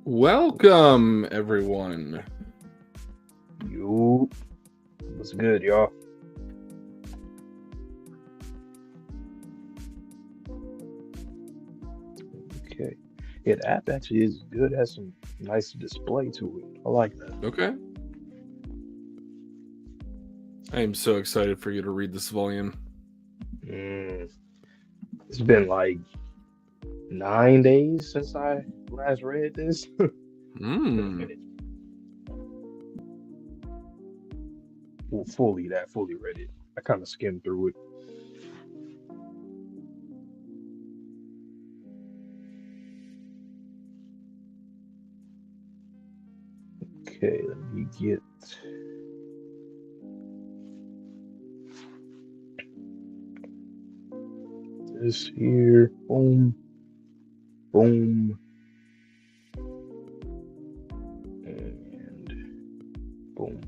Welcome, everyone. Yo, what's good, y'all? Okay. Yeah, the app actually is good. Has some nice display to it. I like that. Okay. I am so excited for you to read this volume. Mm, it's been like 9 days since I last read this. Been a Hmm. minute. Well, fully read it. I kind of skimmed through it. Okay, let me get this here. Boom, boom, and boom.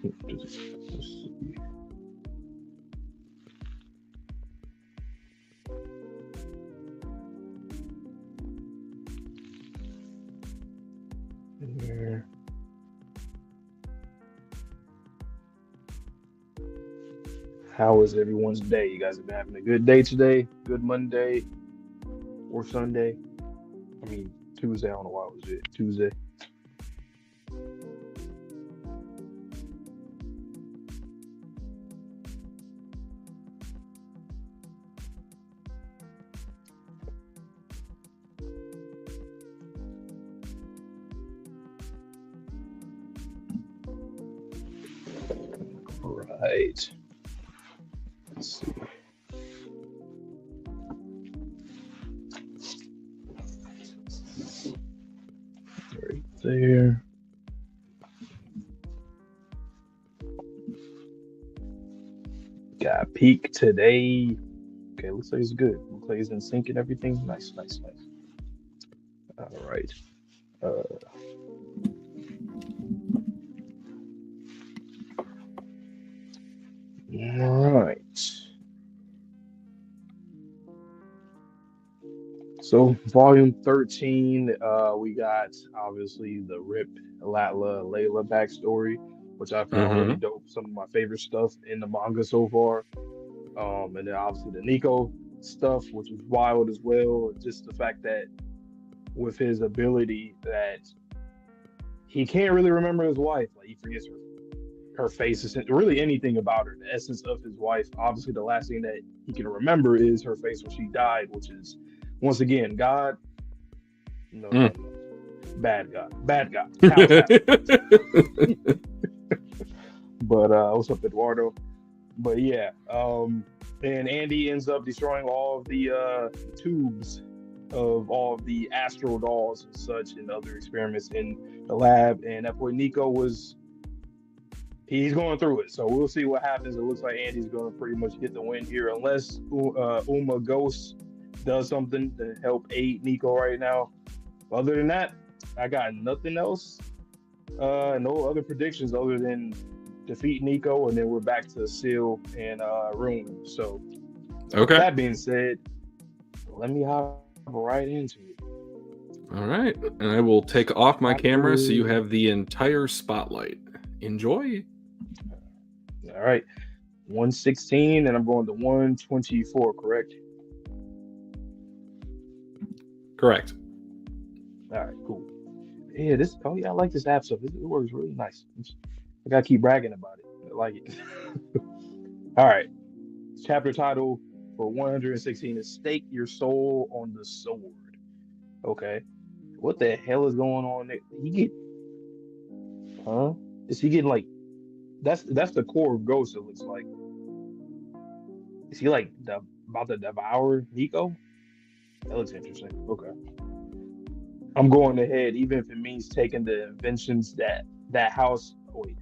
Let's see. There. How was everyone's day? You guys have been having a good day today? Good Monday or Sunday? I mean, Tuesday. I don't know why it was it. Tuesday. All right. Let's see. Right there. Got peak today. Okay, looks like it's good. Looks like it's in sync and everything. Nice, nice, nice. All right. Uh, all right. So, volume 13, we got obviously the Rip Latla Layla backstory, which I found really Mm-hmm. dope. Some of my favorite stuff in the manga so far. And then obviously the Nico stuff, which was wild as well. Just the fact that with his ability that he can't really remember his wife, like he forgets her face, is really anything about her. The essence of his wife. Obviously, the last thing that he can remember is her face when she died, which is once again God. No, no, Mm. no. Bad guy, cow tap. But what's up, Eduardo? But yeah, and Andy ends up destroying all of the tubes of all of the astral dolls and such and other experiments in the lab. And that boy Nico was he's going through it. So we'll see what happens. It looks like Andy's going to pretty much get the win here, unless Uma Ghost does something to help aid Nico right now. Other than that, I got nothing else. No other predictions other than defeat Nico, and then we're back to Seal and Rune. So, with Okay. that being said, let me hop right into it. All right. And I will take off my camera so you Chapter. have the entire spotlight. Enjoy. All right, 116, and I'm going to 124. Correct. Correct. All right, cool. Yeah, this. Oh yeah, I like this app stuff. It works really nice. I gotta keep bragging about it. I like it. All right. Chapter title for 116 is "Stake Your Soul on the Sword." Okay. What the hell is going on there? He get, huh? Is he getting like that's the core of Ghost? It looks like. Is he like about to devour Nico? That looks interesting. Okay. I'm going ahead, even if it means taking the inventions that house. Wait,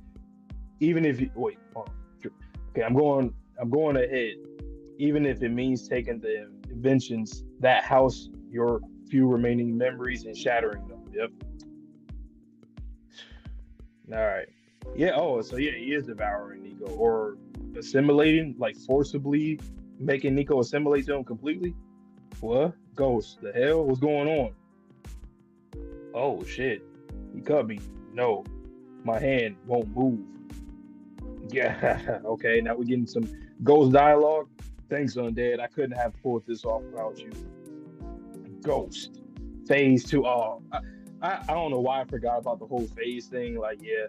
even if you wait. Hold on. Okay, I'm going ahead, even if it means taking the inventions that house your few remaining memories and shattering them. Yep. All right. Yeah. Oh, so yeah, he is devouring Nico or assimilating, like forcibly making Nico assimilate to him completely. What? Ghost? The hell? What's going on? Oh shit! He cut me. No, my hand won't move. Yeah. Okay. Now we're getting some ghost dialogue. Thanks, Undead. I couldn't have pulled this off without you. Ghost. Phase two. Oh, I don't know why I forgot about the whole phase thing. Like, yeah,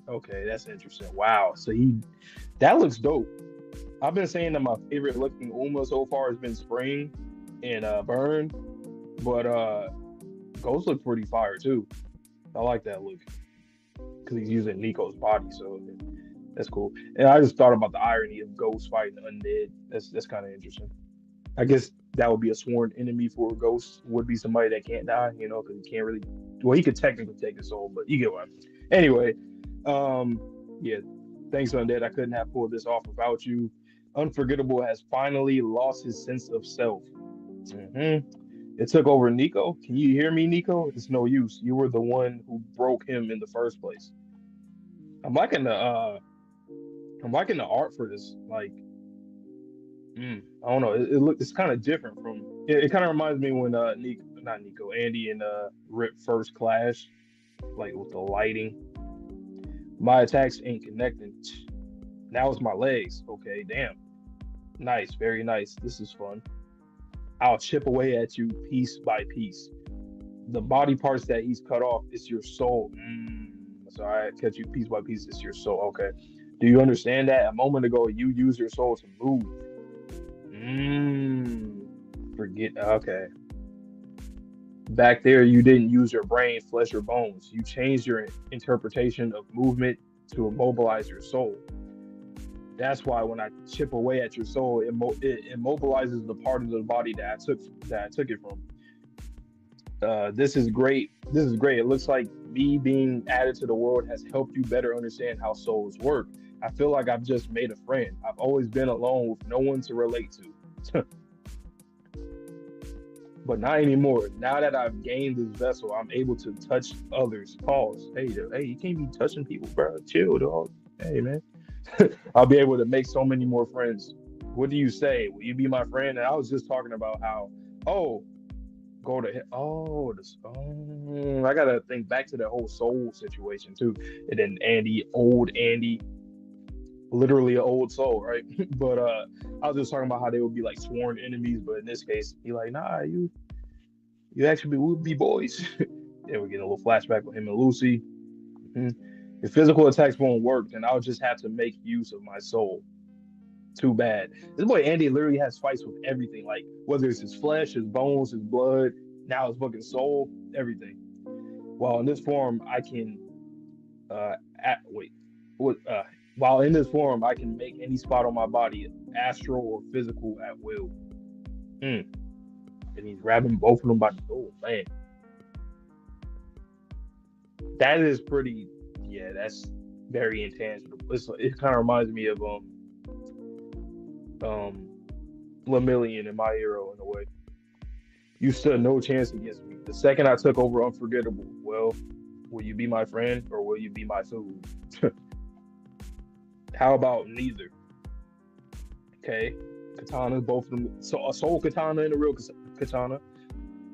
okay, that's interesting. Wow. So that looks dope. I've been saying that my favorite looking Uma so far has been Spring and Burn, but Ghost looks pretty fire too. I like that look because he's using Nico's body, so that's cool. And I just thought about the irony of Ghost fighting Undead. That's kind of interesting. I guess that would be a sworn enemy for a ghost. Would be somebody that can't die, because he can't really. Well, he could technically take his soul, but you get what I mean. Anyway, um, yeah. Thanks, Undead. I couldn't have pulled this off without you. Unforgettable has finally lost his sense of self. hmm It took over Nico. Can you hear me, Nico? It's no use. You were the one who broke him in the first place. I'm liking the uh, I'm liking the art for this. Like, I don't know. It's kind of different from. It kind of reminds me when Nico, not Nico, Andy and Rip first clashed, like with the lighting. My attacks ain't connecting. Now it's my legs. Okay, damn. Nice, very nice. This is fun. I'll chip away at you piece by piece. The body parts that he's cut off is your soul. So I catch you piece by piece. It's your soul. Okay. Do you understand that? A moment ago, you used your soul to move. Forget. Okay. Back there, you didn't use your brain, flesh, or bones. You changed your interpretation of movement to immobilize your soul. That's why when I chip away at your soul, it immobilizes the part of the body that I took it from. This is great. This is great. It looks like me being added to the world has helped you better understand how souls work. I feel like I've just made a friend. I've always been alone with no one to relate to. But not anymore. Now that I've gained this vessel, I'm able to touch others. Pause. Hey, you can't be touching people, bro. Chill, dog. Hey, man. I'll be able to make so many more friends. What do you say? Will you be my friend? And I was just talking about how, oh, go to, I gotta think back to that whole soul situation too. And then old Andy, literally an old soul, right? But I was just talking about how they would be like sworn enemies, but in this case, he like, nah, you actually would be boys. Then we get a little flashback with him and Lucy. Mhm. If physical attacks won't work, then I'll just have to make use of my soul. Too bad. This boy Andy literally has fights with everything, like whether it's his flesh, his bones, his blood, now his fucking soul, everything. While in this form, I can wait. What while in this form, I can make any spot on my body astral or physical at will. Mm. And he's grabbing both of them by the oh man. That is pretty yeah, that's very intangible. It kind of reminds me of um Lemillion in My Hero in a way. You stood no chance against me. The second I took over Unforgettable, well, will you be my friend or will you be my food? How about neither? Okay. Katanas, both of them. So a soul katana and a real katana.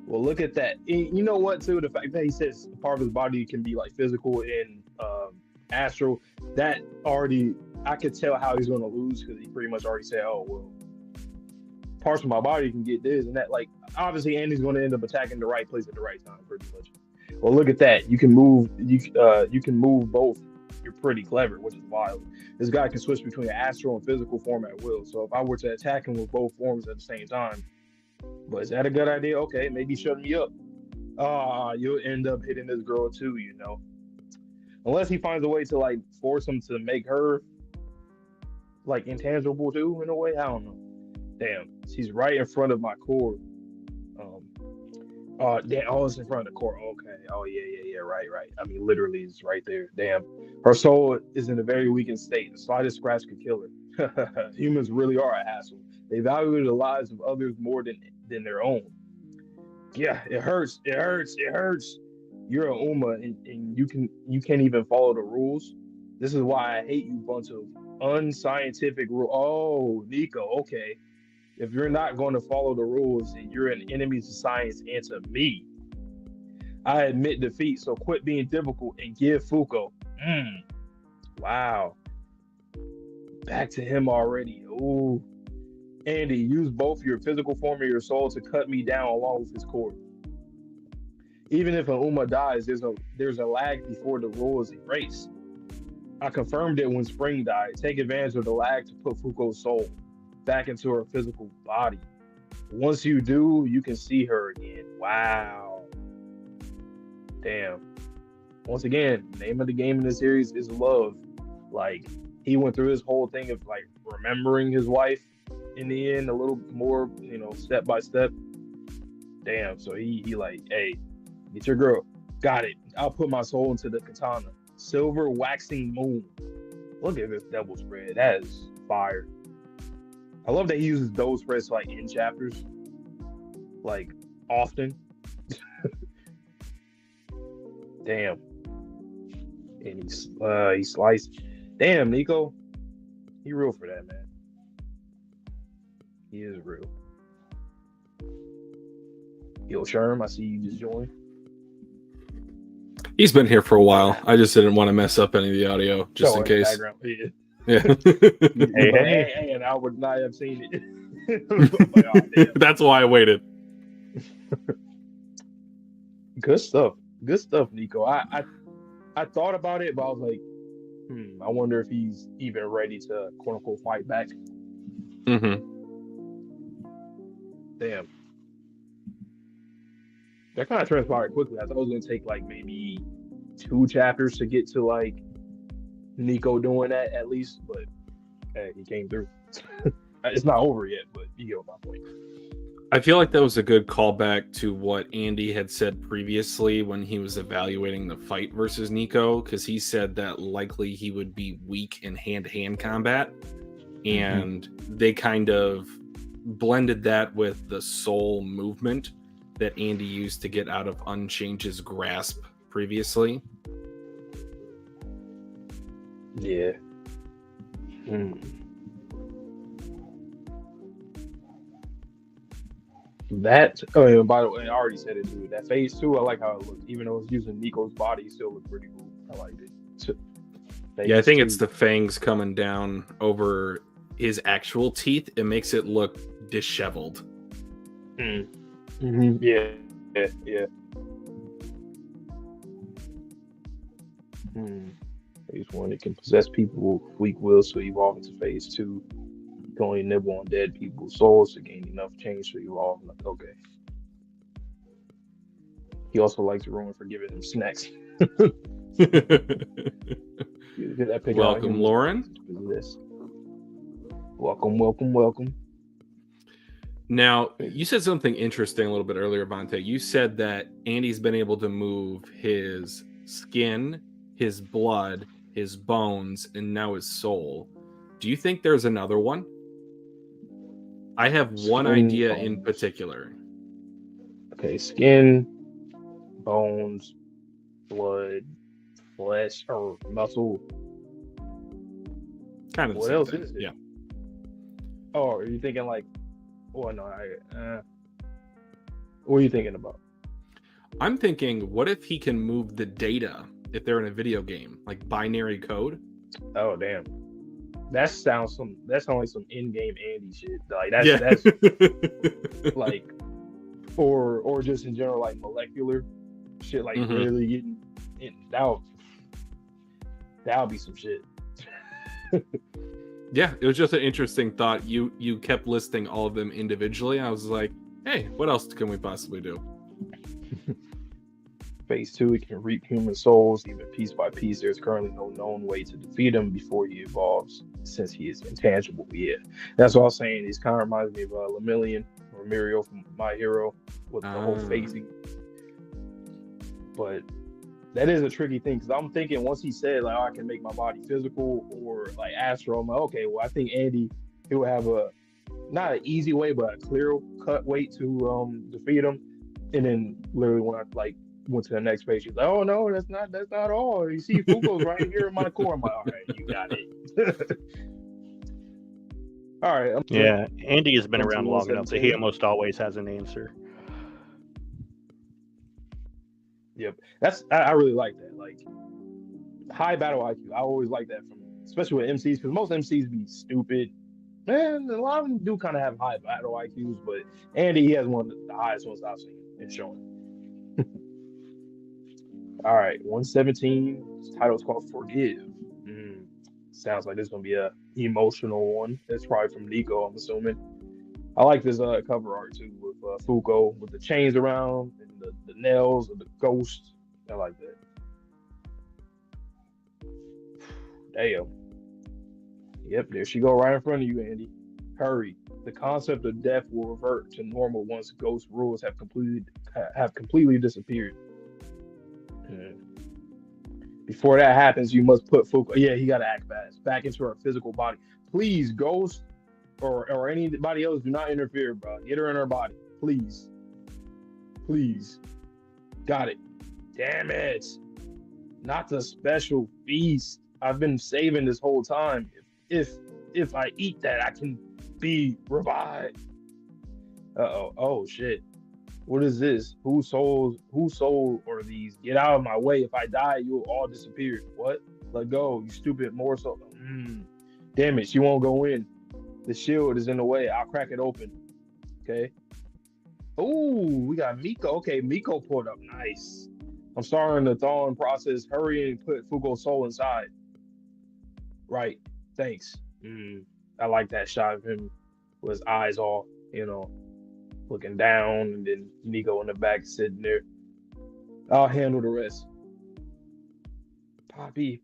Well, look at that. You know what, too? The fact that he says part of his body can be like physical and astral, that already, I could tell how he's going to lose because he pretty much already said, oh, well, parts of my body can get this and that. Like, obviously, Andy's going to end up attacking the right place at the right time, pretty much. Well, look at that. You can move both. You're pretty clever, which is wild. This guy can switch between astral and physical form at will. So if I were to attack him with both forms at the same time, but is that a good idea? Okay, maybe shut me up. You'll end up hitting this girl too. Unless he finds a way to like force him to make her like intangible too, in a way. I don't know. Damn, she's right in front of my core. Um, damn, oh, it's in front of the core. Okay. Oh yeah. Right. I mean, literally, it's right there. Damn, her soul is in a very weakened state. The slightest scratch could kill her. Humans really are a hassle. They value the lives of others more than their own. Yeah, it hurts. It hurts. You're a Uma, and you can't even follow the rules. This is why I hate you, bunch of unscientific rule. Oh, Nico, okay. If you're not going to follow the rules and you're an enemy to science and to me, I admit defeat. So quit being difficult and give Fuko. Wow. Back to him already. Ooh. Andy, use both your physical form and your soul to cut me down along with his cord. Even if an Uma dies, there's a lag before the rule is erased. I confirmed it when Spring died. Take advantage of the lag to put Fuko's soul back into her physical body. Once you do, you can see her again. Wow. Damn. Once again, name of the game in this series is love. Like, he went through this whole thing of like remembering his wife in the end a little more, step by step. Damn. So he like, hey, get your girl. Got it. I'll put my soul into the katana. Silver waxing moon. Look at this double spread. That is fire. I love that he uses those spreads like in chapters, like often. Damn. And he sliced. Damn, Nico. He real for that, man. He is real. Yo, Sherm, I see you just joined. He's been here for a while. I just didn't want to mess up any of the audio, just in case. Yeah. hey, and I would not have seen it. Like, that's why I waited. Good stuff, Nico. I thought about it, but I was like, I wonder if he's even ready to quote unquote fight back. Mm-hmm. Damn. That kind of transpired quickly. I thought it was going to take like maybe 2 chapters to get to like Nico doing that at least, but hey, he came through. It's not over yet, but you get my point. I feel like that was a good callback to what Andy had said previously when he was evaluating the fight versus Nico, because he said that likely he would be weak in hand-to-hand combat, and they kind of blended that with the soul movement that Andy used to get out of Unchange's grasp previously. Yeah. That, by the way, I already said it too. That phase 2, I like how it looked. Even though it's using Nico's body, it still looked pretty cool. I liked it. Yeah, I think it's the fangs coming down over his actual teeth. It makes it look disheveled. Yeah. Phase 1, it can possess people with weak will, so evolve into phase 2. You can only nibble on dead people's souls to gain enough change to evolve. Like, okay. He also likes ruin for giving him snacks. Welcome, Lauren. Welcome. Now, you said something interesting a little bit earlier, Vonte. You said that Andy's been able to move his skin, his blood, his bones, and now his soul. Do you think there's another one? I have one idea in particular. Okay, skin, bones, blood, flesh, or muscle. Kind of. What else is it? Yeah. Oh, are you thinking like? Oh no, what are you thinking about? I'm thinking, what if he can move the data if they're in a video game, like binary code? Oh damn, that sounds like some in-game Andy shit. Like that's like, or just in general like molecular shit. Like really getting in. That would be some shit. Yeah, it was just an interesting thought. You kept listing all of them individually. I was like, hey, what else can we possibly do? Phase 2, it can reap human souls, even piece by piece. There's currently no known way to defeat him before he evolves, since he is intangible. Yeah, that's what I was saying. This kind of reminds me of Lemillion or Muriel from My Hero with the whole phasing. But that is a tricky thing, because I'm thinking once he said like, I can make my body physical or like astral, I'm like, okay, well I think Andy, he will have a not an easy way but a clear cut way to defeat him. And then literally when I like went to the next page. She's like, "Oh no, that's not all. You see, Fugo's right here in my core." I'm like, "All right, you got it." All right, Yeah, Andy has been Jump to around long enough that he 117. almost always has an answer. Yep, I really like that. Like high battle IQ. I always like that from, especially with MCs, because most MCs be stupid. Man, a lot of them do kind of have high battle IQs, but Andy, he has one of the highest ones I've seen and shown. All right, 117. This title is called Forgive. Sounds like this is gonna be a emotional one. It's probably from Nico, I'm assuming. I like this cover art too with Fuko with the chains around and the nails of the ghost. I like that. Damn. Yep, there she go right in front of you, Andy. Hurry. The concept of death will revert to normal once ghost rules have completely disappeared. Before that happens, you must put Fuko. Yeah, he gotta act fast. Back into her physical body. Please, ghost or anybody else, do not interfere, bro. Get her in her body. Please. Please. Got it. Damn it. Not the special feast I've been saving this whole time. If I eat that, I can be revived. Oh shit. What is this? Whose soul are these? Get out of my way. If I die, you'll all disappear. What? Let go, you stupid morsel. Damn it, she won't go in. The shield is in the way. I'll crack it open. Okay. Ooh, we got Miko. Okay, Miko pulled up. Nice. I'm starting the thawing process. Hurry and put Fugo's soul inside. Right. Thanks. I like that shot of him with his eyes all, looking down, and then Nico in the back sitting there. I'll handle the rest. Pappy,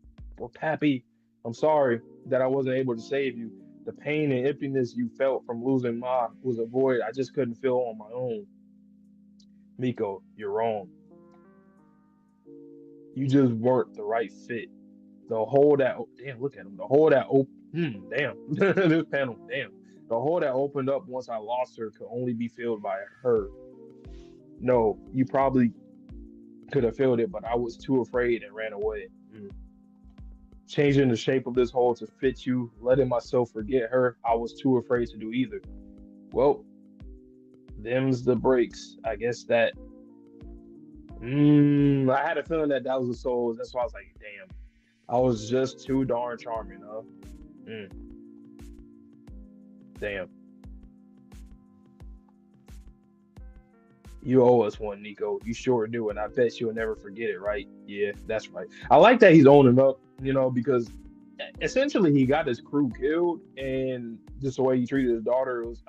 I'm sorry that I wasn't able to save you. The pain and emptiness you felt from losing Ma was a void I just couldn't fill on my own. Miko, you're wrong. You just weren't the right fit. The hole that look at him. The hole that damn. This panel, damn. The hole that opened up once I lost her could only be filled by her. No, you probably could have filled it, but I was too afraid and ran away. Changing the shape of this hole to fit you, letting myself forget her, I was too afraid to do either. Well, them's the breaks. I guess that. I had a feeling that was the soul. That's why I was like, damn. I was just too darn charming, huh? Damn. You owe us one, Nico. You sure do, and I bet you'll never forget it, right? Yeah, that's right. I like that he's owning up, because essentially he got his crew killed, and just the way he treated his daughter was,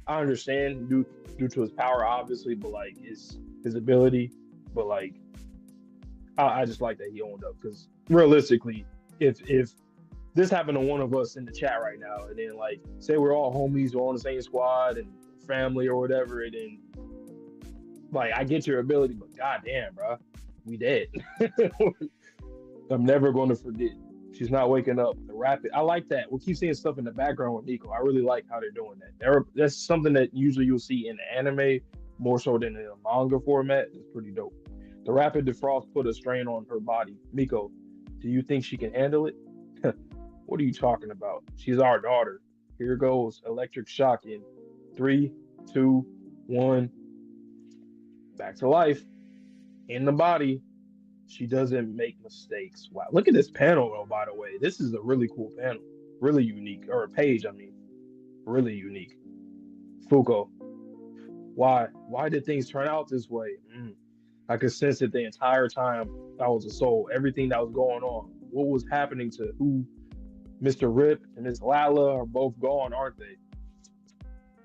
I understand due to his power, obviously, but like his ability, but like I just like that he owned up, because realistically, if this happened to one of us in the chat right now, and then like say we're all homies, we're on the same squad and family or whatever, and then like I get your ability, but goddamn, bro, we dead. I'm never going to forget. She's not waking up. The rapid, I like that. We'll keep seeing stuff in the background with Nico. I really like how they're doing that. That's something that usually you'll see in the anime more so than in a manga format. It's pretty dope. The rapid defrost put a strain on her body. Miko, do you think she can handle it? What are you talking about? She's our daughter. Here goes. Electric shock in 3, 2, 1. Back to life. In the body. She doesn't make mistakes. Wow. Look at this panel, though, by the way. This is a really cool panel. Really unique. Or a page, Really unique. Fuko. Why? Why did things turn out this way? I could sense it the entire time I was a soul. Everything that was going on. What was happening to who? Mr. Rip and Miss Lala are both gone, aren't they?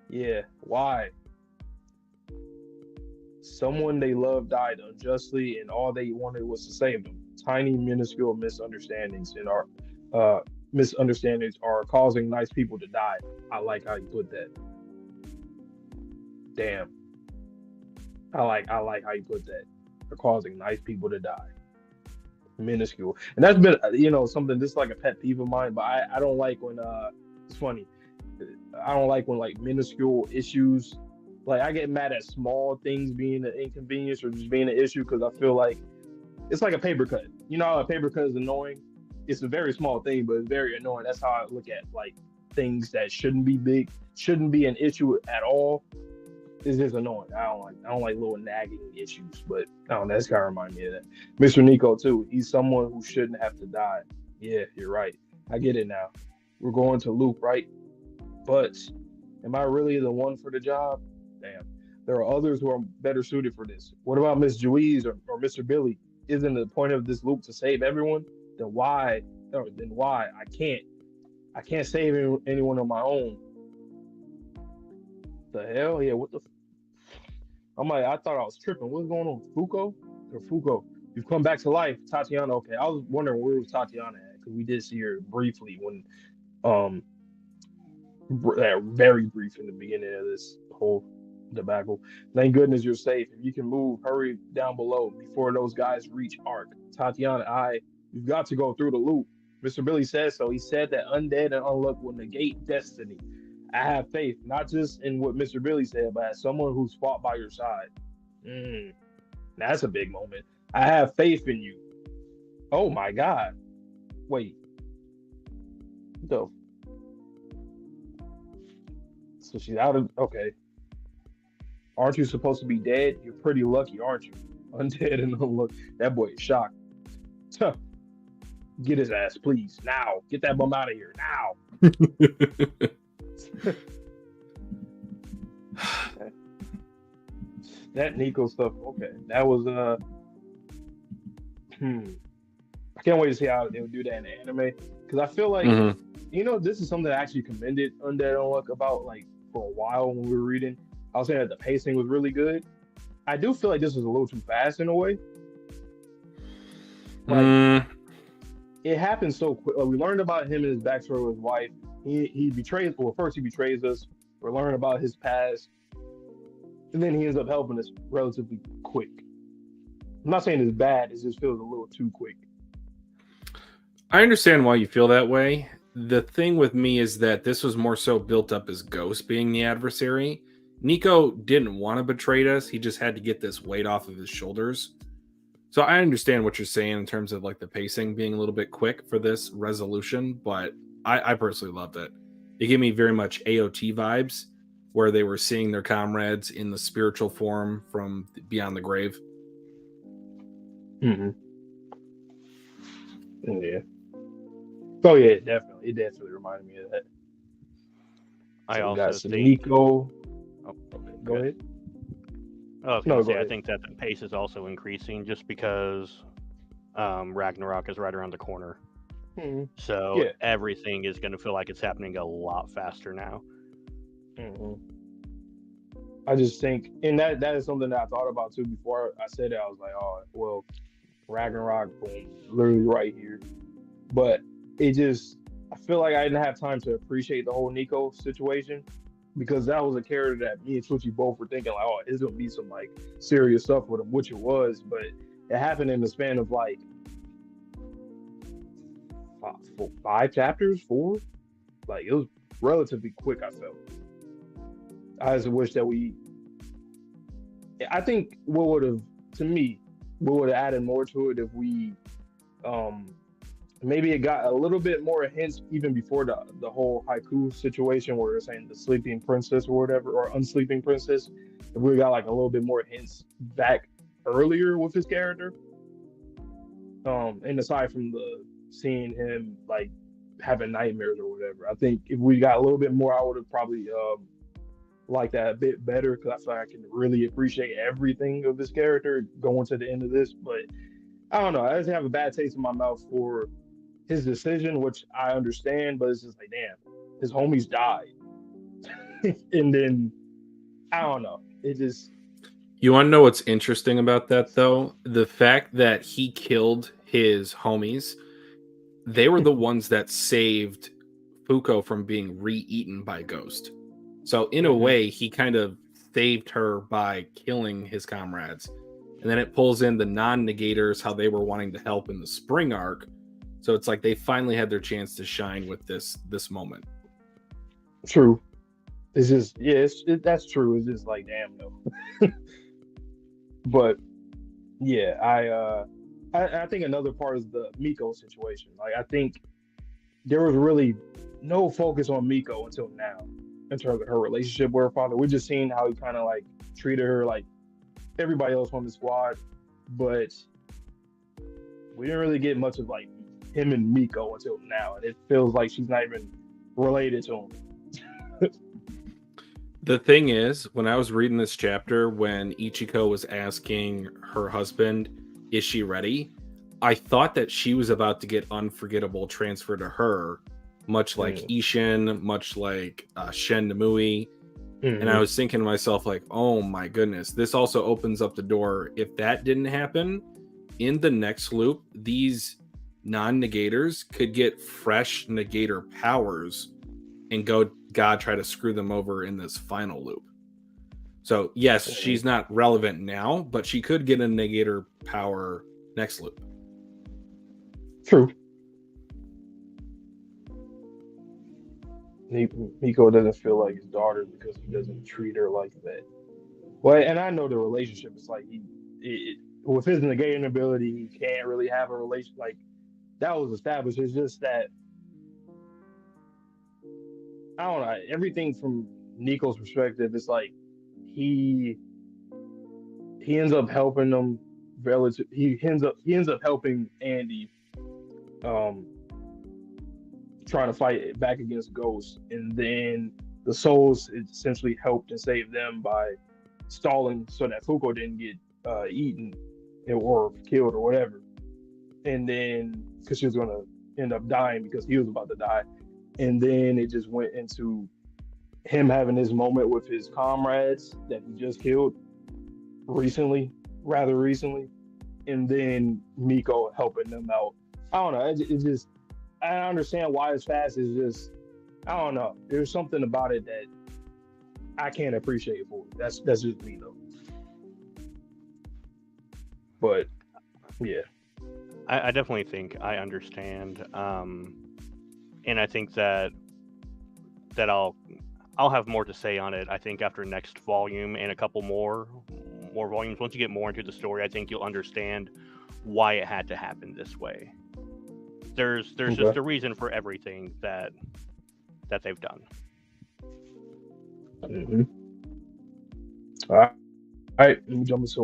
Yeah. Why? Someone they loved died unjustly, and all they wanted was to save them. Tiny, minuscule misunderstandings are causing nice people to die. I like how you put that. Damn. I like how you put that. They're causing nice people to die. Minuscule, and that's been something. This is like a pet peeve of mine, but I don't like when it's funny. I don't like when like minuscule issues Like I get mad at small things being an inconvenience or just being an issue because I feel like it's like a paper cut. You know how a paper cut is annoying? It's a very small thing, but it's very annoying. That's how I look at like things that shouldn't be big, shouldn't be an issue at all. It's just annoying. I don't like little nagging issues, but I don't know, that's kind of remind me of that. Mr. Nico too. He's someone who shouldn't have to die. Yeah, you're right. I get it now. We're going to loop, right? But am I really the one for the job? Damn. There are others who are better suited for this. What about Miss Juiz or Mr. Billy? Isn't the point of this loop to save everyone? Then why? Or then why? I can't save anyone on my own. The hell? Yeah, what the? I'm like, I thought I was tripping. What's going on? Fuko? Or Fuko? You've come back to life. Tatiana, okay. I was wondering where was Tatiana at, because we did see her briefly when um very brief in the beginning of this whole debacle. Thank goodness you're safe. If you can move, hurry down below before those guys reach Ark. Tatiana, you've got to go through the loop. Mr. Billy says so. He said that Undead and Unluck will negate destiny. I have faith, not just in what Mr. Billy said, but as someone who's fought by your side. That's a big moment. I have faith in you. Oh my God. Wait. The So she's out of okay. Aren't you supposed to be dead? You're pretty lucky, aren't you? Undead and Unluck. That boy is shocked. Huh. Get his ass, please. Now. Get that bum out of here. Now. Okay. That Nico stuff. Okay. That was I can't wait to see how they'll do that in the anime. Because I feel like this is something I actually commended Undead Unluck about like for a while when we were reading. I was saying that the pacing was really good. I do feel like this was a little too fast in a way. Like it happened so quick. Like, we learned about him and his backstory with his wife. He betrays. Well, first he betrays us. We're learning about his past, and then he ends up helping us relatively quick. I'm not saying it's bad. It just feels a little too quick. I understand why you feel that way. The thing with me is that this was more so built up as Ghost being the adversary. Nico didn't want to betray us. He just had to get this weight off of his shoulders. So I understand what you're saying in terms of like the pacing being a little bit quick for this resolution, but I personally loved it. It gave me very much AOT vibes, where they were seeing their comrades in the spiritual form from beyond the grave. Yeah. Oh yeah, definitely. It definitely reminded me of that. I So also think Nico. Oh, Go ahead. I was No, gonna go say I ahead. think that the pace is also increasing just because Ragnarok is right around the corner. So Yeah. everything is going to feel like it's happening a lot faster now. I just think, and that is something that I thought about too before I said it. I was like, oh, well, Ragnarok, boom, literally right here. But it just, I feel like I didn't have time to appreciate the whole Nico situation, because that was a character that me and Twitchy both were thinking like, oh, it's gonna be some like serious stuff with him, which it was, but it happened in the span of like 5 chapters, 4. Like it was relatively quick. I felt. I just wish that I think what would have added more to it if we, maybe it got a little bit more hints even before the whole haiku situation where it's saying the sleeping princess or whatever, or unsleeping princess. If we got like a little bit more hints back earlier with his character, and aside from the seeing him like having nightmares or whatever, I think if we got a little bit more, I would have probably liked that a bit better, because I feel like I can really appreciate everything of this character going to the end of this. But I don't know, I just have a bad taste in my mouth for his decision, which I understand, but it's just like, damn, his homies died. And then I don't know, it just. You want to know what's interesting about that, though? The fact that he killed his homies, they were the ones that saved Fuko from being re-eaten by Ghost. So in a way, he kind of saved her by killing his comrades. And then it pulls in the non-negators, how they were wanting to help in the spring arc. So it's like they finally had their chance to shine with this moment. True. It's just yeah, that's true. It's just like damn no. But yeah, I think another part is the Miko situation. Like I think there was really no focus on Miko until now in terms of her relationship with her father. We're just seeing how he kind of like treated her like everybody else on the squad, but we didn't really get much of like him and Miko until now, and it feels like she's not even related to him. The thing is, when I was reading this chapter, when Ichiko was asking her husband, is she ready? I thought that she was about to get unforgettable transferred to her, much like Ishin, much like Shen Namui. And I was thinking to myself, like, oh my goodness, this also opens up the door. If that didn't happen, in the next loop, these non-negators could get fresh negator powers and God try to screw them over in this final loop. So yes, she's not relevant now, but she could get a negator power next loop. True. Nico doesn't feel like his daughter because he doesn't treat her like that. Well, and I know the relationship is like with his negating ability, he can't really have a relation like that was established. It's just that I don't know. Everything from Nico's perspective, it's like he ends up helping them relative. He ends up helping Andy, trying to fight back against Ghost, and then the souls essentially helped and saved them by stalling so that Fuko didn't get eaten or killed or whatever. And then because she was gonna end up dying because he was about to die, and then it just went into him having this moment with his comrades that he just killed rather recently, and then Miko helping them out. I don't know. It just I understand why it's fast. It's just I don't know. There's something about it that I can't appreciate for it. That's just me though. But yeah, I definitely think I understand, and I think that I'll have more to say on it. I think after next volume and a couple more volumes, once you get more into the story, I think you'll understand why it had to happen this way. There's Okay. just a reason for everything that they've done. All right. All right, let me jump into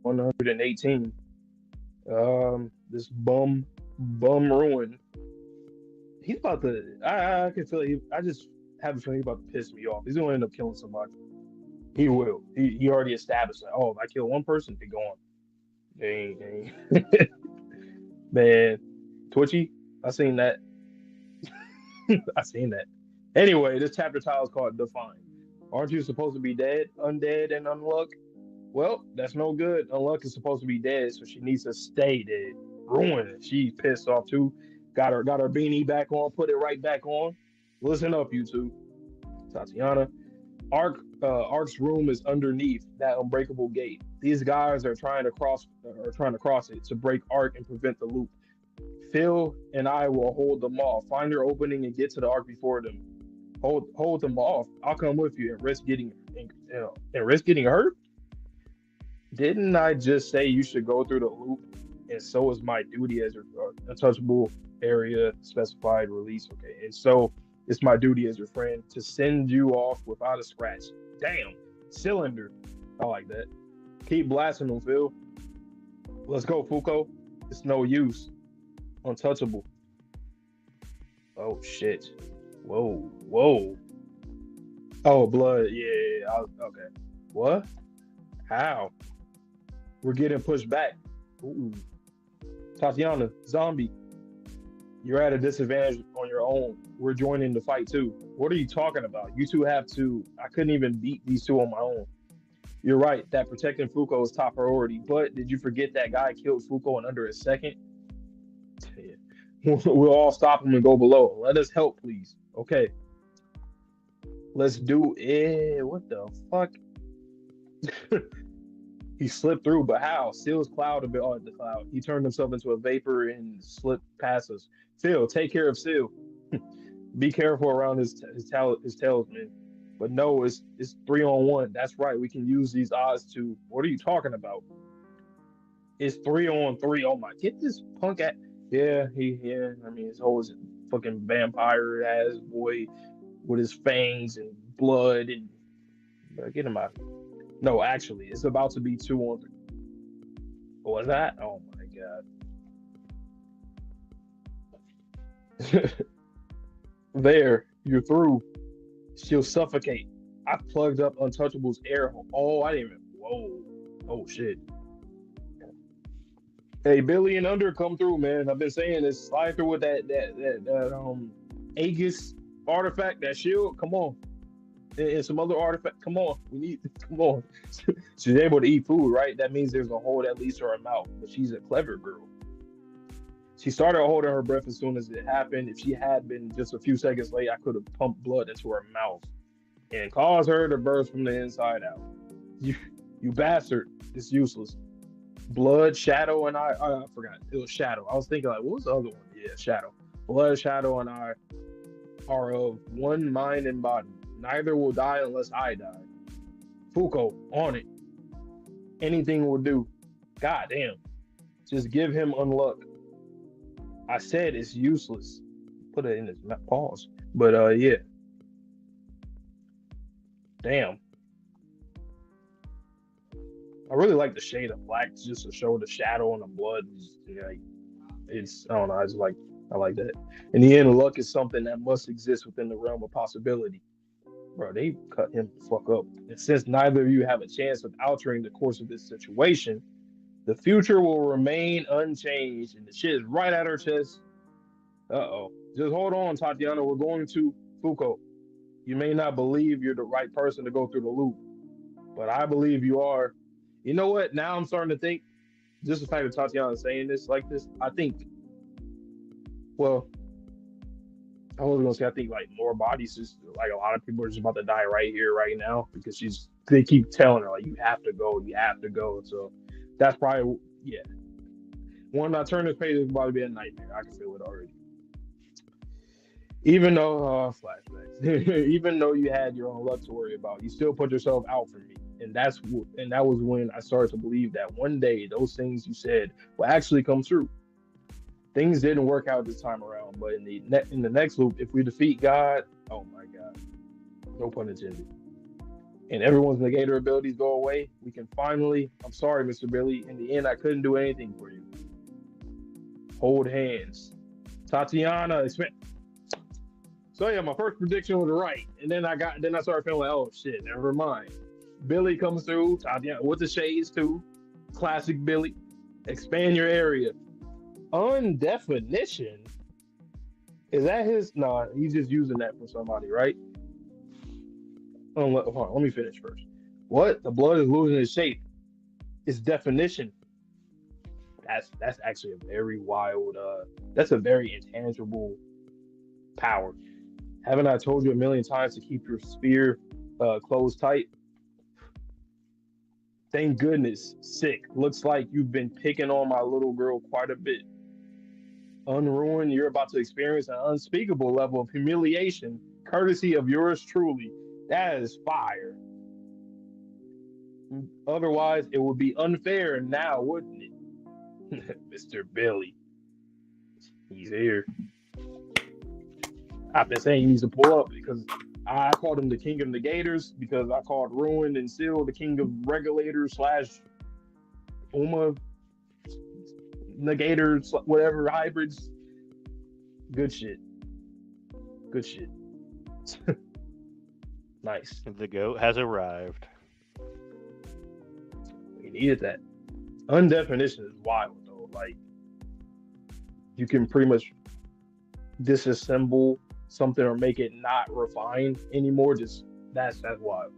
118. This bum ruin. He's about to. I can feel it. I just have a feeling he's about to piss me off. He's gonna end up killing somebody. He will. He already established that. Oh, if I kill one person, they go on. Dang. Man, Twitchy. I seen that. I seen that. Anyway, this chapter title is called Define. Aren't you supposed to be dead, undead, and unluck? Well, that's no good. Unluck is supposed to be dead, so she needs to stay dead. Ruin it. She's pissed off too. Got her beanie back on, put it right back on. Listen up, you two. Tatiana. Ark's room is underneath that unbreakable gate. These guys are trying to cross it to break Ark and prevent the loop. Phil and I will hold them off. Find your opening and get to the Ark before them. Hold them off. I'll come with you and risk getting hurt. Didn't I just say you should go through the loop? And so is my duty as your untouchable area specified release. Okay, and so it's my duty as your friend to send you off without a scratch. Damn, cylinder. I like that. Keep blasting them, Phil. Let's go, Fuko. It's no use. Untouchable. Oh shit. Whoa. Oh, blood. Yeah. Okay. What? How? We're getting pushed back. Ooh. Tatiana, zombie. You're at a disadvantage on your own. We're joining the fight too. What are you talking about? You two have to. I couldn't even beat these two on my own. You're right. That protecting Fuko is top priority. But did you forget that guy killed Fuko in under a second? Yeah. We'll all stop him and go below. Let us help, please. Okay. Let's do it. What the fuck? He slipped through, but how? Steel's cloud a bit on the cloud. He turned himself into a vapor and slipped past us. Phil, take care of Seal. Be careful around his talisman. But no, it's 3-on-1. That's right. We can use these odds to. What are you talking about? It's 3-on-3. Oh my! Get this punk at. Yeah, yeah. I mean, his whole fucking vampire ass boy with his fangs and blood and. Get him out. No, actually, it's about to be 2-on-3. What was that? Oh my god. There, you're through. She'll suffocate. I plugged up Untouchable's air hole. Oh, I didn't even. Whoa. Oh shit. Hey, Billy and Under, come through, man. I've been saying this. Slide through with that Aegis artifact, that shield. Come on. And some other artifact. Come on. We need. Come on. She's able to eat food, right? That means there's a hole that leads to her mouth. But she's a clever girl. She started holding her breath as soon as it happened. If she had been just a few seconds late, I could have pumped blood into her mouth and caused her to burst from the inside out. You bastard. It's useless. Blood, Shadow, and I forgot. It was Shadow. I was thinking, like, what was the other one? Yeah, Shadow. Blood, Shadow, and I are of one mind and body. Neither will die unless I die. Fuko, on it. Anything will do. God damn. Just give him unluck. I said it's useless. Put it in his pause. But yeah. Damn. I really like the shade of black just to show the shadow and the blood. It's I don't know. I like that. In the end, luck is something that must exist within the realm of possibility. Bro, they cut him the fuck up. And since neither of you have a chance of altering the course of this situation, the future will remain unchanged, and the shit is right at her chest. Uh-oh. Just hold on, Tatiana. We're going to Fuko. You may not believe you're the right person to go through the loop, but I believe you are. You know what? Now I'm starting to think, just the fact that Tatiana saying this like this, I think, well, I was going to say, I think like more bodies, just like a lot of people are just about to die right here, right now, because they keep telling her, like, you have to go. So that's probably, yeah. When I turn this page, it's about to be a nightmare. I can feel it already. Even though, flashbacks, even though you had your own luck to worry about, you still put yourself out for me. And that was when I started to believe that one day those things you said will actually come true. Things didn't work out this time around, but in the next loop, if we defeat God, oh my God, no pun intended, and everyone's negator abilities go away, we can finally. I'm sorry, Mr. Billy. In the end, I couldn't do anything for you. Hold hands, Tatiana. So yeah, my first prediction was right, and then I started feeling like, oh shit, never mind. Billy comes through, Tatiana with the shades too. Classic Billy. Expand your area. Undefinition? Is that his? Nah, he's just using that for somebody, right? Hold on, let me finish first. What? The blood is losing its shape. Its definition. That's actually a very wild. That's a very intangible power. Haven't I told you a million times to keep your sphere closed tight? Thank goodness. Sick. Looks like you've been picking on my little girl quite a bit. Unruined, you're about to experience an unspeakable level of humiliation, courtesy of yours truly. That is fire. Otherwise, it would be unfair now, wouldn't it? Mr. Billy. He's here. I've been saying he needs to pull up because I called him the king of negators because I called Ruined and Seal the king of regulators / Uma negators, whatever, hybrids. Good shit. Nice. The goat has arrived. We needed that. Undefinition is wild though. Like, you can pretty much disassemble something or make it not refined anymore. Just that's wild.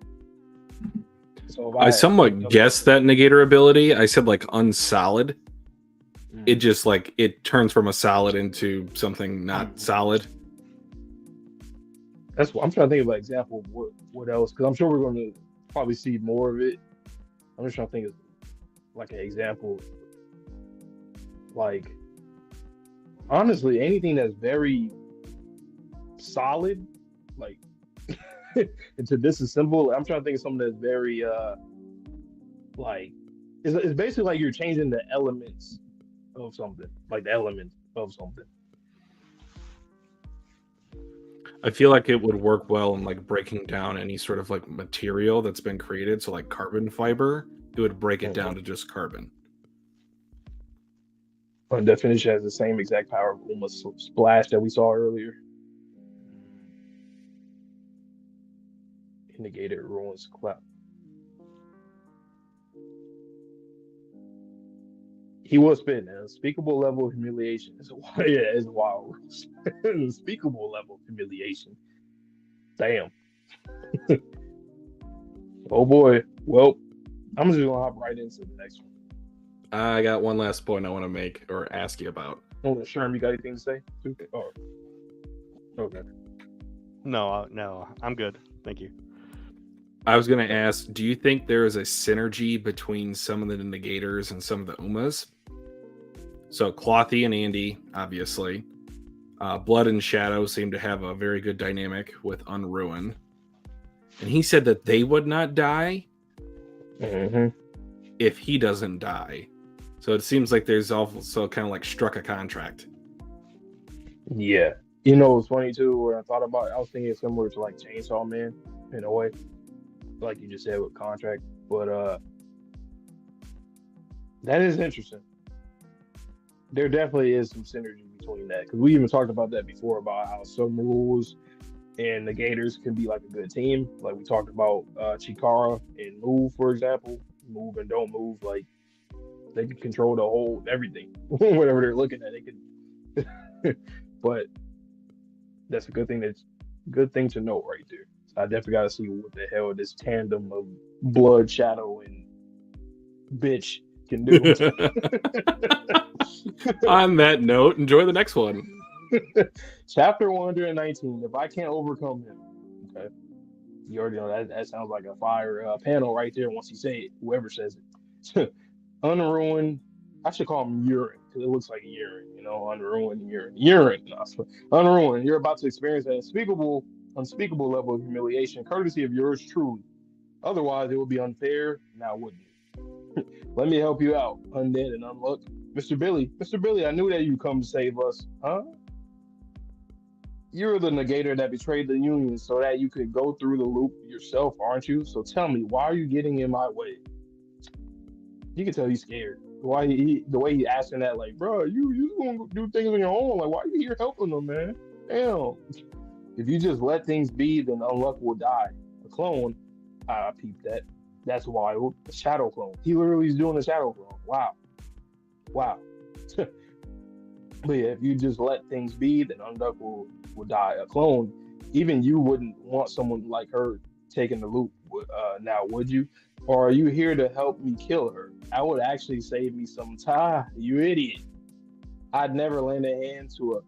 So I somewhat guessed that negator ability. I said like unsolid. It just like it turns from a solid into something not solid. That's what I'm trying to think of an example of what else, because I'm sure we're going to probably see more of it. I'm just trying to think of like an example. Like, honestly, anything that's very solid, like and to disassemble. I'm trying to think of something that's very like it's basically like you're changing the elements of something, like the element of something. I feel like it would work well in like breaking down any sort of like material that's been created. So like carbon fiber, it would break it down to just carbon. And definition has the same exact power of almost splash that we saw earlier. Indicator ruins cloud. He was spitting an unspeakable level of humiliation. It's wild. An unspeakable level of humiliation. Damn. Oh boy. Well, I'm just gonna hop right into the next one. I got one last point I want to make or ask you about. Oh, Sherm, you got anything to say? Oh, okay. No, I'm good. Thank you. I was going to ask, do you think there is a synergy between some of the negators and some of the Umas? So Clothy and Andy, obviously. Blood and Shadow seem to have a very good dynamic with Unruin. And he said that they would not die if he doesn't die. So it seems like there's also kind of like struck a contract. Yeah. You know, it's funny too, when I thought about it, I was thinking similar to like Chainsaw Man in a way. Like you just said with contract. But that is interesting. There definitely is some synergy between that. Because we even talked about that before about how some rules and negators can be like a good team. Like we talked about Chikara and Move, for example. Move and don't move. Like they can control the whole everything. Whatever they're looking at, they can. But that's a good thing. That's a good thing to know right there. So I definitely got to see what the hell this tandem of Blood, Shadow, and Bitch can do. On that note, enjoy the next one. Chapter 119. If I can't overcome him, okay. You already know that sounds like a fire panel right there. Once you say it, whoever says it. Unruined. I should call him urine because it looks like urine. You know, unruined urine. Urine. No, unruined. You're about to experience an unspeakable level of humiliation, courtesy of yours truly. Otherwise, it would be unfair. Now, wouldn't it? Let me help you out, Undead and Unluck. Mr. Billy, I knew that you'd come to save us. Huh? You're the negator that betrayed the Union so that you could go through the loop yourself, aren't you? So tell me, why are you getting in my way? You can tell he's scared. The way he's asking that, like, bro, you gonna do things on your own? Like, why are you here helping them, man? Damn. If you just let things be, then Unluck will die. A clone, I peeped that. That's wild. A shadow clone. He literally is doing a shadow clone. Wow. But yeah, if you just let things be, then Unluck will die. A clone, even you wouldn't want someone like her taking the loop. Now, would you? Or are you here to help me kill her? That would actually save me some time. You idiot. I'd never lend a hand to a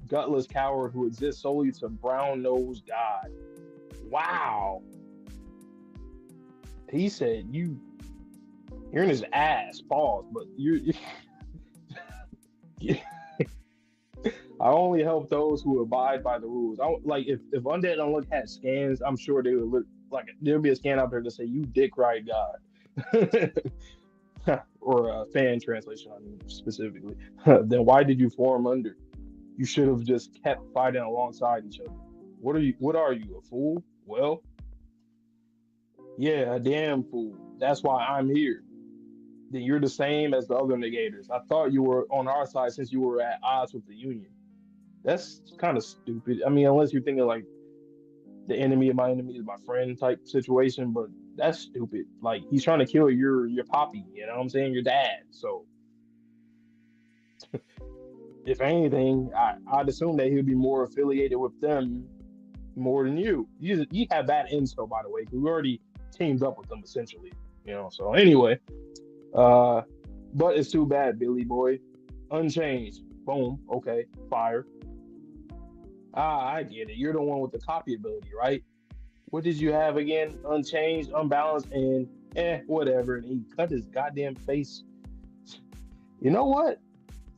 gutless coward who exists solely to brown-nosed God. Wow. He said you're in his ass. Pause. But you I only help those who abide by the rules. Like if Undead Unluck had scans, I'm sure they would look like there'd be a scan out there to say you dick ride God. Or a fan translation, I mean specifically. Then why did you form under? You should have just kept fighting alongside each other. What are you, a fool? Well, yeah, a damn fool. That's why I'm here. Then you're the same as the other negators. I thought you were on our side since you were at odds with the Union. That's kind of stupid. I mean, unless you're thinking like the enemy of my enemy is my friend type situation, but that's stupid. Like he's trying to kill your poppy, you know what I'm saying? Your dad. So if anything, I'd assume that he'd be more affiliated with them more than you. You have bad intel, by the way, because we already teamed up with them essentially. You know, so anyway. But it's too bad, Billy boy. Unchanged. Boom. Okay. Fire. I get it. You're the one with the copy ability, right? What did you have again? Unchanged, unbalanced, and whatever. And he cut his goddamn face. You know what?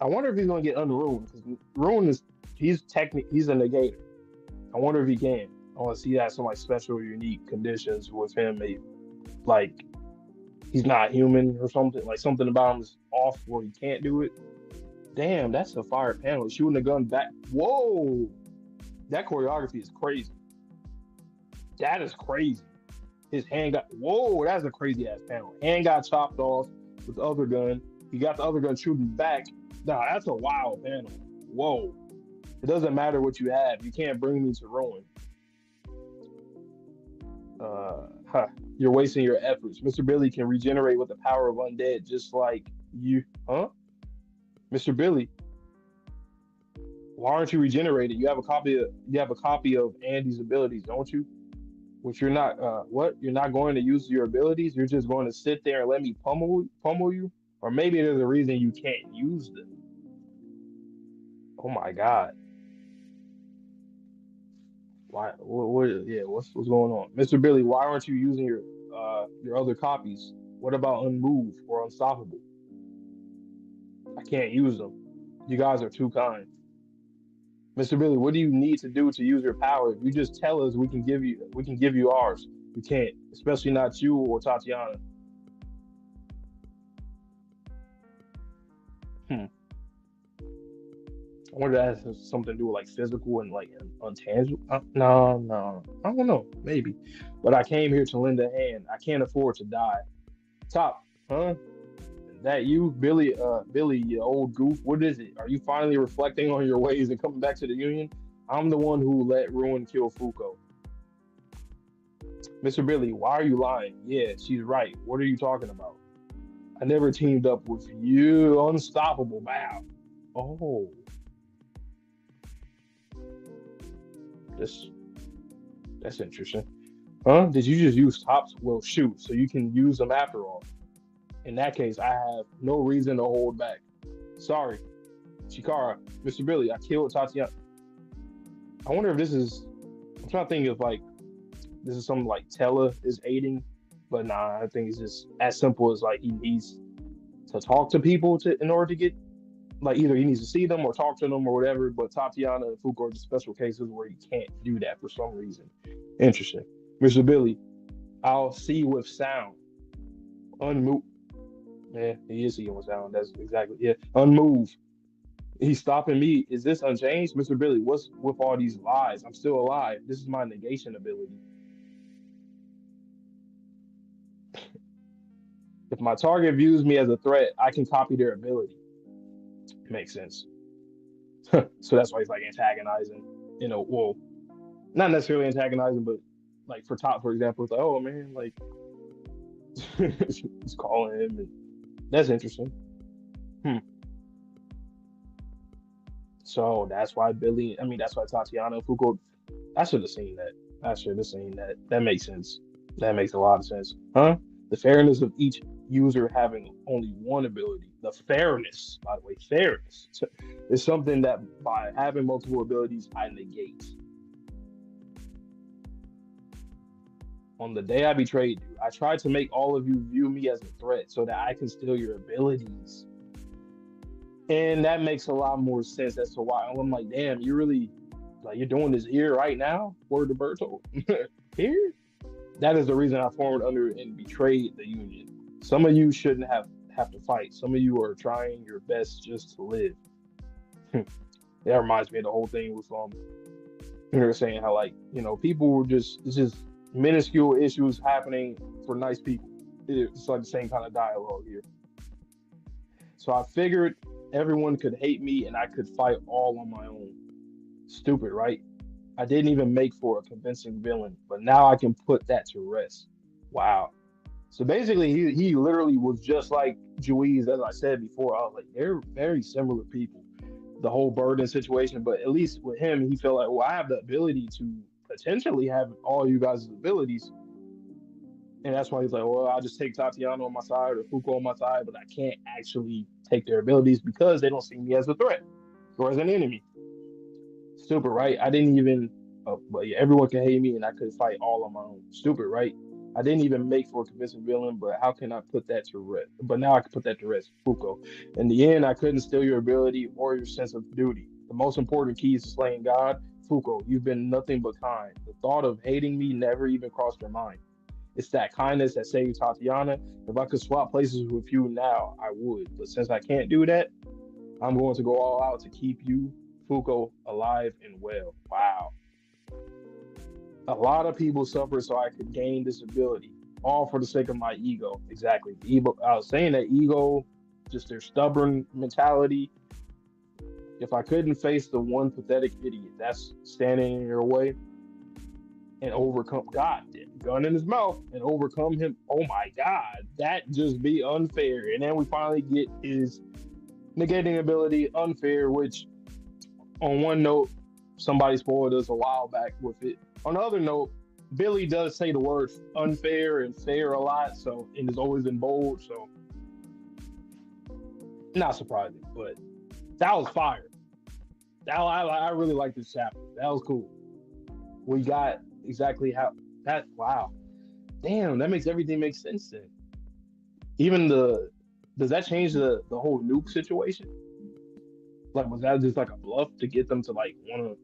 I wonder if he's gonna get unruined because Ruin he's a negator. I wonder if he can. I want to see that some like special, unique conditions with him. Like he's not human or something. Like something about him is off where he can't do it. Damn, that's a fire panel. Shooting the gun back. Whoa, that choreography is crazy. That is crazy. His hand got. Whoa, that's a crazy ass panel. Hand got chopped off with the other gun. He got the other gun shooting back. Nah, that's a wild panel. Whoa. It doesn't matter what you have. You can't bring me to ruin. You're wasting your efforts. Mr. Billy can regenerate with the power of undead, just like you. Huh? Mr. Billy, why aren't you regenerated? You have a copy of Andy's abilities, don't you? Which you're not. What? You're not going to use your abilities. You're just going to sit there and let me pummel you. Or maybe there's a reason you can't use them. Oh my God. Why? Yeah. What's going on, Mr. Billy? Why aren't you using your other copies? What about Unmove or Unstoppable? I can't use them. You guys are too kind. Mr. Billy, what do you need to do to use your power? If you just tell us, we can give you ours. You can't, especially not you or Tatiana. I wonder if that has something to do with like physical and like untangible. No, I don't know, maybe. But I came here to lend a hand. I can't afford to die. Top, huh? That you, Billy? Billy, you old goof. What is it? Are you finally reflecting on your ways and coming back to the Union? I'm the one who let Ruin kill Fuko. Mr. Billy, why are you lying? Yeah, she's right. What are you talking about? I never teamed up with you. Unstoppable. Wow. Oh. That's interesting. Huh? Did you just use tops? Well, shoot, so you can use them after all. In that case, I have no reason to hold back. Sorry. Chikara, Mr. Billy, I killed Tatiana. I wonder if this is... I'm trying to think if, like, this is something like Tella is aiding. But nah, I think it's just as simple as, like, he needs to talk to people in order to get... Like, either he needs to see them or talk to them or whatever, but Tatiana and Fuko are the special cases where he can't do that for some reason. Interesting. Mr. Billy, I'll see with sound. Unmove. Yeah, he is seeing with sound. That's exactly, yeah. Unmove. He's stopping me. Is this unchanged? Mr. Billy, what's with all these lies? I'm still alive. This is my negation ability. If my target views me as a threat, I can copy their ability. Makes sense. So that's why he's like antagonizing, well, not necessarily antagonizing, but like for Top, for example, it's like, oh man, like he's calling him, and that's interesting. So that's why that's why Tatiana and Fuko, I should have seen that. That makes sense. That makes a lot of sense. Huh? The fairness of each user having only one ability. The fairness, by the way, fairness is something that by having multiple abilities, I negate. On the day I betrayed you, I tried to make all of you view me as a threat so that I can steal your abilities. And that makes a lot more sense as to why I'm like, damn, you really, like, you're doing this here right now? Word to Berto. Here? That is the reason I formed under and betrayed the Union. Some of you shouldn't have to fight. Some of you are trying your best just to live. That reminds me of the whole thing with they were saying how, like, people were it's just minuscule issues happening for nice people. It's like the same kind of dialogue here. So I figured everyone could hate me and I could fight all on my own. Stupid, right? I didn't even make for a convincing villain, but now I can put that to rest. Wow. So basically, he literally was just like Juiz, as I said before. I was like, they're very similar people. The whole burden situation, but at least with him, he felt like, well, I have the ability to potentially have all you guys' abilities. And that's why he's like, well, I'll just take Tatiana on my side or Fuko on my side, but I can't actually take their abilities because they don't see me as a threat or as an enemy. Stupid, right? I didn't even, but yeah, everyone can hate me and I could fight all on my own. Stupid, right? I didn't even make for a convincing villain, but how can I put that to rest? But now I can put that to rest, Fuko. In the end, I couldn't steal your ability or your sense of duty. The most important key is to slaying God. Fuko, you've been nothing but kind. The thought of hating me never even crossed your mind. It's that kindness that saved Tatiana. If I could swap places with you now, I would. But since I can't do that, I'm going to go all out to keep you, Fuko, alive and well. Wow. A lot of people suffer so I could gain this ability, all for the sake of my ego. Exactly. Ego, I was saying that ego, just their stubborn mentality. If I couldn't face the one pathetic idiot that's standing in your way and overcome, God, gun in his mouth and overcome him, oh my God, that just be unfair. And then we finally get his negating ability, unfair, which on one note, somebody spoiled us a while back with it. On the other note, Billy does say the word unfair and fair a lot, so and is always in bold, so not surprising, but that was fire. I really like this chapter. That was cool. We got exactly how that. Wow, damn, that makes everything make sense then. Even does that change the whole nuke situation? Like, was that just like a bluff to get them to like want to,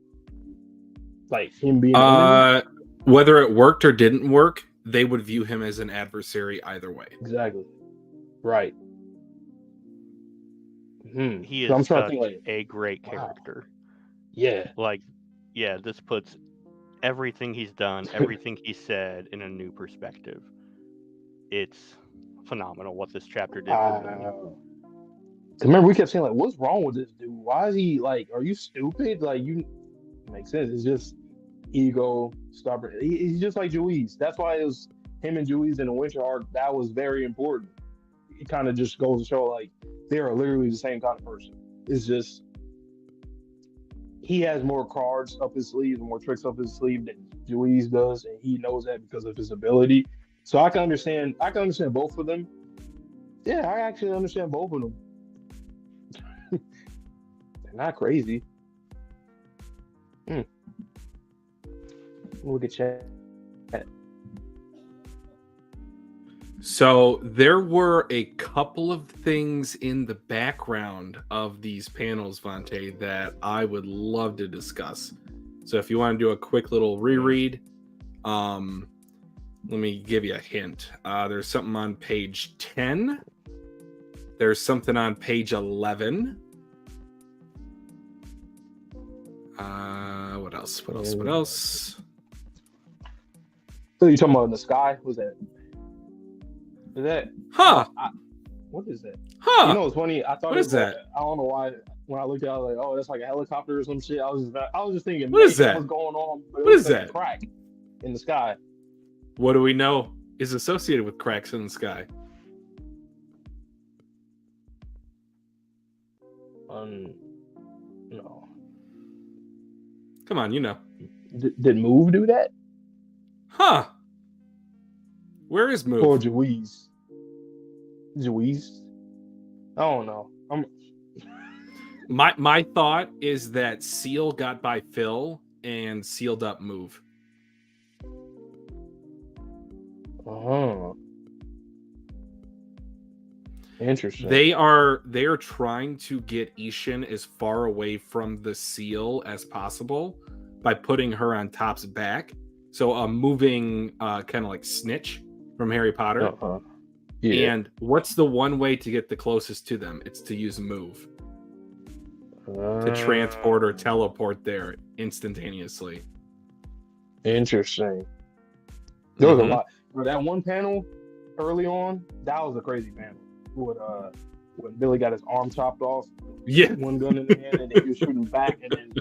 like him being an enemy? Whether it worked or didn't work, they would view him as an adversary either way. Exactly. Right. He So I'm is trying to such think like, a great wow. character. Yeah. Like, yeah, this puts everything he's done, everything he said in a new perspective. It's phenomenal what this chapter did for me. Remember, we kept saying like, "What's wrong with this dude? Why is he like? Are you stupid? Like, you makes sense. It's just ego, stubborn. He's just like Juiz. That's why it was him and Juiz in the Winter arc. That was very important. It kind of just goes to show like they are literally the same kind of person. It's just he has more cards up his sleeve and more tricks up his sleeve than Juiz does, and he knows that because of his ability. So I can understand. I can understand both of them. Yeah, I actually understand both of them. They're not crazy. Look at chat. So there were a couple of things in the background of these panels, Vonte, that I would love to discuss. So if you want to do a quick little reread, let me give you a hint. There's something on page 10. There's something on page 11. What else? What else? So you talking about in the sky? What's that? Is that? Huh? What is that? Huh? You know, it's funny. I thought What it was is that? I don't know why. When I looked at it, I was like, oh, that's like a helicopter or some shit. I was just thinking, What is that? What's going on? But What is like that? A crack in the sky. What do we know is associated with cracks in the sky? No. Come on, you know. Did Move do that? Huh? Where is Move? Or Juiz? Juiz? I don't know. My thought is that Seal got by Phil and sealed up Move. Oh. Interesting. They are trying to get Ishin as far away from the Seal as possible by putting her on Top's back. So a moving kind of like Snitch from Harry Potter. Yeah. And what's the one way to get the closest to them? It's to use Move. To transport or teleport there instantaneously. Interesting. There was a lot. For that one panel early on, that was a crazy panel. When Billy got his arm chopped off, one gun in the hand, and then you're shooting back, and then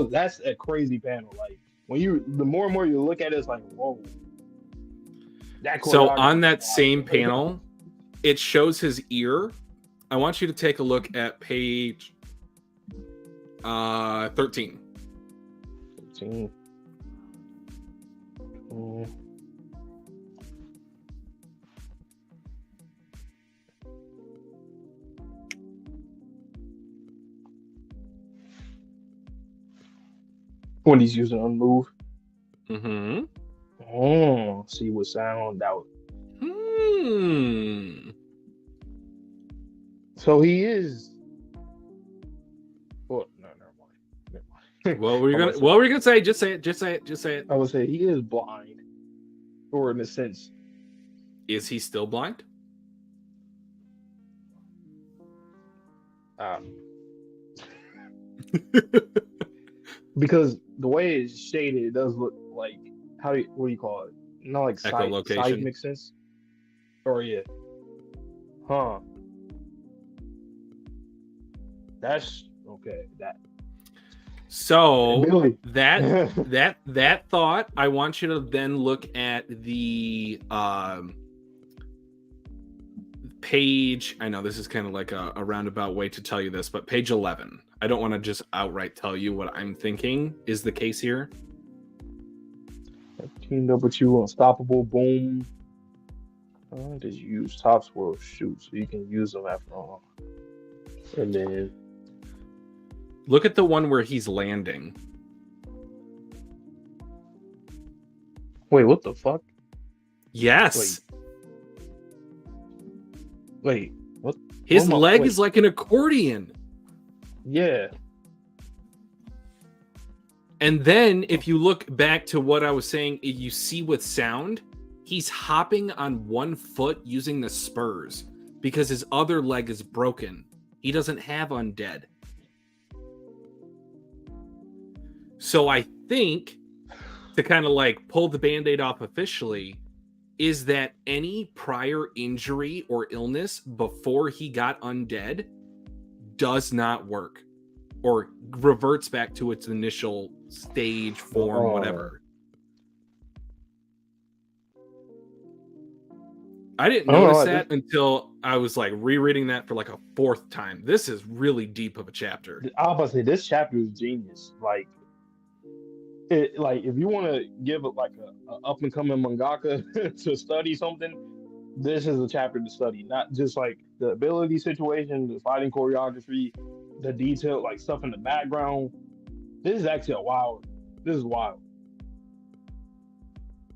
that's a crazy panel. Like the more and more you look at it, it's like, whoa. So on that same panel, it shows his ear. I want you to take a look at page 13. 13. When he's using Unmove. Oh, see what sound that was. So he is. Well, no, never What were you gonna say? Just say it. Just say it. Just say it. I would say he is blind, or in a sense, Is he still blind? because the way it's shaded, it does look like what do you call it? Not like Echolocation. seismic sense. Or yeah, huh? That's okay. So Billy. that thought, I want you to then look at the page. I know this is kind of like a roundabout way to tell you this, but page 11. I don't want to just outright tell you what I'm thinking is the case here. Teamed up with you, unstoppable, boom. Just use top swirl shoot, so you can use them after all. And then look at the one where he's landing. wait, what the fuck? Yes. Wait, what? His leg is like an accordion. Yeah. And then if you look back to what I was saying, you see with sound, he's hopping on one foot using the spurs because his other leg is broken. He doesn't have undead. So I think, to kind of like pull the Band-Aid off officially, is that any prior injury or illness before he got undead does not work or reverts back to its initial stage, form, whatever. I didn't notice that until I was like rereading that for like a fourth time. This is really deep of a chapter. I was about to say this chapter is genius. Like if you want to give it like a up and coming mangaka to study something, this is a chapter to study. Not just like the ability situation, the fighting choreography, the detail, like stuff in the background. This is actually This is wild.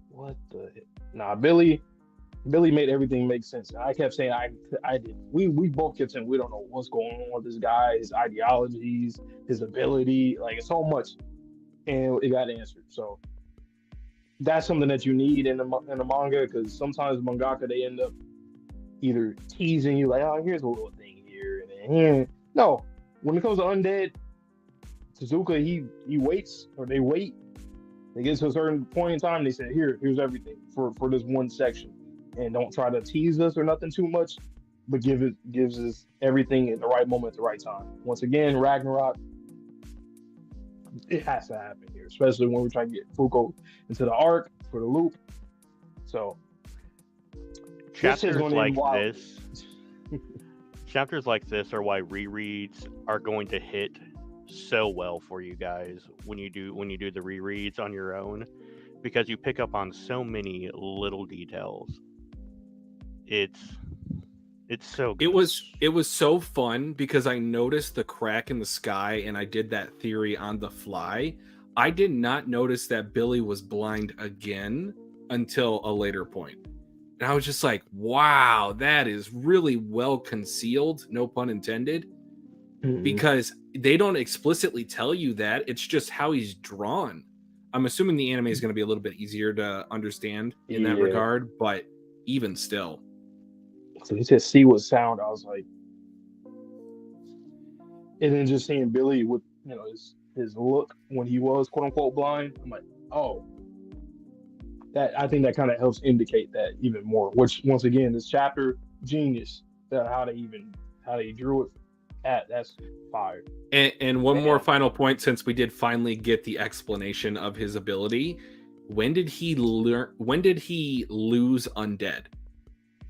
What the? Nah, Billy made everything make sense. I kept saying I did. We both kept saying we don't know what's going on with this guy, his ideologies, his ability, like it's so much, and it got answered. So that's something that you need in the manga, because sometimes mangaka, they end up either teasing you like, oh, here's a little thing here, and then no. When it comes to Undead, Suzuka, he waits, or they wait. They get to a certain point in time, they say, here's everything for this one section. And don't try to tease us or nothing too much, but gives us everything at the right moment at the right time. Once again, Ragnarok, it has to happen here, especially when we're trying to get Fuko into the arc for the loop. So chapters like this are why rereads are going to hit so well for you guys when you do the rereads on your own, because you pick up on so many little details. It's so good. It was so fun because I noticed the crack in the sky and I did that theory on the fly. I did not notice that Billy was blind again until a later point. And I was just like, wow, that is really well concealed, no pun intended, because they don't explicitly tell you that. It's just how he's drawn. I'm assuming the anime is going to be a little bit easier to understand in that regard, but even still. So he said, see what sound. I was like, and then just seeing Billy with, his look when he was quote unquote blind. I'm like, oh, I think that kind of helps indicate that even more, which once again, this chapter, genius, that how they drew it that's fire. And one more final point, since we did finally get the explanation of his ability. When did he lose Undead?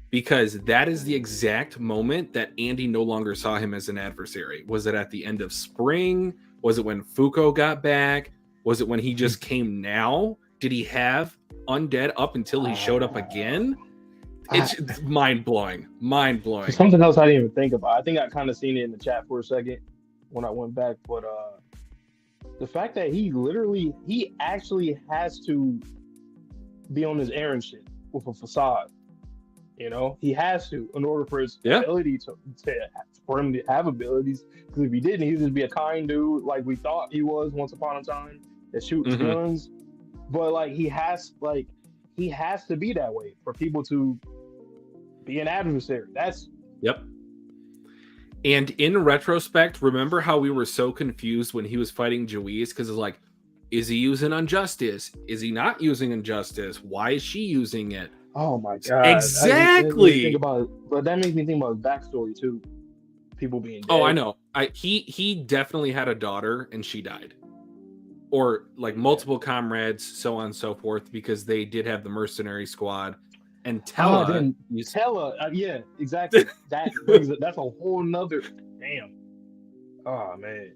Because that is the exact moment that Andy no longer saw him as an adversary. Was it at the end of spring? Was it when Fuko got back? Was it when he just came now? Did he have Undead up until he showed up again? It's mind-blowing. Mind-blowing. Something else I didn't even think about. I think I kind of seen it in the chat for a second when I went back. But the fact that he actually has to be on his errand shit with a facade. You know, he has to in order for his Yeah. ability for him to have abilities. Because if he didn't, he'd just be a kind dude like we thought he was once upon a time that shoots Mhm. guns. But like he has to be that way for people to be an adversary. That's Yep. And in retrospect, remember how we were so confused when he was fighting Juiz? Because it's like, is he using Injustice? Is he not using Injustice? Why is she using it? oh my god. Exactly. But that makes me think about his backstory too. People being dead. Oh, I know. He definitely had a daughter and she died. Or like multiple comrades, so on and so forth, because they did have the mercenary squad. And Tella, yeah, exactly. That's a whole nother damn. Oh man.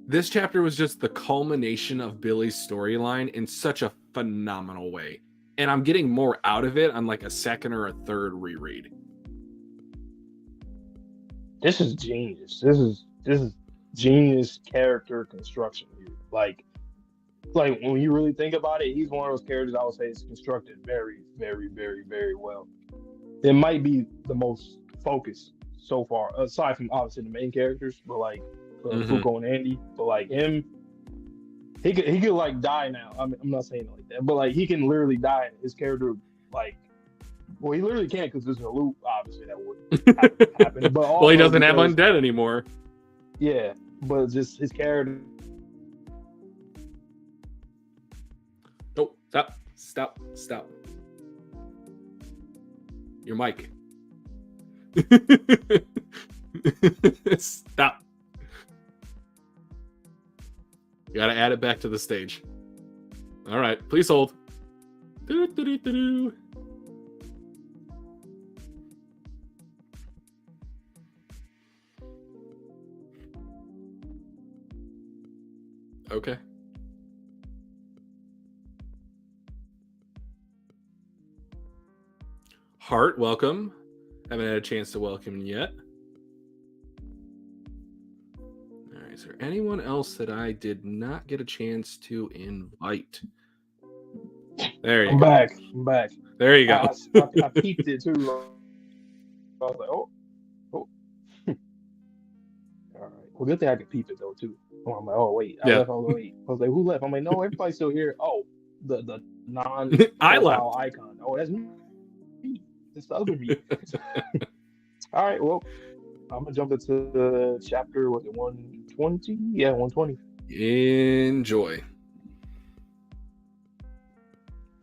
This chapter was just the culmination of Billy's storyline in such a phenomenal way. And I'm getting more out of it on like a second or a third reread. This is genius. This is genius character construction here. Like when you really think about it, he's one of those characters I would say is constructed very, very, very, very well. It might be the most focused so far, aside from obviously the main characters, but like Fuko and Andy. But like him, he could like die now. I mean, I'm not saying it like that, but like he can literally die. His character, like, well, he literally can't because there's a loop. Obviously, that would happen. But well, he doesn't have undead anymore. Yeah, but just his character. Oh, stop. Your mic. Stop. You gotta add it back to the stage. All right, please hold. Okay. Hart, welcome. Haven't had a chance to welcome you yet. All right, is there anyone else that I did not get a chance to invite? There you go. I'm back. There you go. I peeped it too. I was like, oh. All right. Well, good thing I could peep it though too. Oh, I'm like, oh wait, I left. I was like, who left? I'm like, no, everybody's still here. Oh, the non I left icon. Oh, that's me. It's the other me. All right, well, I'm gonna jump into the chapter. Was it 120? Yeah, 120. Enjoy.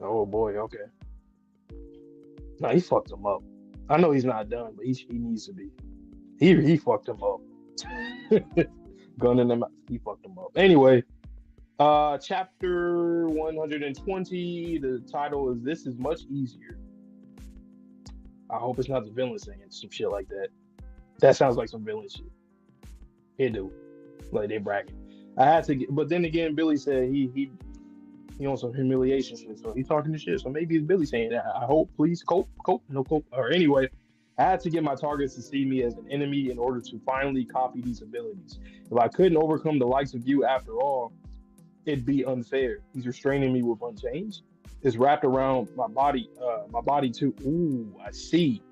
Oh boy, okay. No, he fucked him up. I know he's not done, but he needs to be. He fucked him up. Gun in the mouth. He fucked him up. Anyway, chapter 120. The title is "This is Much Easier." I hope it's not the villain saying some shit like that. That sounds like some villain shit. It do. Like they bragging. I had to get, but then again, Billy said he on some humiliation shit, so he's talking to shit. So maybe it's Billy saying that. I hope, please, cope, no cope. Or anyway, I had to get my targets to see me as an enemy in order to finally copy these abilities. If I couldn't overcome the likes of you after all, it'd be unfair. He's restraining me with Unchanged. It's wrapped around my body too. Ooh, I see.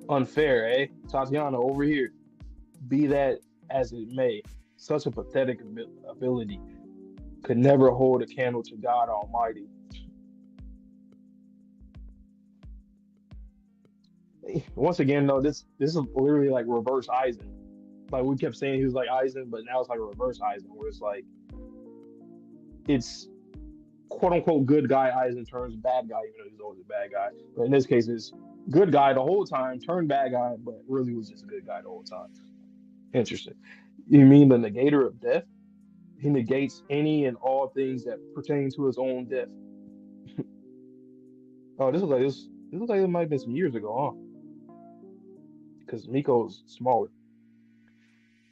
Unfair, eh? Tatiana, over here. Be that as it may, such a pathetic ability could never hold a candle to God Almighty. Once again, though, this is literally like reverse Eisen. Like we kept saying he was like Eisen, but now it's like a reverse Eisen, where it's like it's quote unquote good guy Eisen turns bad guy, even though he's always a bad guy. But in this case, it's good guy the whole time, turned bad guy, but really was just a good guy the whole time. Interesting. You mean the negator of death? He negates any and all things that pertain to his own death. Oh, this looks like it might have been some years ago, huh? Because Nico's smaller.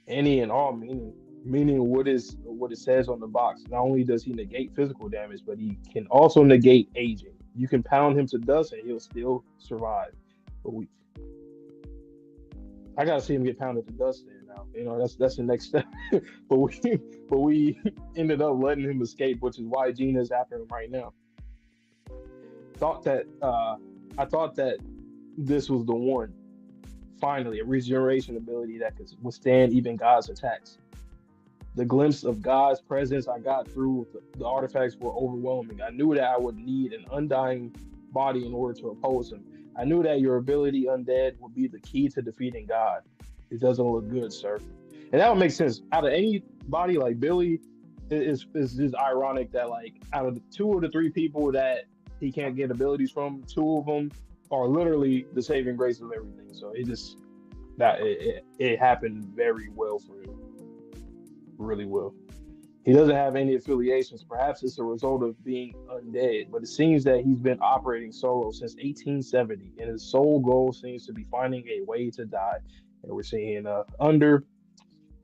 Any and all meaning what it says on the box. Not only does he negate physical damage, but he can also negate aging. You can pound him to dust and he'll still survive a week. I gotta see him get pounded to dust there now. You know, that's the next step. but we ended up letting him escape, which is why Gina's after him right now. Thought that I thought that this was the one. Finally, a regeneration ability that could withstand even God's attacks. The glimpse of God's presence I got through the artifacts were overwhelming. I knew that I would need an undying body in order to oppose him. I knew that your ability, Undead, would be the key to defeating God. It doesn't look good, sir. And that would make sense. Out of anybody, like Billy, it's just ironic that like out of the two of the three people that he can't get abilities from, two of them are literally the saving grace of everything. So it happened very well for him, really well. He doesn't have any affiliations. Perhaps it's a result of being undead, but it seems that he's been operating solo since 1870, and his sole goal seems to be finding a way to die. And we're seeing Under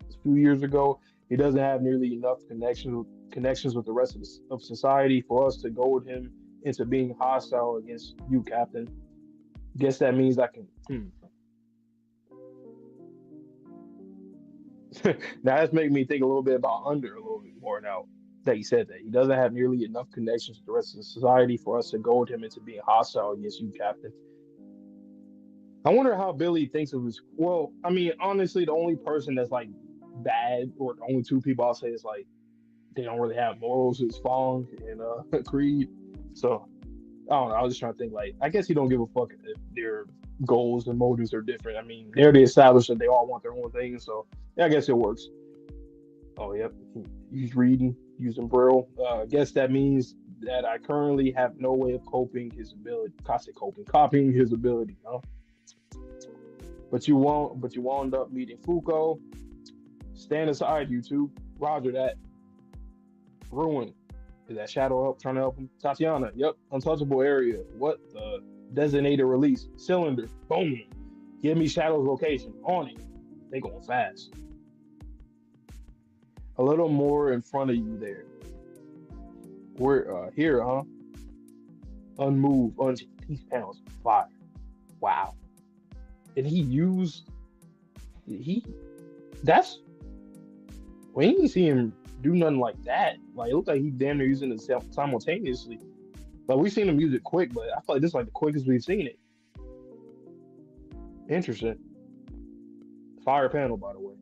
a few years ago, he doesn't have nearly enough connections with the rest of society for us to goad him into being hostile against you, Captain. Guess that means I can. Now that's making me think a little bit about Under a little bit more now that he said that. He doesn't have nearly enough connections with the rest of society for us to goad him into being hostile against you, Captain. I wonder how Billy thinks of his. Well, I mean, honestly, the only person that's like bad, or the only two people I'll say is like they don't really have morals is Fong and Creed. So I don't know. I was just trying to think like I guess he don't give a fuck if their goals and motives are different. I mean, they already established that they all want their own thing, so yeah, I guess it works. Oh, yep. He's reading using Braille. I guess that means that I currently have no way of copying his ability. Copying his ability, huh? But you won't. But you wound up meeting Fuko. Stand aside, you two. Roger that. Ruin. Is that Shadow trying to help him? Tatiana. Yep. Untouchable area. What the designated release? Cylinder. Boom. Give me Shadow's location. On it. They going fast. A little more in front of you there. We're here, huh? Unmoved. These panels fire. Wow. And that's we ain't see him do nothing like that. Like it looked like he damn near using it simultaneously. Like we've seen him use it quick, but I feel like this is like the quickest we've seen it. Interesting. Fire panel, by the way.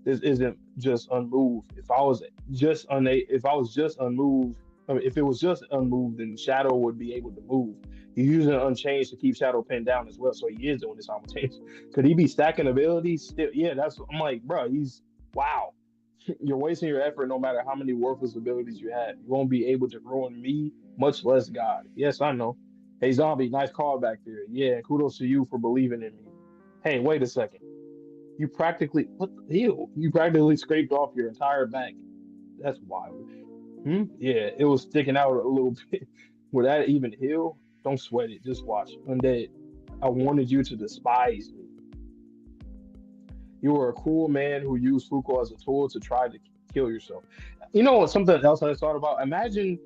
This isn't just unmoved. If it was just unmoved, if it was just unmoved, then Shadow would be able to move. He's using Unchanged to keep Shadow pinned down as well, so he is doing this simultaneously. Could he be stacking abilities? Still, yeah, I'm like, bro, wow. You're wasting your effort no matter how many worthless abilities you have. You won't be able to ruin me, much less God. Yes, I know. Hey, Zombie, nice callback there. Yeah, kudos to you for believing in me. Hey, wait a second. You practically scraped off your entire back. That's wild. Yeah, it was sticking out a little bit. Would that even heal? Don't sweat it. Just watch. Undead, I wanted you to despise me. You were a cruel man who used Fuko as a tool to try to kill yourself. You know something else I thought about? Imagine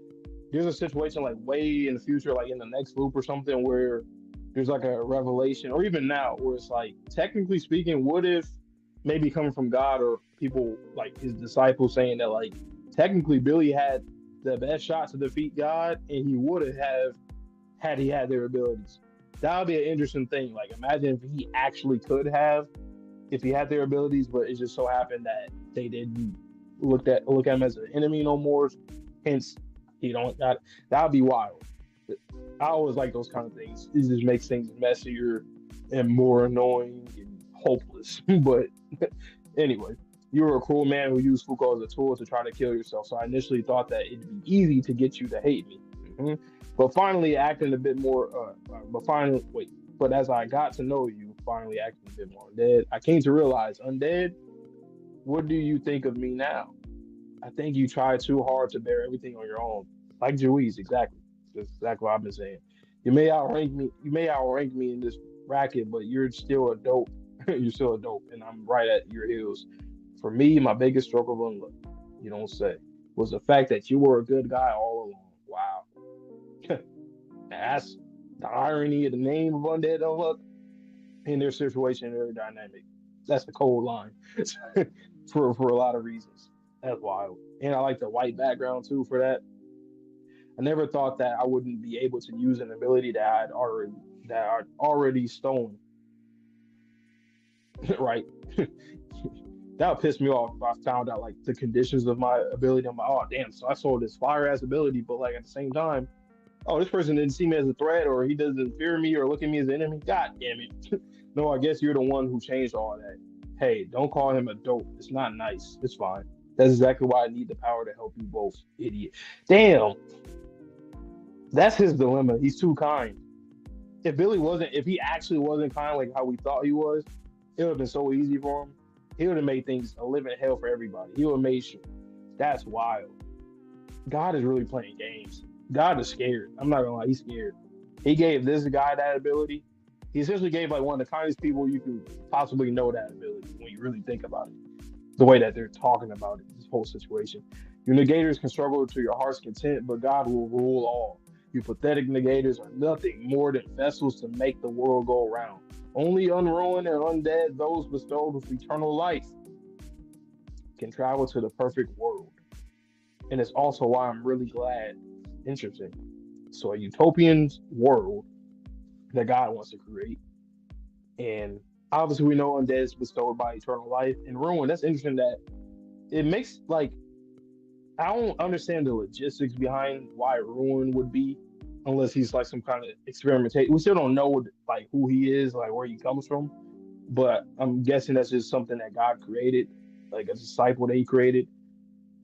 there's a situation like way in the future, like in the next loop or something, where there's like a revelation, or even now, where it's like, technically speaking, what if maybe coming from God or people like his disciples saying that like technically Billy had the best shot to defeat God, and he would have had he had their abilities. That would be an interesting thing. Like imagine if he actually could have, if he had their abilities, but it just so happened that they didn't look at him as an enemy no more. Hence, he don't got. That would be wild. I always like those kind of things. It just makes things messier and more annoying and hopeless. But anyway, you were a cruel man who used Fuko as a tool to try to kill yourself. So I initially thought that it'd be easy to get you to hate me. But finally, acting a bit more. But as I got to know you, finally acting a bit more undead, I came to realize, Undead, what do you think of me now? I think you tried too hard to bear everything on your own. Like Juiz, exactly. That's exactly what I've been saying. You may outrank me in this bracket, but you're still a dope. You're still a dope, and I'm right at your heels. For me, my biggest stroke of unluck, you don't say, was the fact that you were a good guy all along. Wow. That's the irony of the name of Undead Unluck in their situation, their dynamic. That's the cold line for a lot of reasons. That's wild. And I like the white background too for that. I never thought that I wouldn't be able to use an ability that I had already that are already stolen, right? That would piss me off if I found out like the conditions of my ability. I'm like, oh damn, so I sold this fire ass ability, but like at the same time, oh, this person didn't see me as a threat, or he doesn't fear me, or look at me as an enemy. God damn it! No, I guess you're the one who changed all that. Hey, don't call him a dope. It's not nice. It's fine. That's exactly why I need the power to help you both, idiot. Damn, that's his dilemma. He's too kind. If he actually wasn't kind like how we thought he was, it would have been so easy for him. He would have made things a living hell for everybody. He would have made sure. That's wild. God is really playing games. God is scared. I'm not gonna lie, he's scared. He gave this guy that ability. He essentially gave like one of the kindest people you could possibly know that ability when you really think about it. The way that they're talking about it, this whole situation. Your negators can struggle to your heart's content, but God will rule all. You pathetic negators are nothing more than vessels to make the world go round. Only unruined and undead, those bestowed with eternal life, can travel to the perfect world. And it's also why I'm really glad. Interesting. So a utopian world that God wants to create. And obviously we know undead is bestowed by eternal life and ruin. That's interesting that it makes like I don't understand the logistics behind why ruin would be unless he's like some kind of experimentation. We still don't know what, like who he is, like where he comes from. But I'm guessing that's just something that God created, like a disciple that he created.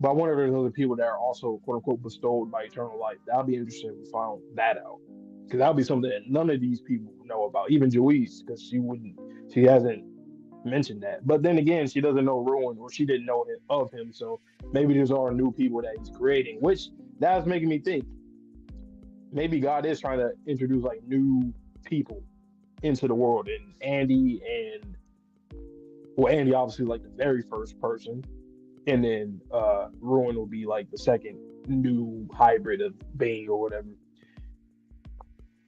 But I wonder if there's other people that are also quote unquote bestowed by eternal life. That'll be interesting if we found that out. Because that'll be something that none of these people know about, even Joyce, because she hasn't mentioned that. But then again, she doesn't know Ruin, or she didn't know of him. So maybe there's all new people that he's creating, which that was making me think maybe God is trying to introduce like new people into the world. And Andy obviously like the very first person, and then Ruin will be like the second new hybrid of Bane or whatever.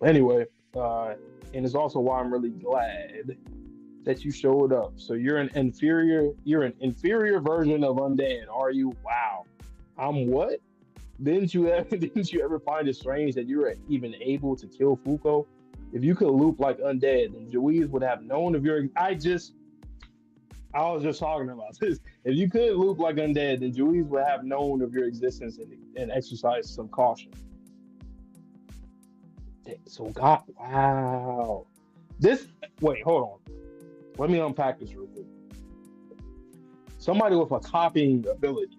Anyway, and it's also why I'm really glad that you showed up. So you're an inferior version of Undead, are you? Wow. I'm what? Didn't you ever find it strange that you were even able to kill Fuko? If you could loop like Undead, then Juiz would have known of your. I was just talking about this. If you could loop like Undead, then Juiz would have known of your existence and exercised some caution. So God, wow. Wait, hold on. Let me unpack this real quick. Somebody with a copying ability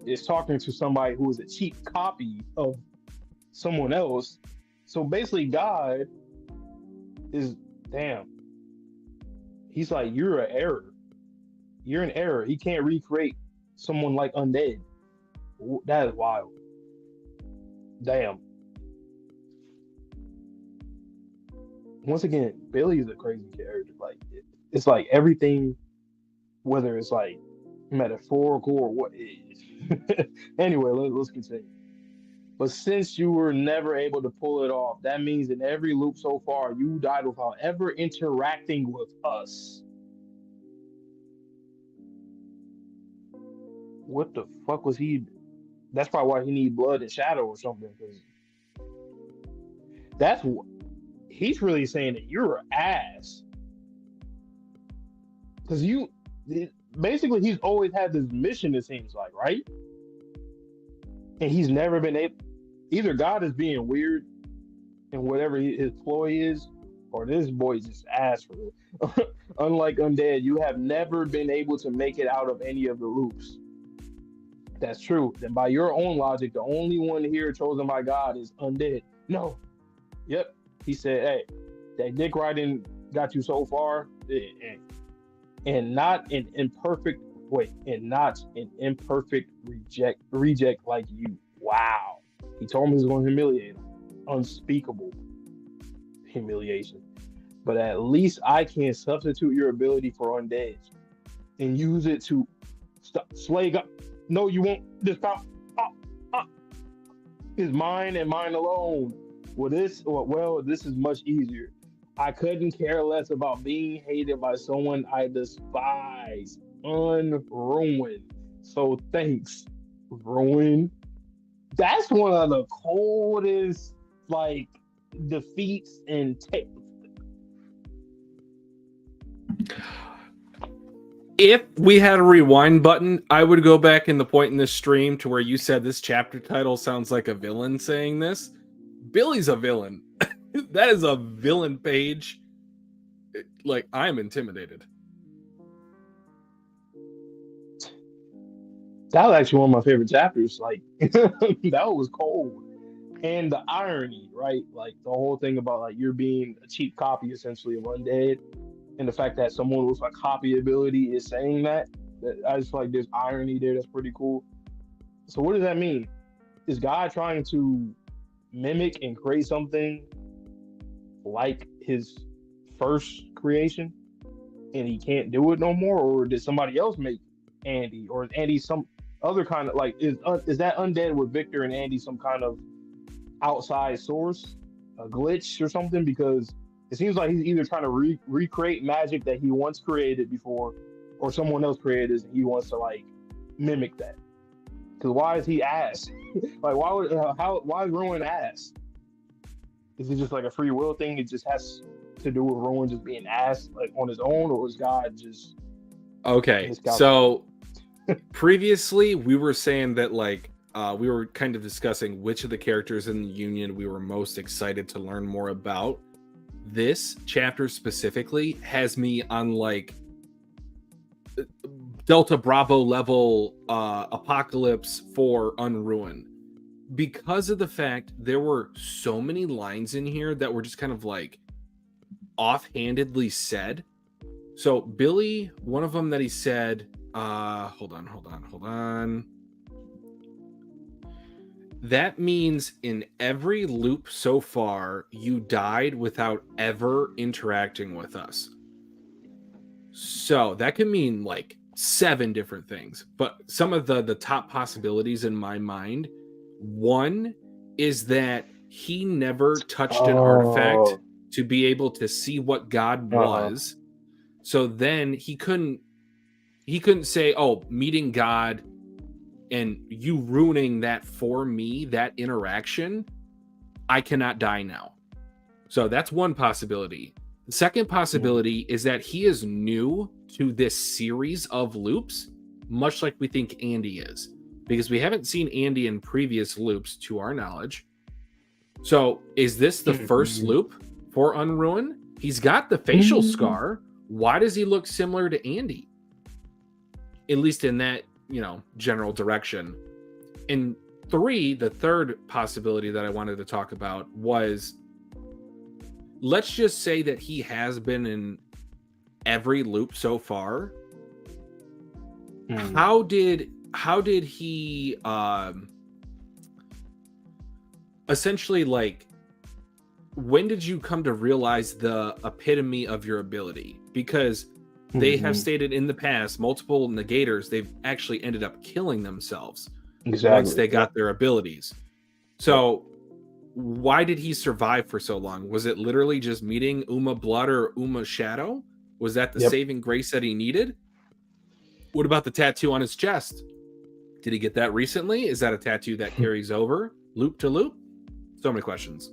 is talking to somebody who is a cheap copy of someone else. So basically, God is, damn. He's like, you're an error. You're an error. He can't recreate someone like Undead. That is wild. Damn. Once again, Billy is a crazy character. Like it's like everything, whether it's like metaphorical or what is. Anyway, let's continue. But since you were never able to pull it off, that means in every loop so far, you died without ever interacting with us. What the fuck was he? That's probably why he need blood and shadow or something. Because that's what he's really saying, that you're an ass. Because basically he's always had this mission, it seems like, right? And he's never been able. Either God is being weird and whatever his ploy is, or this boy's just ass for it. Unlike Undead, you have never been able to make it out of any of the loops. That's true. Then by your own logic, the only one here chosen by God is Undead. No. Yep. He said, hey, that dick riding got you so far, and not an imperfect reject like you. Wow. He told me he was going to humiliate him. Unspeakable humiliation. But at least I can substitute your ability for Undead and use it to slay God. No, you won't. This time, is mine and mine alone. This is much easier. I couldn't care less about being hated by someone I despise. Unruined. So thanks, Ruin. That's one of the coldest, like, defeats and If we had a rewind button, I would go back in the point in this stream to where you said this chapter title sounds like a villain saying this. Billy's a villain. That is a villain page. Like, I'm intimidated. That was actually one of my favorite chapters. Like that was cold. And the irony, right? Like the whole thing about like you're being a cheap copy essentially of Undead, and the fact that someone with like copy ability is saying that. I just feel like there's irony there that's pretty cool. So what does that mean? Is God trying to mimic and create something like his first creation, and he can't do it no more, or did somebody else make Andy, or is Andy some other kind of like is that Undead with Victor and Andy some kind of outside source, a glitch or something? Because it seems like he's either trying to recreate magic that he once created before, or someone else created and he wants to like mimic that. Because why is he ass? Like why is Ruin ass? Is it just like a free will thing? It just has to do with Ruin just being ass like on his own, or is God just okay? So previously we were saying that like we were kind of discussing which of the characters in the Union we were most excited to learn more about. This chapter specifically has me on like Delta Bravo level Apocalypse for Unruin, because of the fact there were so many lines in here that were just kind of like offhandedly said. So Billy, one of them that he said, hold on. That means in every loop so far, you died without ever interacting with us. So that could mean like 7 different things. But some of the top possibilities in my mind, one is that he never touched an artifact to be able to see what God was. So then he couldn't say, oh, meeting God and you ruining that for me, that interaction, I cannot die now. So that's one possibility. The second possibility is that he is new to this series of loops, much like we think Andy is, because we haven't seen Andy in previous loops to our knowledge. So is this the first loop for Unruin? He's got the facial scar. Why does he look similar to Andy? At least in that, general direction. And 3, the third possibility that I wanted to talk about was, let's just say that he has been in every loop so far. How did he essentially, like, when did you come to realize the epitome of your ability? Because they have stated in the past, multiple negators, they've actually ended up killing themselves once they got their abilities. So why did he survive for so long? Was it literally just meeting Uma Blood or Uma Shadow? Was that the saving grace that he needed? What about the tattoo on his chest? Did he get that recently? Is that a tattoo that carries over loop to loop? So many questions.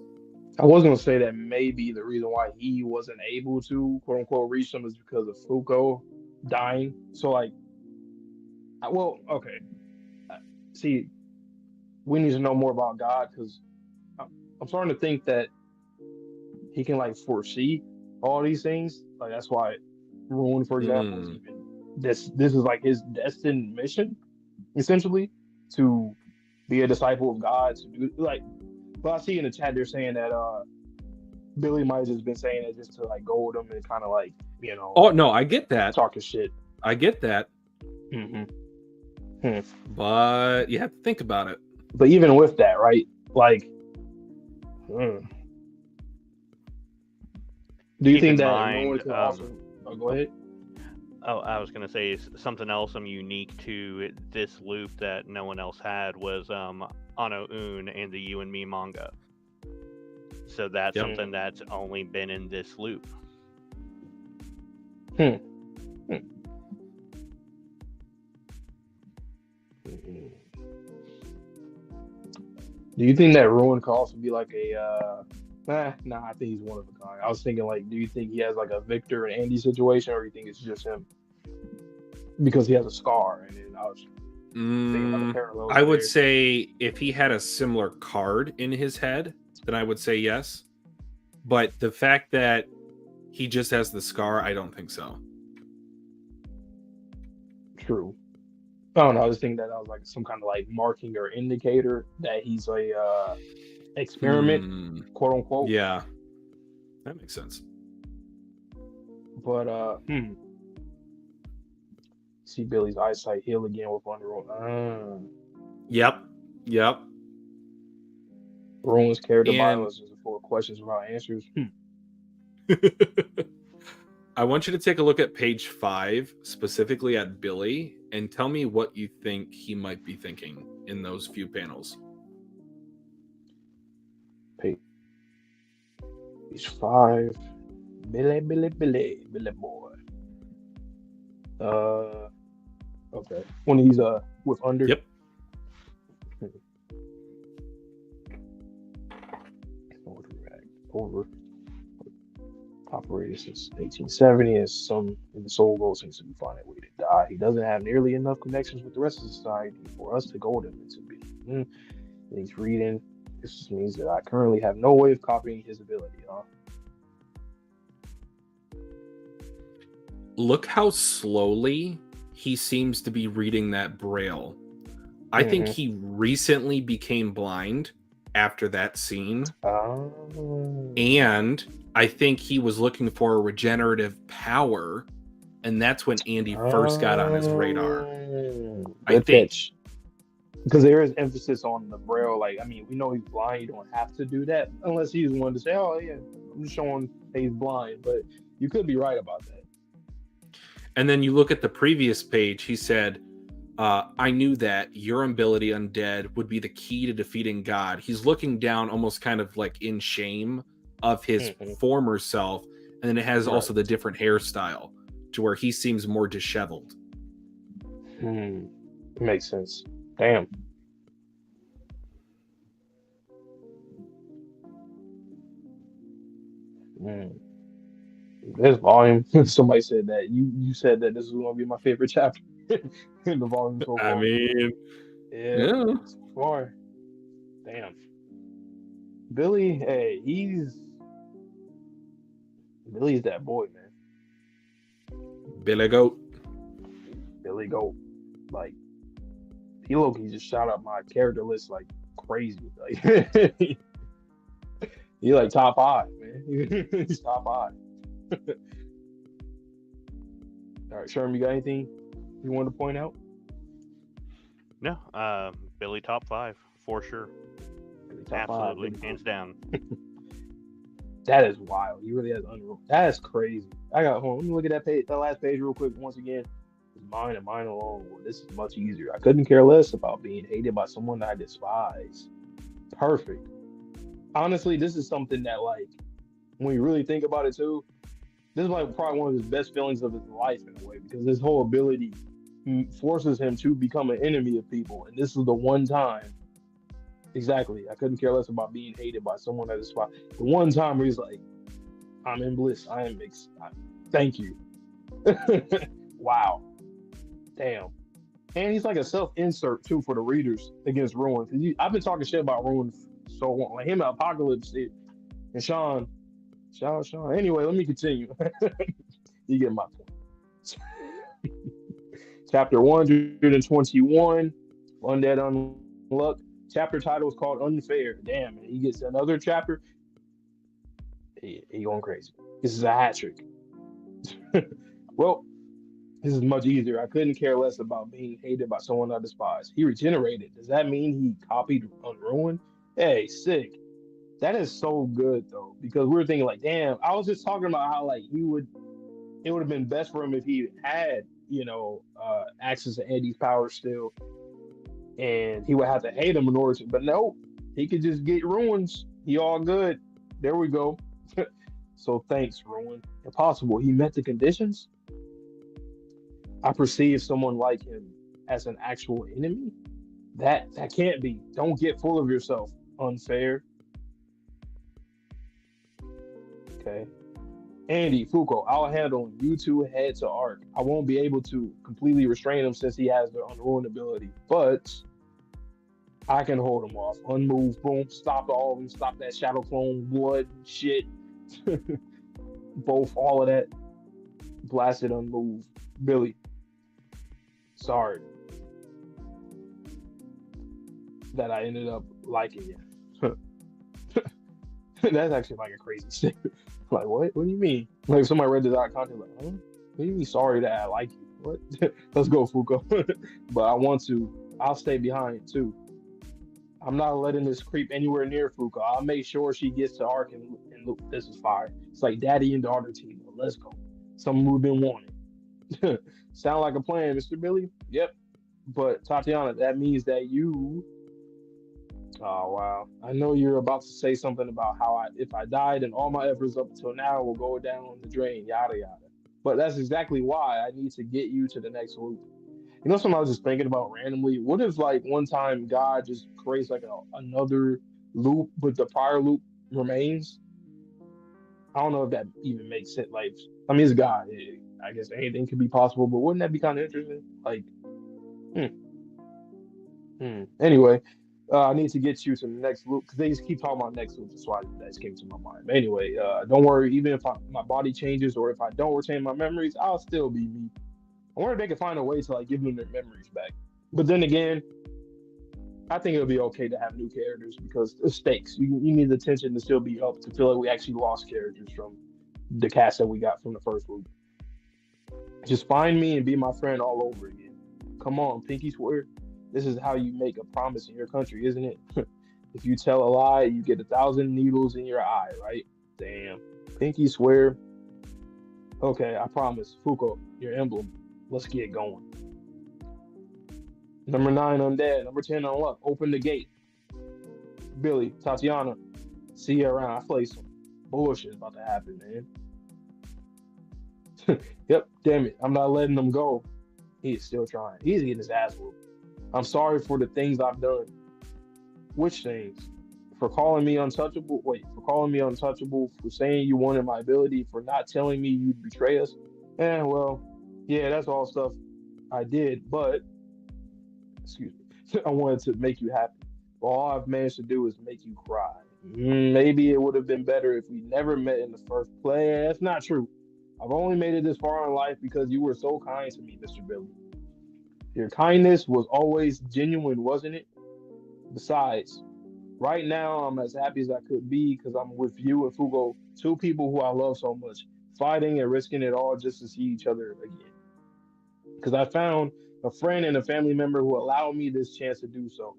I was going to say that maybe the reason why he wasn't able to, quote unquote, reach them is because of Fuko dying. So, like, okay. See, we need to know more about God, because I'm starting to think that he can, like, foresee all these things. Like, that's why Ruin, for example, is even, this is like his destined mission, essentially, to be a disciple of God. To do, like, but I see in the chat they're saying that Billy might have just been saying it just to like gold him and kind of like, Oh no, I get that. Talking shit. I get that. But you have to think about it. But even with that, right? Like, do you think that Ruin could also? Oh, go ahead. Oh, I was gonna say something else unique to this loop that no one else had was Ano Un and the You and Me manga. So that's something that's only been in this loop. Do you think that Ruin could also be like a Nah, I think he's one of a kind. I was thinking, like, do you think he has like a Victor and Andy situation, or do you think it's just him because he has a scar? And then I was thinking about the parallels I would there. say if he had a similar card in his head, then I would say yes. But the fact that he just has the scar, I don't think so. True. I don't know. I was thinking that was like some kind of like marking or indicator that he's a experiment, quote unquote. Yeah, that makes sense. But see Billy's eyesight heal again with Underworld. Yep. Ruins character And- violence is full of questions without answers. I want you to take a look at page 5, specifically at Billy, and tell me what you think he might be thinking in those few panels. Page 5. Billy boy. Okay. When he's with Under. Yep. Over. Operated since 1870, and some in the soul goal seems to be finding a way to die. He doesn't have nearly enough connections with the rest of society for us to goad him into being. And he's reading. This just means that I currently have no way of copying his ability, huh? Look how slowly he seems to be reading that braille. I think he recently became blind after that scene. And I think he was looking for a regenerative power, and that's when Andy first got on his radar. I think. Because there is emphasis on the braille. Like, I mean, we know he's blind. You don't have to do that unless he's one to say, oh, yeah, I'm just showing he's blind. But you could be right about that. And then you look at the previous page, he said, I knew that your ability, Undead, would be the key to defeating God. He's looking down almost kind of like in shame of his former self. And then it has also the different hairstyle to where he seems more disheveled. Makes sense. Damn. This volume, somebody said that. You said that this was going to be my favorite chapter in the volume so far. I mean, yeah. So far. Damn. Billy, hey, Billy's that boy, man. Billy Goat. Billy Goat. Like, he just shot up my character list like crazy. Like, he like top 5, man. He's top 5. All right, Sherm, you got anything you want to point out? No, Billy top 5 for sure. Billy top Absolutely, 5, hands down. That is wild. He really has unreal. That is crazy. Let me look at that page, that last page real quick once again. It's mine and mine alone. Well, this is much easier. I couldn't care less about being hated by someone that I despise. Perfect. Honestly, this is something that, like, when you really think about it too, this is like probably one of his best feelings of his life in a way, because his whole ability forces him to become an enemy of people. And this is the one time, exactly, I couldn't care less about being hated by someone that is the one time where he's like, I'm in bliss. Thank you. Wow. Damn. And he's like a self-insert too for the readers against Ruin. I've been talking shit about Ruin so long. Like him and Apocalypse and Sean. Anyway, let me continue. You get my point. Chapter 121, Undead Unluck. Chapter title is called Unfair. Damn, man. He gets another chapter. He going crazy. This is a hat trick. Well, this is much easier. I couldn't care less about being hated by someone I despise. He regenerated. Does that mean he copied Unruined? Hey, sick. That is so good though, because we were thinking like, damn. I was just talking about how like it would have been best for him if he had, access to Andy's power still, and he would have to hate him in order to. But no, he could just get Ruins. He all good. There we go. So thanks, Ruin. Impossible. He met the conditions. I perceive someone like him as an actual enemy. That can't be. Don't get full of yourself. Unfair. Okay. Andy, Fuko, I'll handle him. You two head to Arc. I won't be able to completely restrain him since he has the unruined ability, but I can hold him off. Unmoved, boom, stop all of them, stop that shadow clone, blood, shit. Both, all of that. Blasted, unmoved. Billy, sorry that I ended up liking you. That's actually like a crazy statement. Like, what? What do you mean? Like, if somebody read this out of context, like, huh? What do you mean sorry that I like you? What? Let's go, Fuko. But I want to. I'll stay behind too. I'm not letting this creep anywhere near Fuko. I'll make sure she gets to Ark and look, this is fire. It's like daddy and daughter team. Let's go. Something we've been wanting. Sound like a plan, Mr. Billy? Yep. But Tatiana, that means that you. Oh wow! I know you're about to say something about how if I died, and all my efforts up until now will go down the drain, yada yada. But that's exactly why I need to get you to the next loop. You know, something I was just thinking about randomly. What if, like, one time God just creates like another loop, but the prior loop remains? I don't know if that even makes sense. Like, I mean, it's God. I guess anything could be possible, but wouldn't that be kind of interesting? Like, hmm. Anyway, I need to get you to the next loop because they just keep talking about next loop. That's why that just came to my mind. But anyway, don't worry. Even if my body changes or if I don't retain my memories, I'll still be me. I wonder if they can find a way to like give them their memories back. But then again, I think it'll be okay to have new characters because the stakes. You need the tension to still be up to feel like we actually lost characters from the cast that we got from the first loop. Just find me and be my friend all over again. Come on, Pinky swear. This is how you make a promise in your country, isn't it? If you tell a lie, you get 1,000 needles in your eye, right? Damn. Pinky swear. Okay, I promise. Fuko, your emblem. Let's get going. Number 9, Undead. Number 10, Unluck. Open the gate. Billy, Tatiana, see you around. I feel like some bullshit about to happen, man. Yep, damn it. I'm not letting him go. He is still trying. He's getting his ass whooped. I'm sorry for the things I've done. Which things? For calling me untouchable? Wait, for calling me untouchable? For saying you wanted my ability? For not telling me you'd betray us? Well, yeah, that's all stuff I did, but, excuse me, I wanted to make you happy. But all I've managed to do is make you cry. Maybe it would have been better if we never met in the first place. That's not true. I've only made it this far in life because you were so kind to me, Mr. Billy. Your kindness was always genuine, wasn't it? Besides, right now I'm as happy as I could be because I'm with you and Fugo, two people who I love so much, fighting and risking it all just to see each other again. Because I found a friend and a family member who allowed me this chance to do so.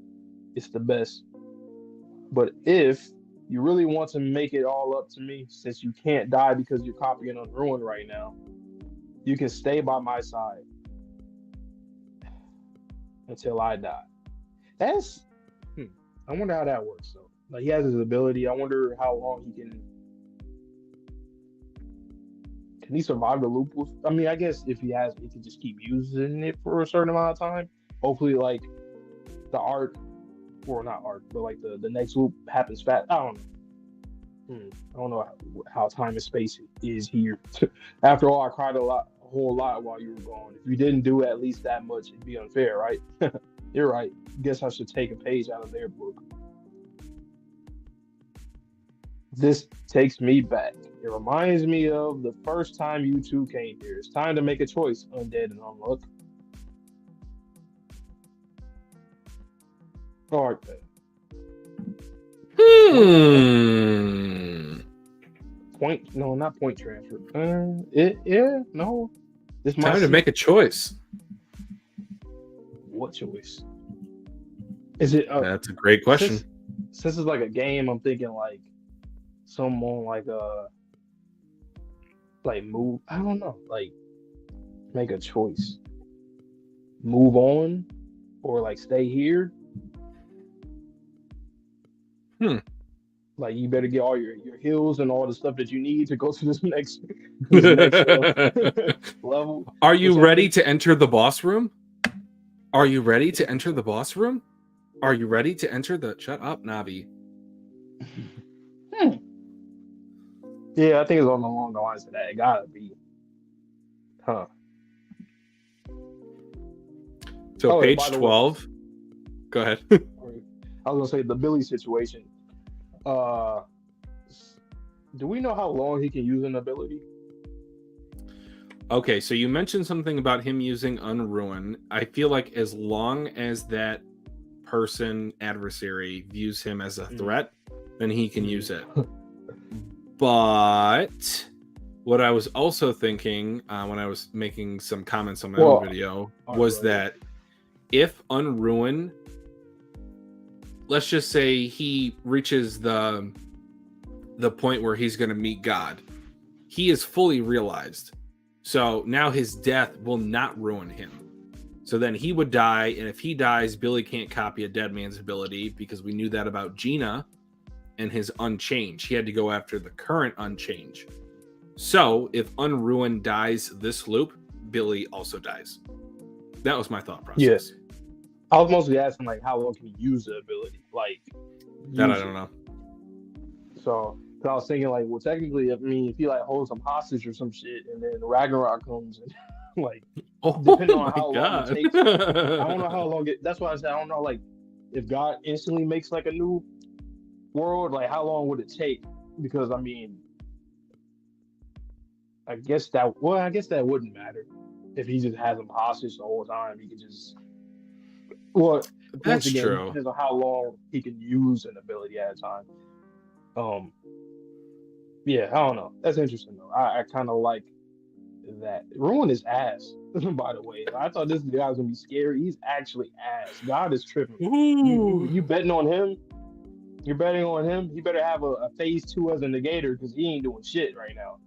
It's the best. But if you really want to make it all up to me, since you can't die because you're copying Unruined right now, you can stay by my side until I die. That's I wonder how that works though. Like he has his ability. I wonder how long he can he survive the loop with, I mean, I guess if he can just keep using it for a certain amount of time. Hopefully like the arc or not arc, but like the next loop happens fast. I don't know. I don't know how time and space is here. After all, I cried a whole lot while you were gone. If you didn't do at least that much, it'd be unfair, right? You're right. Guess I should take a page out of their book. This takes me back. It reminds me of the first time you two came here. It's time to make a choice, Undead and Unluck. All right, Point? No, not point transfer. No. This time to make a choice. What choice? Is it? That's a great question. Since it's like a game, I'm thinking like someone like move. I don't know. Like make a choice. Move on, or like stay here. Like you better get all your heals and all the stuff that you need to go to this next level. Are you ready to enter the boss room? Are you ready to enter the boss room? Are you ready to enter the... Shut up, Navi. Yeah, I think it's along the lines of that. It gotta be. Huh. So Oh, and page by the way, 12. Go ahead. I was gonna say the Billy situation. Uh, do we know how long he can use an ability? Okay, so you mentioned something about him using Unruin. I feel like as long as that person adversary views him as a threat, then he can use it. But what I was also thinking when I was making some comments on my own video was that if Unruin, let's just say he reaches the point where he's going to meet God, he is fully realized. So now his death will not ruin him. So then he would die, and if he dies, Billy can't copy a dead man's ability because we knew that about Gina and his Unchange. He had to go after the current Unchange. So if Unruin dies this loop, Billy also dies. That was my thought process. Yes. I was mostly asking like how long can he use the ability? Like that I don't know. So I was thinking like, well, technically, I mean, if he like holds some hostage or some shit, and then Ragnarok comes and like, depending on how long it takes, I don't know how long it. That's why I said I don't know. Like, if God instantly makes like a new world, like how long would it take? Because I mean, I guess that wouldn't matter if he just has him hostage the whole time. He could just that's true. Depends on how long he can use an ability at a time. Yeah, I don't know. That's interesting though. I kind of like that. Ruin is ass, by the way. I thought this guy was gonna be scary. He's actually ass. God is tripping. You betting on him? You're betting on him? He better have a phase 2 as a negator because he ain't doing shit right now.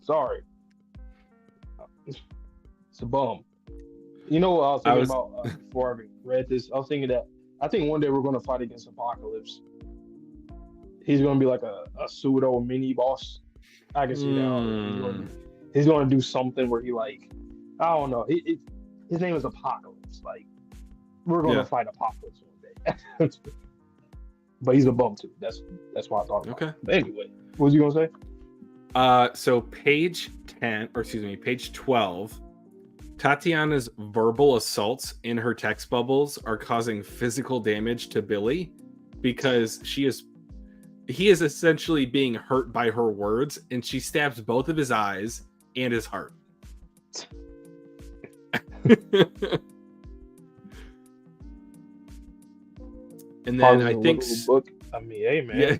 Sorry. It's a bum. You know what I was thinking about before I read this? I was thinking that I think one day we're gonna fight against Apocalypse. He's gonna be like a pseudo mini boss. I can see that. He's gonna do something where he like, I don't know. His name is Apocalypse. Like, we're gonna fight Apocalypse one day. But he's a bum too. That's why I thought about it. But anyway, what was you gonna say? So page 12. Tatiana's verbal assaults in her text bubbles are causing physical damage to Billy because he is essentially being hurt by her words, and she stabs both of his eyes and his heart. And then I think book. I mean, hey man. Yeah.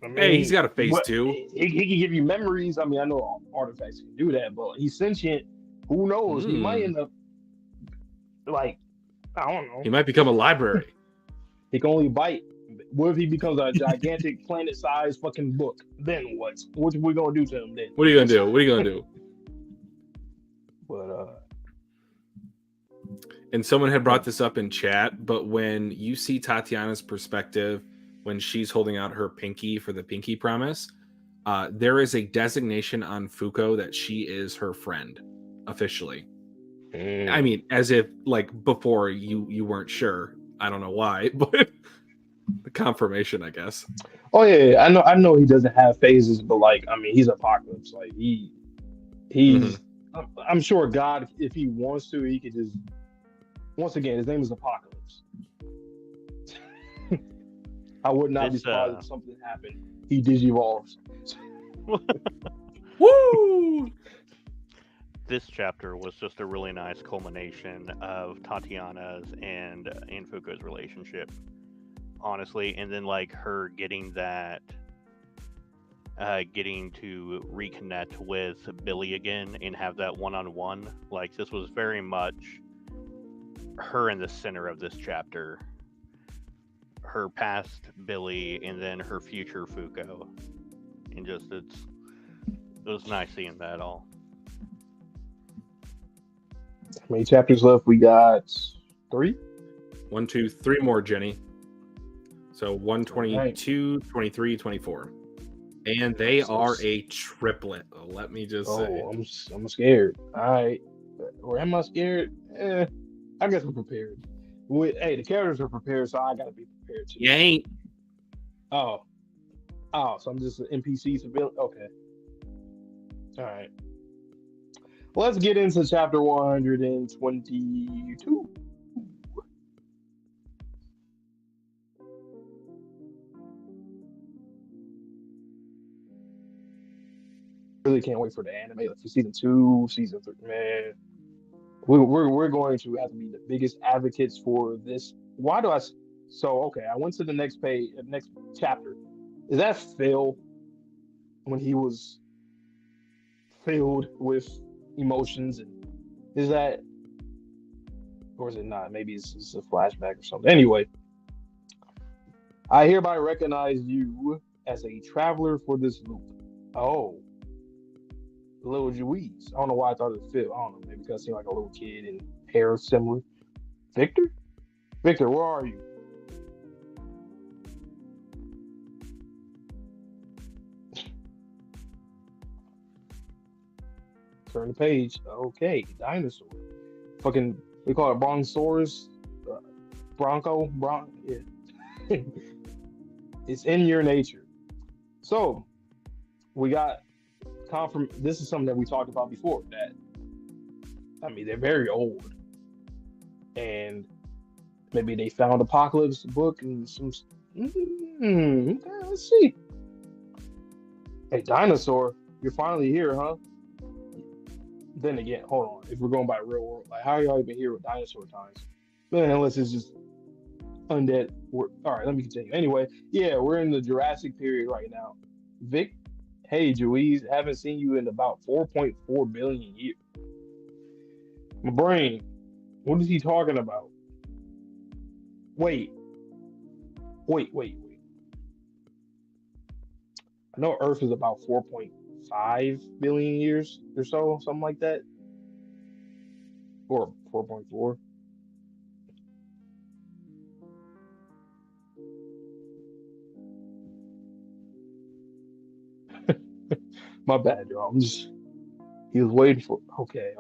I mean, hey, he's got a face too. He can give you memories. I mean, I know artifacts can do that, but he's sentient. Who knows? He might end up like, I don't know. He might become a library. He can only bite. What if he becomes a gigantic planet-sized fucking book? Then what? What are we gonna do to him then? What are you gonna do? But and someone had brought this up in chat, but when you see Tatiana's perspective when she's holding out her pinky for the pinky promise, there is a designation on Fuko that she is her friend officially. I mean, as if like before you weren't sure. I don't know why, but the confirmation, I guess. Oh yeah, I know he doesn't have phases, but like, I mean, he's Apocalypse. Like he's I'm sure God, if he wants to, he could just, once again, his name is Apocalypse. I would not be surprised if something happened. He digivolves. Woo! This chapter was just a really nice culmination of Tatiana's and Fuko's relationship, honestly, and then like her getting that, getting to reconnect with Billy again and have that one-on-one. Like, this was very much her in the center of this chapter. Her past Billy and then her future Fuko, and just it was nice seeing that all. How many chapters left? We got 3? 1, 2, 3 more, Jenny. So 122, 23, 24. And they are a triplet. Let me just say. I'm scared. All right. Or am I scared? I guess I'm prepared. Hey, the characters are prepared, so I gotta be prepared too. You ain't. Oh. Oh, so I'm just an NPC civilian. Okay. All right. Let's get into chapter 122. Really can't wait for the anime, like for season 2, season 3. Man, we're going to have to be the biggest advocates for this. Why do I? So okay, I went to the next page, next chapter. Is that Phil when he was filled with emotions, and is that, or is it not? Maybe it's a flashback or something. Anyway, I hereby recognize you as a traveler for this loop. Oh, little Juiz. I don't know why I thought it was Phil. I don't know, maybe because he seemed like a little kid and hair similar. Victor? Victor, where are you? Turn the page. Okay, dinosaur. Fucking, we call it Brontosaurus. Bronco? Yeah. It's in your nature. So, we got this is something that we talked about before, that, I mean, they're very old. And maybe they found Apocalypse book and some. Okay, let's see. Hey, dinosaur, you're finally here, huh? Then again, hold on. If we're going by real world, like how y'all even here with dinosaur times? Man, unless it's just undead. All right, let me continue. Anyway, yeah, we're in the Jurassic period right now. Vic, hey, Juiz, haven't seen you in about 4.4 billion years. My brain, what is he talking about? Wait. I know Earth is about 4.5 billion years or so, something like that. Or 4.4. My bad, y'all. He was waiting for. Okay.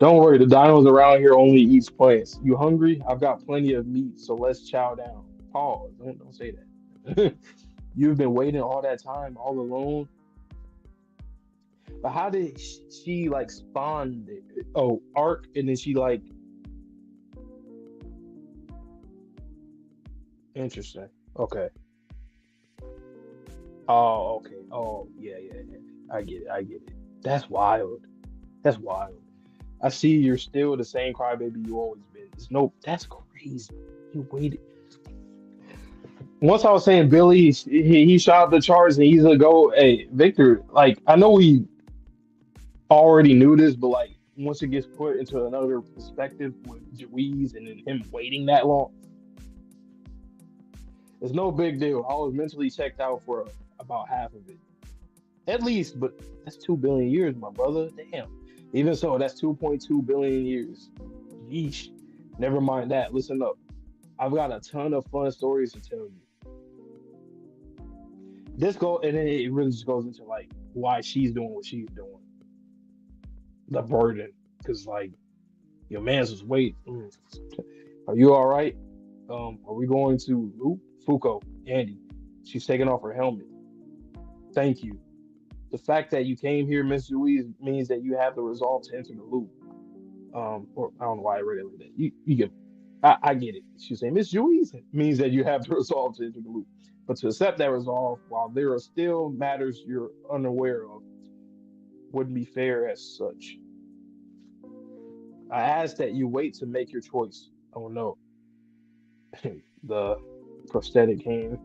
Don't worry, the dinos around here only eats plants. You hungry? I've got plenty of meat, so let's chow down. Pause. Don't say that. You've been waiting all that time, all alone. But how did she like spawn? Oh, Ark, and then she like. Interesting. Okay. Oh, okay. Oh, yeah. I get it. That's wild. That's wild. I see you're still the same crybaby you always been. It's no, that's crazy. You waited. Once I was saying Billy, he shot up the charts and he's gonna go. Hey, Victor, like I know we already knew this, but like once it gets put into another perspective with Juiz and then him waiting that long, it's no big deal. I was mentally checked out for about half of it, at least. But that's 2 billion years, my brother. Damn. Even so, that's 2.2 billion years. Yeesh. Never mind that. Listen up. I've got a ton of fun stories to tell you. And then it really just goes into like why she's doing what she's doing. The burden, because like your man's was wait. Are you all right? Are we going to Luke, Fuko, Andy? She's taking off her helmet. Thank you. The fact that you came here, Miss Juiz, means that you have the resolve to enter the loop. Or I don't know why I read it like that. You get, I get it. She's saying Miss Juiz means that you have the resolve to enter the loop. But to accept that resolve while there are still matters you're unaware of wouldn't be fair as such. I ask that you wait to make your choice. Oh no. The prosthetic hand.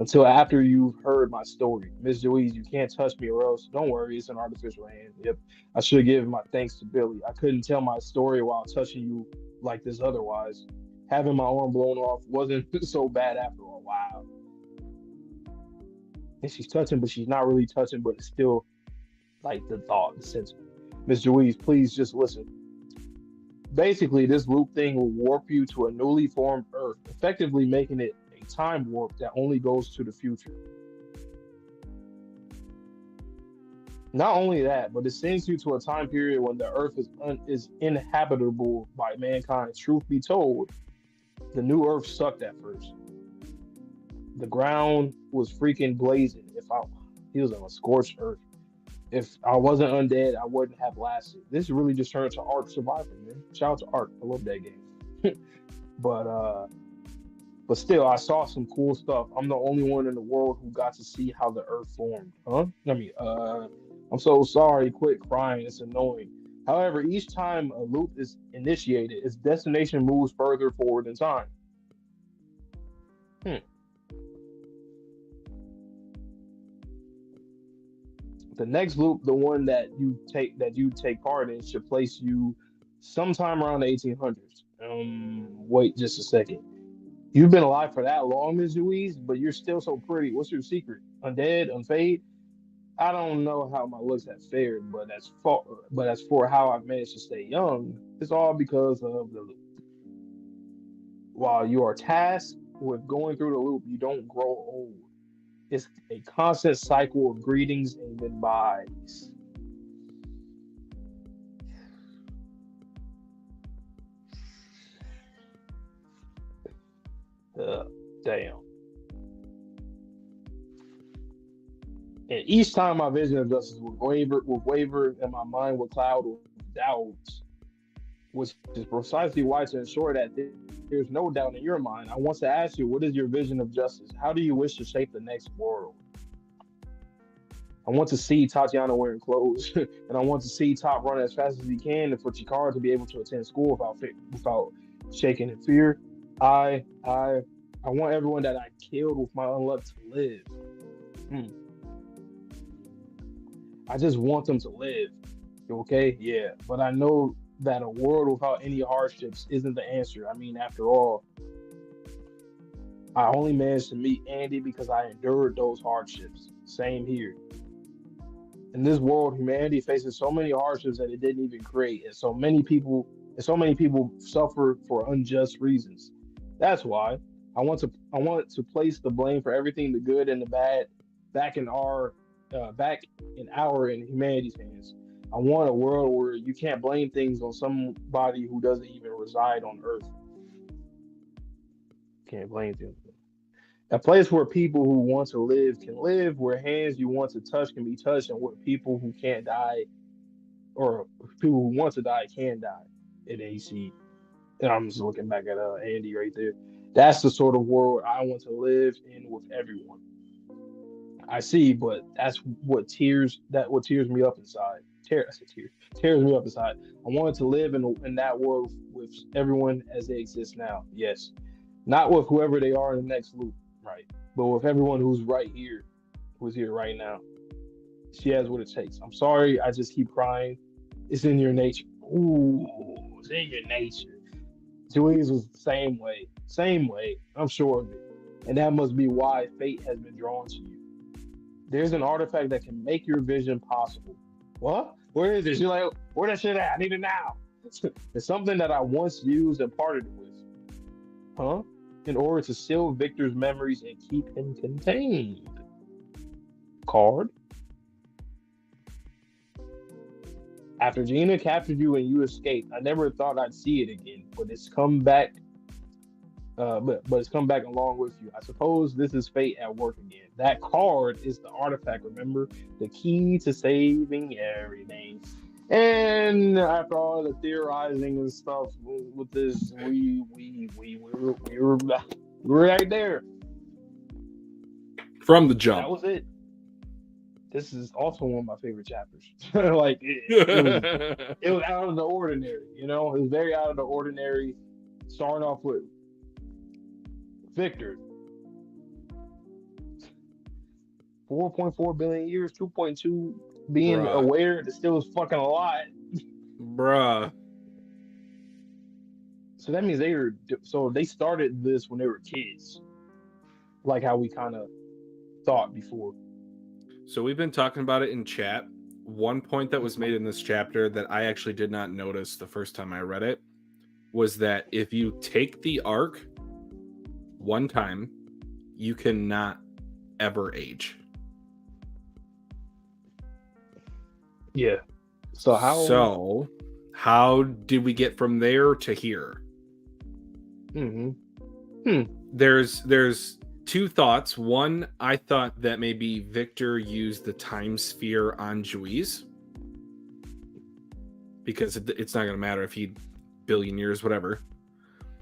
Until after you've heard my story. Miss Juiz, you can't touch me or else. Don't worry, it's an artificial hand. Yep. I should give my thanks to Billy. I couldn't tell my story while touching you like this otherwise. Having my arm blown off wasn't so bad after a while. And she's touching, but she's not really touching, but it's still like the thought, the sentiment. Miss Juiz, please just listen. Basically, this loop thing will warp you to a newly formed Earth, effectively making it a time warp that only goes to the future. Not only that, but it sends you to a time period when the Earth is inhabitable by mankind. Truth be told, the new Earth sucked at first. The ground was freaking blazing. He was on a scorched earth. If I wasn't undead, I wouldn't have lasted. This really just turned to Ark Survival, man. Shout out to Ark. I love that game. But still, I saw some cool stuff. I'm the only one in the world who got to see how the Earth formed. Huh? I'm so sorry. Quit crying. It's annoying. However, each time a loop is initiated, its destination moves further forward in time. The next loop, the one that you take part in, should place you sometime around the 1800s. Wait just a second. You've been alive for that long, Ms. Louise, but you're still so pretty. What's your secret? Undead, unfade? I don't know how my looks have fared, but as for how I've managed to stay young, it's all because of the loop. While you are tasked with going through the loop, you don't grow old. It's a constant cycle of greetings and goodbyes. Damn. And each time my vision of justice would waver, and my mind would cloud with doubts, which is precisely why, to ensure that there's no doubt in your mind, I want to ask you, what is your vision of justice? How do you wish to shape the next world? I want to see Tatiana wearing clothes, and I want to see Top run as fast as he can, and for Chikara to be able to attend school without shaking in fear. I want everyone that I killed with my unluck to live. I just want them to live. Okay? Yeah. But I know that a world without any hardships isn't the answer. I mean, after all, I only managed to meet Andy because I endured those hardships. Same here. In this world, humanity faces so many hardships that it didn't even create, and so many people suffer for unjust reasons. That's why I want to place the blame for everything, the good and the bad, back in humanity's hands. I want a world where you can't blame things on somebody who doesn't even reside on Earth. Can't blame them. A place where people who want to live can live, where hands you want to touch can be touched, and where people who can't die, or people who want to die, can die. In AC. And I'm just looking back at Andy right there. That's the sort of world I want to live in with everyone. I see, but that's what tears me up inside. Tears me up inside. I wanted to live in that world with everyone as they exist now. Yes, not with whoever they are in the next loop, right? But with everyone who's here right now. She has what it takes. I'm sorry, I just keep crying. It's in your nature. Ooh, it's in your nature. Julius was the same way. I'm sure of it, and that must be why fate has been drawn to you. There's an artifact that can make your vision possible. What? Where is it? You're like, where that shit at? I need it now. It's something that I once used and parted with. Huh? In order to seal Victor's memories and keep him contained. Card. After Gina captured you and you escaped, I never thought I'd see it again, but it's come back. But it's come back along with you. I suppose this is fate at work again. That card is the artifact, remember? The key to saving everything. And after all the theorizing and stuff with this, we were right there. From the jump. That was it. This is also one of my favorite chapters. Like it was out of the ordinary, you know? It was very out of the ordinary. Starting off with Victor, 4.4 billion years, 2.2 being aware that still is fucking a lot. Bruh. So that means they started this when they were kids, like how we kind of thought before. So we've been talking about it in chat. One point that was made in this chapter that I actually did not notice the first time I read it was that if you take the arc one time, you cannot ever age. Yeah. So how did we get from there to here? There's two thoughts. One, I thought that maybe Victor used the time sphere on Juiz, because it's not going to matter if he billion years, whatever.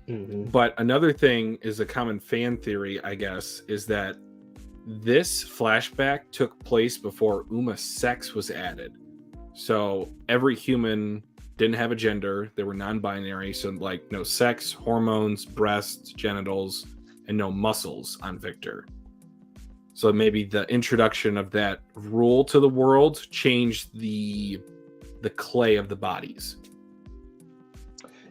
Mm-hmm. But another thing is a common fan theory, I guess, is that this flashback took place before Uma sex was added. So every human didn't have a gender. They were non-binary. So like no sex, hormones, breasts, genitals, and no muscles on Victor. So maybe the introduction of that rule to the world changed the clay of the bodies.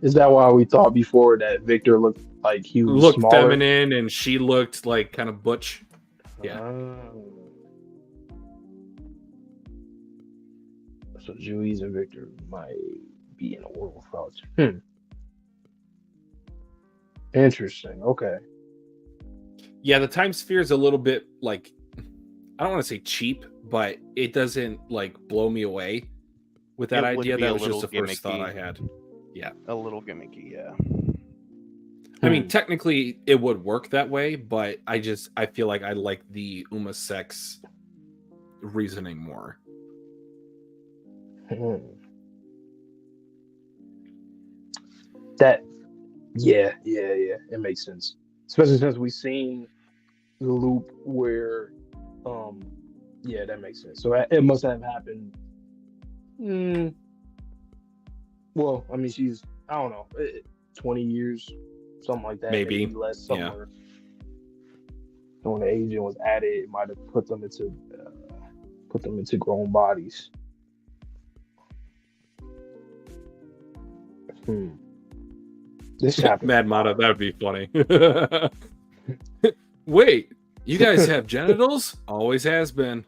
Is that why we thought before that Victor looked like he was Looked smaller? feminine and she looked like kind of butch? Yeah. So Juiz and Victor might be in a world without. Interesting. Okay. Yeah, the time sphere is a little bit like, I don't want to say cheap, but it doesn't like blow me away with that It would idea. be a That was just little the first thought I gimmicky. had. Yeah. A little gimmicky, yeah. I mean, technically it would work that way, but I feel like I like the Uma sex reasoning more. That, yeah, it makes sense. Especially since we've seen the loop where, yeah, that makes sense. So it must have happened. Well, I mean, she's, I don't know, 20 years, something like that. Maybe. Less somewhere. So when the agent was added, it might have put them into grown bodies. This happened. Mad Mata, that would be funny. Wait, you guys have genitals? Always has been.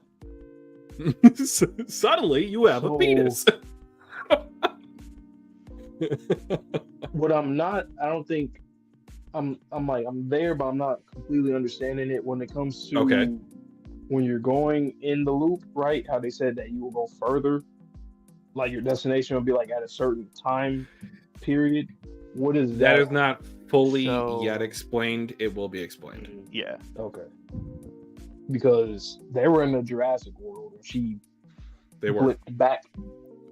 Suddenly, you have a penis. What I'm not, I don't think I'm there, but I'm not completely understanding it when it comes to when you're going in the loop, right? How they said that you will go further, like your destination will be like at a certain time period. What is that? That is not fully So- yet explained. It will be explained. Yeah. Okay. Because they were in the Jurassic world, and she They were. flipped back,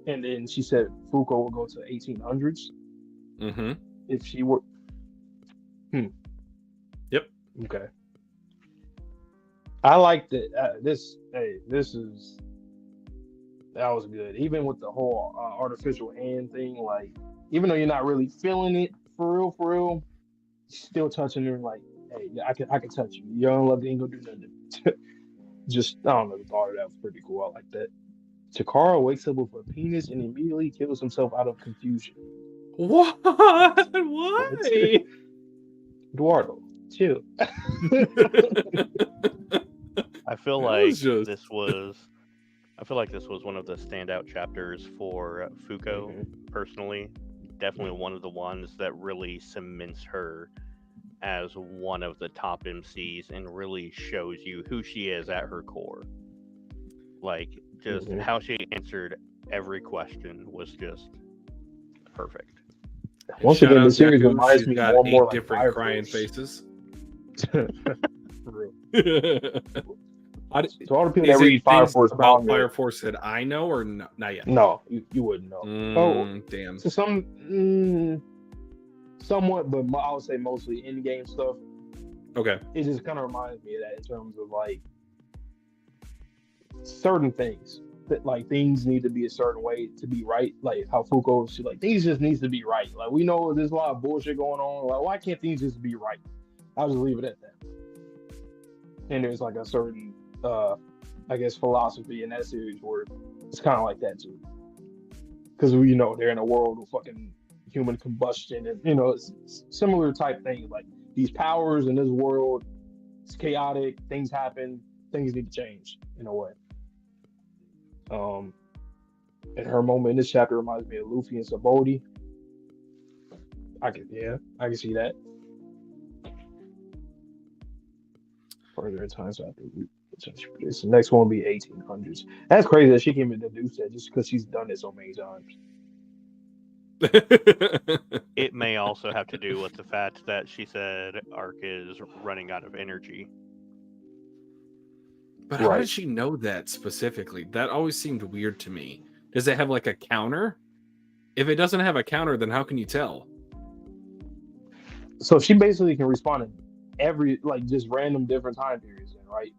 and then she said Fuko will go to 1800s Mm-hmm. if she were. Yep. Okay. I liked it. That was good. Even with the whole artificial hand thing, like, even though you're not really feeling it for real, still touching her like, hey, I can touch you. You don't love, ain't gonna do nothing. Just, I don't know, the thought of that was pretty cool. I like that. Takara wakes up with a penis and immediately kills himself out of confusion. What? Why? Eduardo, chill. I feel That like was just- this was one of the standout chapters for Fuko, personally. Definitely one of the ones that really cements her as one of the top MCs and really shows you who she is at her core. Like, just how she answered every question was just perfect. Once Shout again, out the series Jakku. reminds She's me got more and more 8 like different Fire crying Force. faces. For real. I- So all the people Is that it read Fire things Force about manga, Fire Force that I know, or no, not yet? no, you wouldn't know. Damn. So somewhat, but I would say mostly in-game stuff. Okay. It just kind of reminds me of that in terms of like certain things. That like things need to be a certain way to be right. Like how Fuko, she like things just needs to be right. Like we know there's a lot of bullshit going on. Like why can't things just be right? I'll just leave it at that. And there's like a certain, I guess, philosophy in that series where it's kind of like that too. Because they're in a world of fucking human combustion, and it's similar type things. Like these powers in this world, it's chaotic. Things happen. Things need to change in a way. And her moment in this chapter reminds me of Luffy and Sabaody. I can see that. Further in time, so after this next one will be 1800s. That's crazy that she can even deduce that just because she's done it so many times. It may also have to do with the fact that she said Arc is running out of energy. But how Right. did she know that specifically? That always seemed weird to me. Does it have like a counter? If it doesn't have a counter, then how can you tell? So she basically can respond to every like just random different time periods, then, right?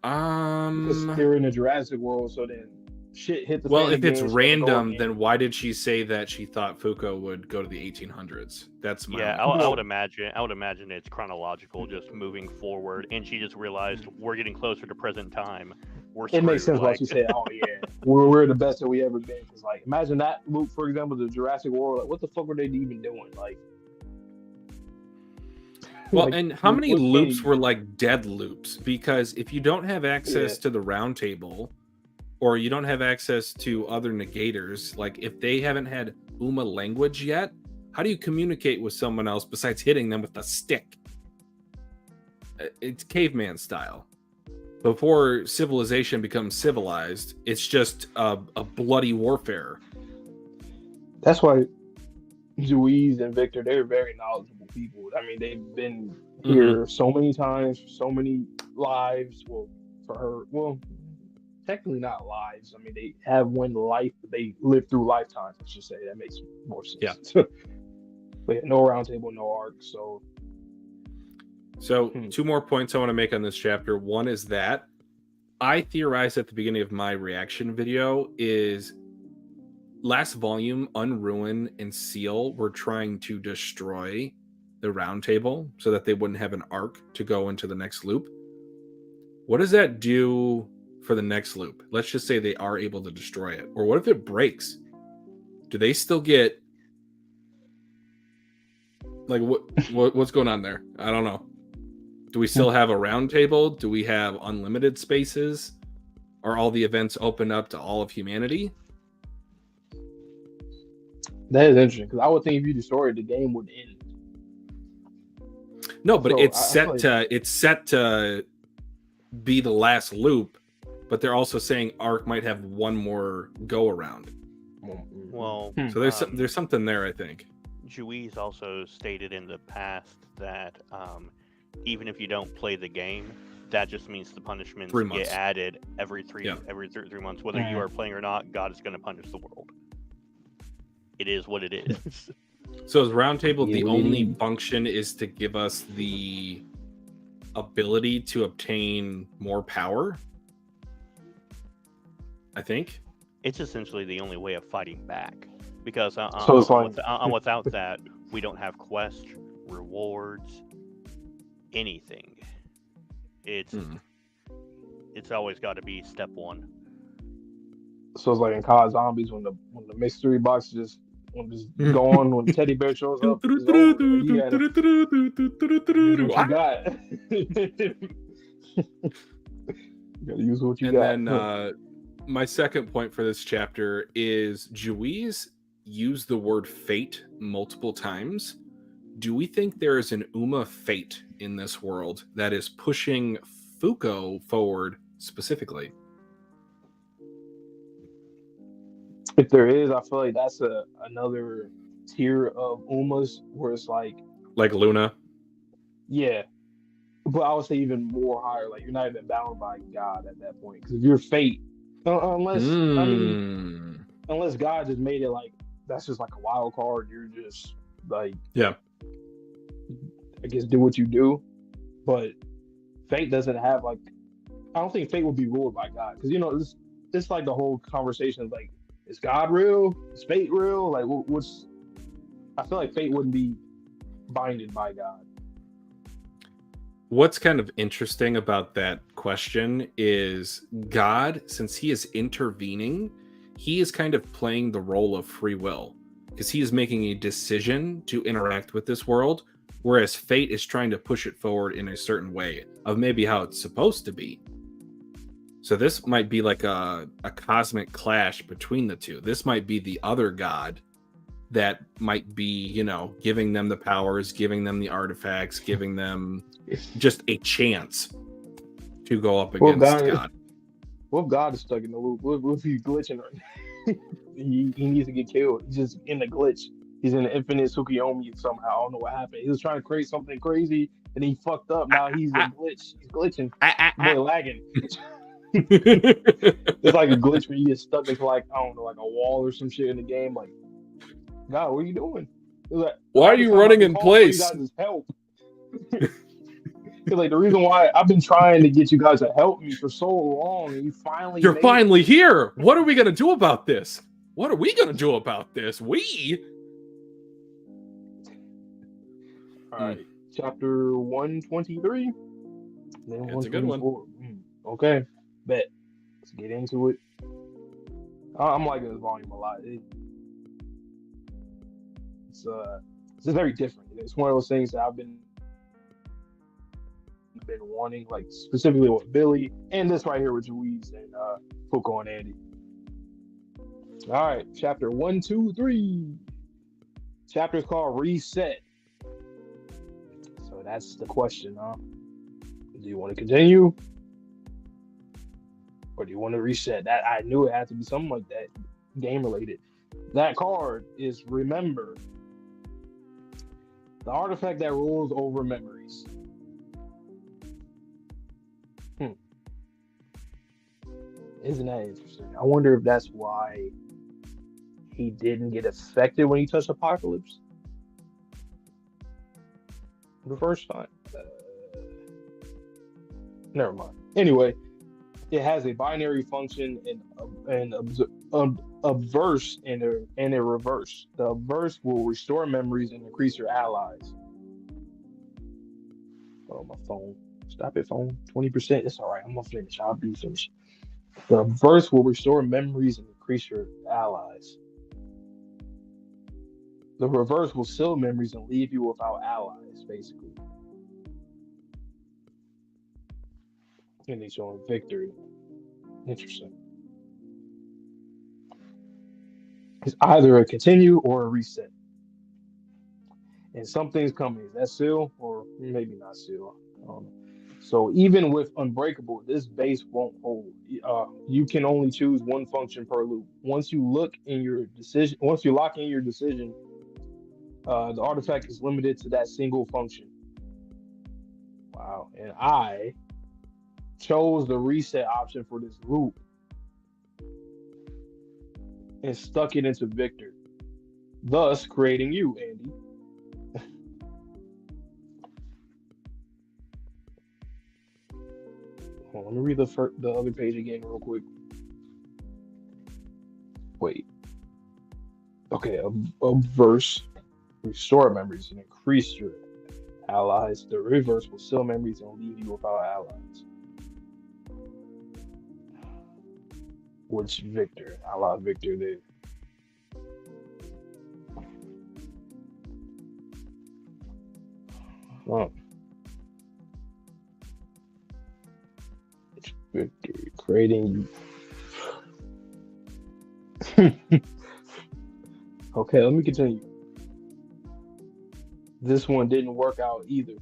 Because they're in the Jurassic world, so then shit hit the Well, fan if it's again, she gotta go random, again. then why did she say that she thought Fuko would go to the 1800s? That's my Yeah, only I would question. imagine it's chronological, just moving forward, and she just realized we're getting closer to present time. We're It makes screwed, sense why like- she said, "Oh yeah, we're the best that we ever been." Because like, imagine that loop, for example, the Jurassic World. Like, what the fuck were they even doing? Like, Well, like, and how many what loops can were like dead loops? Because if you don't have access to the round table, or you don't have access to other negators, like if they haven't had Uma language yet, how do you communicate with someone else besides hitting them with a stick? It's caveman style. Before civilization becomes civilized, it's just a bloody warfare. That's why Louise and Victor, they're very knowledgeable people. I mean, they've been here so many times, so many lives. Well, for her, well, technically not lives. I mean, they have one life, but they live through lifetimes. I should say that makes more sense. Yeah. But yeah, no round table, no arc. So two more points I want to make on this chapter. One is that I theorized at the beginning of my reaction video is last volume, Unruin and Seal were trying to destroy the round table so that they wouldn't have an arc to go into the next loop. What does that do for the next loop? Let's just say they are able to destroy it. Or what if it breaks? Do they still get like what's going on there? I don't know. Do we still have a round table? Do we have unlimited spaces? Are all the events open up to all of humanity? that is interesting because I would think if you destroyed the game would end. No, but So, it's I feel set to be the last loop, but they're also saying Arc might have one more go around. Well, So there's something there, I think. Juiz also stated in the past that even if you don't play the game, that just means the punishments 3 months. get added every three months. Whether you are playing or not, God is going to punish the world. It is what it is. So is Roundtable the Yeah, only function is to give us the ability to obtain more power? I think. It's essentially the only way of fighting back. Because So it's like- without that, we don't have quests, rewards, anything. It's always got to be step one. So it's like in COD Zombies when the mystery box just go on when Teddy Bear shows up. It's over. You gotta use what you got. And then my second point for this chapter is Juiz used the word fate multiple times. Do we think there is an Uma fate in this world that is pushing Fuko forward specifically? If there is, I feel like that's another tier of Umas where it's like Luna? Yeah. But I would say even more higher. Like you're not even bound by God at that point. Because if you're fate, unless unless God just made it like that's just like a wild card, you're just like I guess do what you do. But fate doesn't have like I don't think fate will be ruled by God. Because this like the whole conversation is like, is God real? Is fate real? Like what's I feel like fate wouldn't be binded by God. What's kind of interesting about that question is God, since he is intervening, he is kind of playing the role of free will because he is making a decision to interact with this world, whereas fate is trying to push it forward in a certain way of maybe how it's supposed to be. So this might be like a cosmic clash between the two. This might be the other God that might be, giving them the powers, giving them the artifacts, giving them just a chance to go up against God. What if God is stuck in the loop? What if he's glitching right now? he needs to get killed. He's just in the glitch. He's in the infinite Tsukiyomi somehow. I don't know what happened. He was trying to create something crazy and he fucked up. Now he's a glitch. He's glitching. Boy, lagging. It's like a glitch when you get stuck into like, I don't know, like a wall or some shit in the game. Like, God, what are you doing? Like, Why are you running in place? You guys' help. Like the reason why I've been trying to get you guys to help me for so long, and you're finally here. What are we gonna do about this? What are we gonna do about this? All right, chapter 123. That's a good one. Okay, bet. Let's get into it. I'm liking this volume a lot. It's very different. It's one of those things that I've been wanting, like specifically with Billy, and this right here with Louise and Fuko and Andy. All right, chapter 123. Chapter's called Reset. So that's the question, huh? Do you want to continue? Or do you want to reset? That I knew it had to be something like that, game related. That card is Remember. The artifact that rules over memories. Isn't that interesting? I wonder if that's why he didn't get affected when he touched Apocalypse the first time. Never mind. Anyway, it has a binary function and obverse and a reverse. The obverse will restore memories and increase your allies. Oh, my phone. Stop it, phone. 20%. It's all right. I'm gonna finish. I'll be finished. The obverse will restore memories and increase your allies. The reverse will seal memories and leave you without allies, basically. And he's showing victory. Interesting. It's either a continue or a reset. And something's coming. Is that seal or maybe not seal? I don't know. So even with Unbreakable, this base won't hold. You can only choose one function per loop. Once you lock in your decision, the artifact is limited to that single function. Wow. And I chose the reset option for this loop and stuck it into Victor, thus creating you, Andy. Hold on, let me read the other page again real quick. Wait. Okay, a verse, restore memories and increase your allies. The reverse will seal memories and leave you without allies. Which Victor? Ally Victor there. Oh. Victor creating you. Okay, let me continue. This one didn't work out either.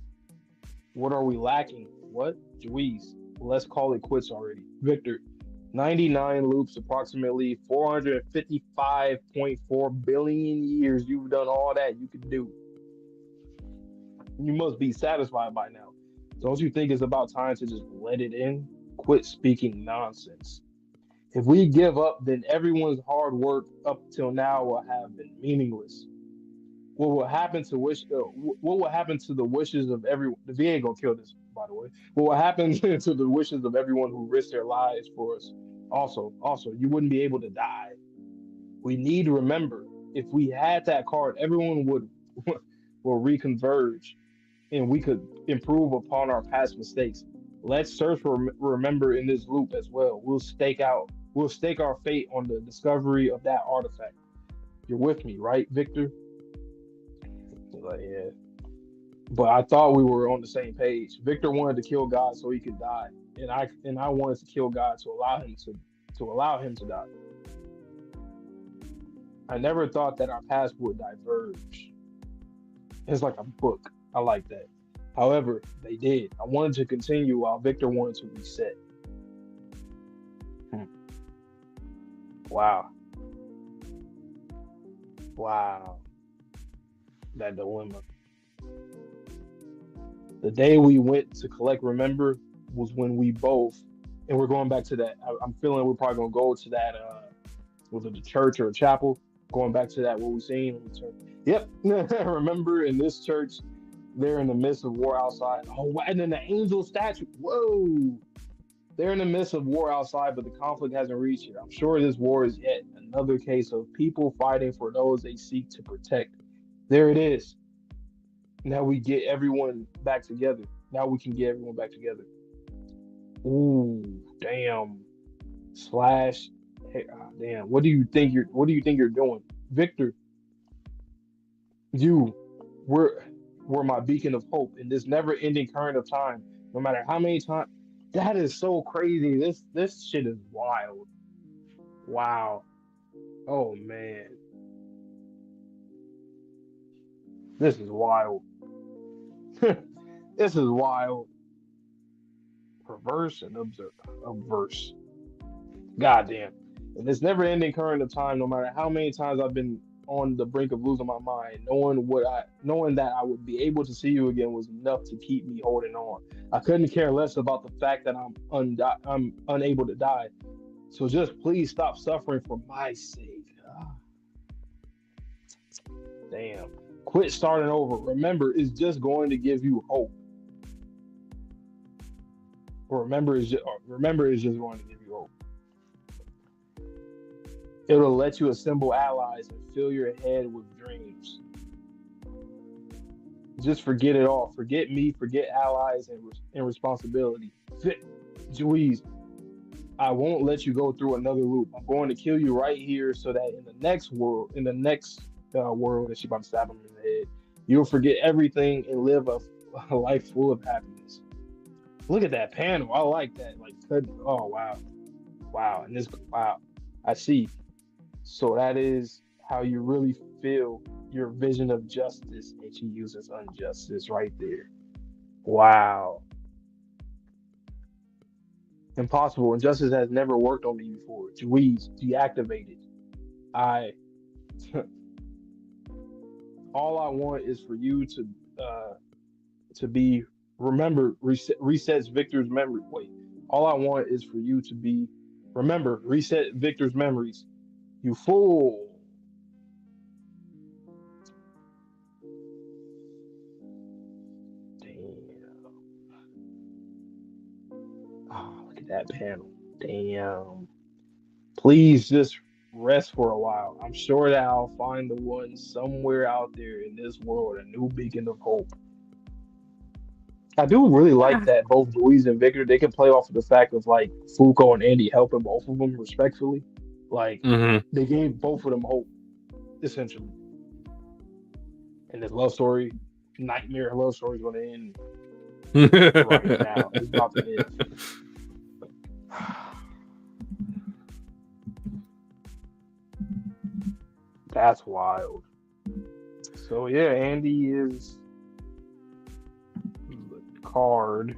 What are we lacking? What? Juiz. Let's call it quits already. Victor, 99 loops, approximately 455.4 billion years. You've done all that you could do. You must be satisfied by now. Don't you think it's about time to just let it in? Quit speaking nonsense. If we give up, then everyone's hard work up till now will have been meaningless. What will happen to the wishes of everyone? The VA gonna kill this, by the way. What will happen to the wishes of everyone who risked their lives for us? Also, you wouldn't be able to die. We need to remember, if we had that card, everyone will reconverge, and we could improve upon our past mistakes. Let's search for remember in this loop as well. We'll stake our fate on the discovery of that artifact. You're with me, right, Victor? Like, yeah. But I thought we were on the same page. Victor wanted to kill God so he could die, and I wanted to kill God to allow him to die. I never thought that our paths would diverge. It's like a book. I like that. However, they did. I wanted to continue while Victor wanted to reset. Wow. that dilemma. The day we went to collect Remember was when we both, and we're going back to that. I'm feeling we're probably gonna go to that. Was it the church or a chapel? Going back to that, what we seen. Yep. Remember in this church, they're in the midst of war outside. Oh, and then the angel statue. Whoa. They're in the midst of war outside, but the conflict hasn't reached here. I'm sure this war is yet another case of people fighting for those they seek to protect. There it is. Now we get everyone back together. Now we can get everyone back together. Ooh, damn. Slash. Hey, damn. What do you think you're doing, Victor? You were my beacon of hope in this never-ending current of time. No matter how many times. That is so crazy. This shit is wild. Wow. Oh man. This is wild. This is wild. Perverse and obverse. Goddamn. In this never-ending current of time, no matter how many times I've been on the brink of losing my mind, knowing that I would be able to see you again was enough to keep me holding on. I couldn't care less about the fact that I'm unable to die. So just please stop suffering for my sake. Damn. Quit starting over. Remember, it's just going to give you hope. Remember is just going to give you hope. It'll let you assemble allies and fill your head with dreams. Just forget it all. Forget me, forget allies and responsibility. Juiz, I won't let you go through another loop. I'm going to kill you right here so that in the next world, that she's about to stab him in the head, you'll forget everything and live a life full of happiness. Look at that panel. I like that. Oh, wow. Wow. And wow. I see. So that is how you really feel your vision of justice, and she uses injustice right there. Wow. Impossible. Injustice has never worked on me before. Juiz, deactivated. All I want is for you to be resets Victor's memory. Wait. All I want is for you to be reset Victor's memories. You fool. Damn. Oh, look at that panel. Damn. Please just rest for a while. I'm sure that I'll find the one somewhere out there in this world, a new beacon of hope. I do really like that both Juiz and Victor, they can play off of the fact of like Fuko and Andy helping both of them respectfully. Like they gave both of them hope, essentially. And this love story, nightmare love story is going to end right now. It's about to end. That's wild. So yeah, Andy is the card.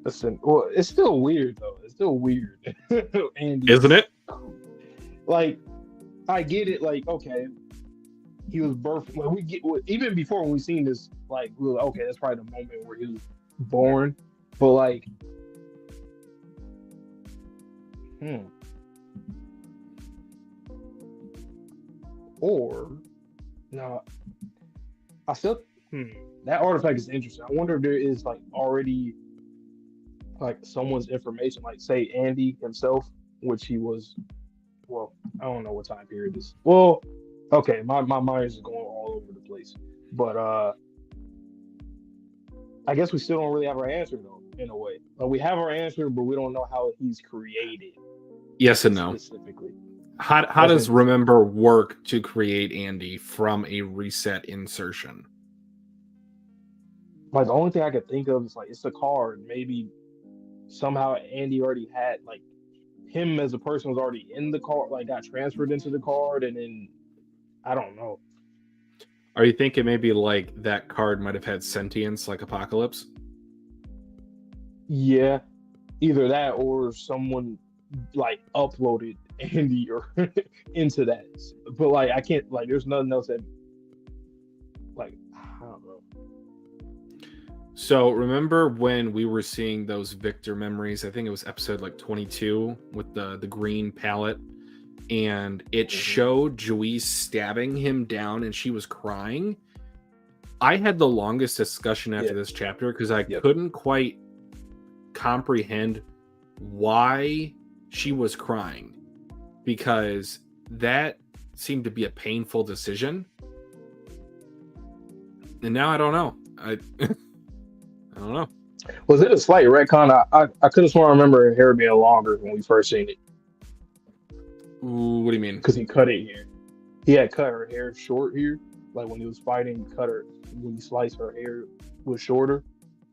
Listen, well, it's still weird though. It's still weird. Andy, isn't it? Like, I get it. Like, okay, he was birthed. Even before when we seen this, like, we were like, okay, that's probably the moment where he was born. But like, or no, I still that artifact is interesting. I wonder if there is like already like someone's information, like say Andy himself, which he was. Well, I don't know what time period this. Well, okay, my mind is going all over the place, but I guess we still don't really have our answer though. In a way, like, we have our answer, but we don't know how he's created. Yes and no. Specifically, how does Remember work to create Andy from a reset insertion? Like the only thing I could think of is like it's a card. Maybe somehow Andy already had like. Him as a person was already in the card, like got transferred into the card, and then I don't know. Are you thinking maybe like that card might have had sentience, like Apocalypse? Yeah, either that or someone like uploaded Andy or into that. But like I can't like there's nothing else that Like, I don't know. So remember when we were seeing those Victor memories? I think it was episode like 22 with the green palette, and it showed Juice stabbing him down, and she was crying. I had the longest discussion after this chapter because I couldn't quite comprehend why she was crying, because that seemed to be a painful decision, and now I don't know. I don't know. Was it a slight retcon? I could have sworn I remember her hair being longer when we first seen it. Ooh, what do you mean? Because he cut it here. He had cut her hair short here. Like when he was fighting, when he sliced her hair was shorter.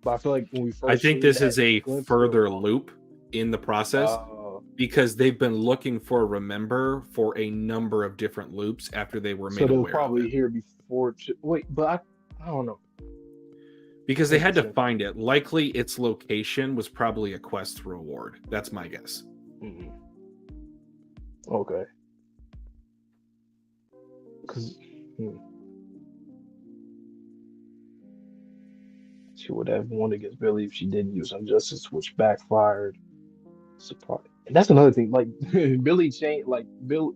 But I feel like when we first I think this is a further loop in the process because they've been looking for Remember for a number of different loops after they were made aware. So they were probably here before. Wait, but I don't know. Because they had to find it. Likely its location was probably a quest reward. That's my guess. Mm-hmm. Okay. Because she would have won against Billy if she didn't use Injustice, which backfired. Surprise. And that's another thing. Like Billy changed. Like Bill.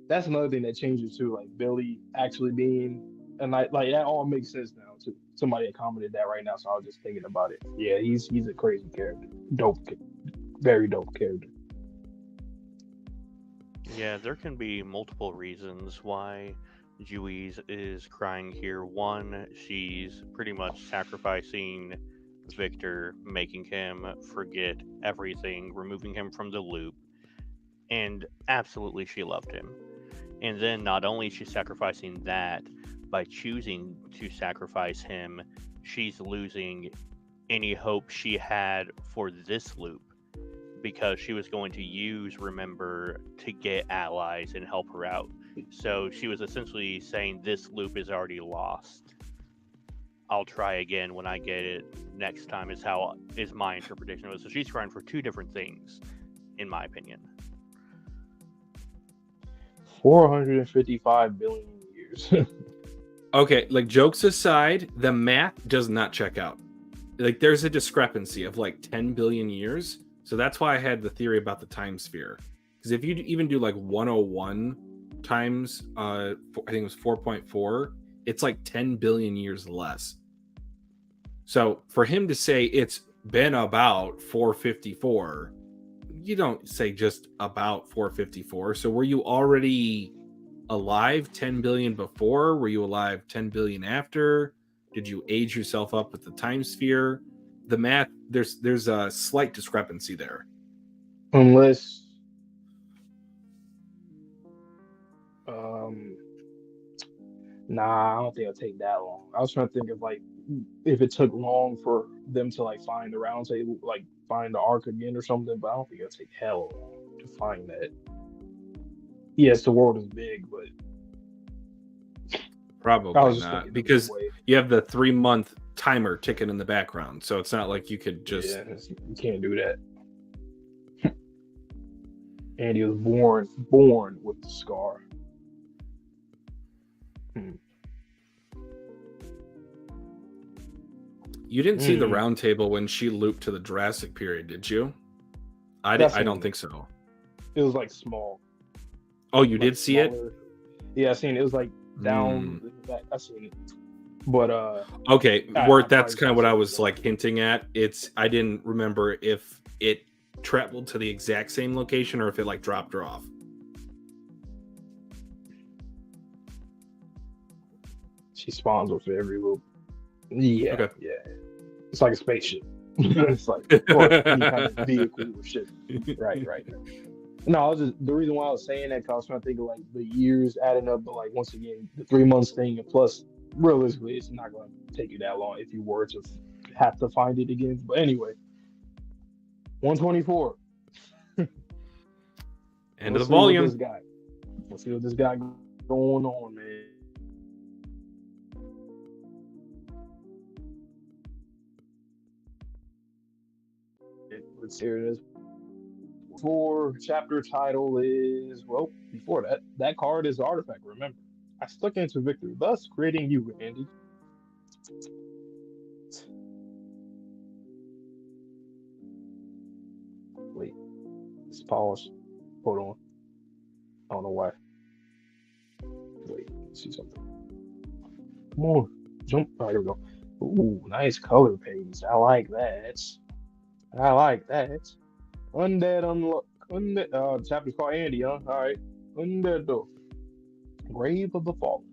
That's another thing that changes too. Like Billy actually being, and like that all makes sense now too. Somebody had commented that right now, so I was just thinking about it. Yeah, he's a crazy character. Dope, very dope character. Yeah, there can be multiple reasons why Juice is crying here. One, she's pretty much sacrificing Victor, making him forget everything, removing him from the loop, and absolutely she loved him. And then not only is she sacrificing that, by choosing to sacrifice him, she's losing any hope she had for this loop, because she was going to use Remember to get allies and help her out. So she was essentially saying this loop is already lost. I'll try again when I get it next time is my interpretation of it. So she's trying for two different things, in my opinion. 455 billion years. Okay, like jokes aside, the math does not check out. Like there's a discrepancy of like 10 billion years. So that's why I had the theory about the time sphere. Because if you even do like 101 times, I think it was 4.4, it's like 10 billion years less. So for him to say it's been about 454, you don't say just about 454. So were you already alive 10 billion before? Were you alive 10 billion after? Did you age yourself up with the time sphere? The math, there's a slight discrepancy there. Unless nah, I don't think it'll take that long. I was trying to think of like if it took long for them to like find the round table, like find the arc again or something, but I don't think it'll take hell long to find that. Yes, the world is big, but probably not, because you have the 3-month timer ticking in the background, so it's not like you could just you can't do that. And he was born with the scar. You didn't see the round table when she looped to the Jurassic period, did you? I don't think so. It was like small. Oh, you did see it? Yeah, I seen it. It was like down in the back. I seen it. But okay, that's kind of what I was like hinting at. I didn't remember if it traveled to the exact same location or if it like dropped her off. She spawns with every loop. Yeah, okay. Yeah. It's like a spaceship. It's like or any kind of vehicle or shit. Right. No, the reason why I was saying that because I was trying to think of like the years adding up, but like once again, the 3 months thing, and plus realistically, it's not going to take you that long if you were to have to find it again. But anyway, 124. End of the volume. Let's see what this guy going on, man. Let's hear it is. Chapter title is, well, before that card is the artifact, remember. I stuck into victory, thus creating you, Andy. Wait, let's pause. Hold on. I don't know why. Wait, let's see something. Come on, jump. All right, here we go. Ooh, nice color page. I like that. I like that. Undead Unluck. Undead. Chapter's called Andy, huh? All right. Undead though. Grave of the Fallen.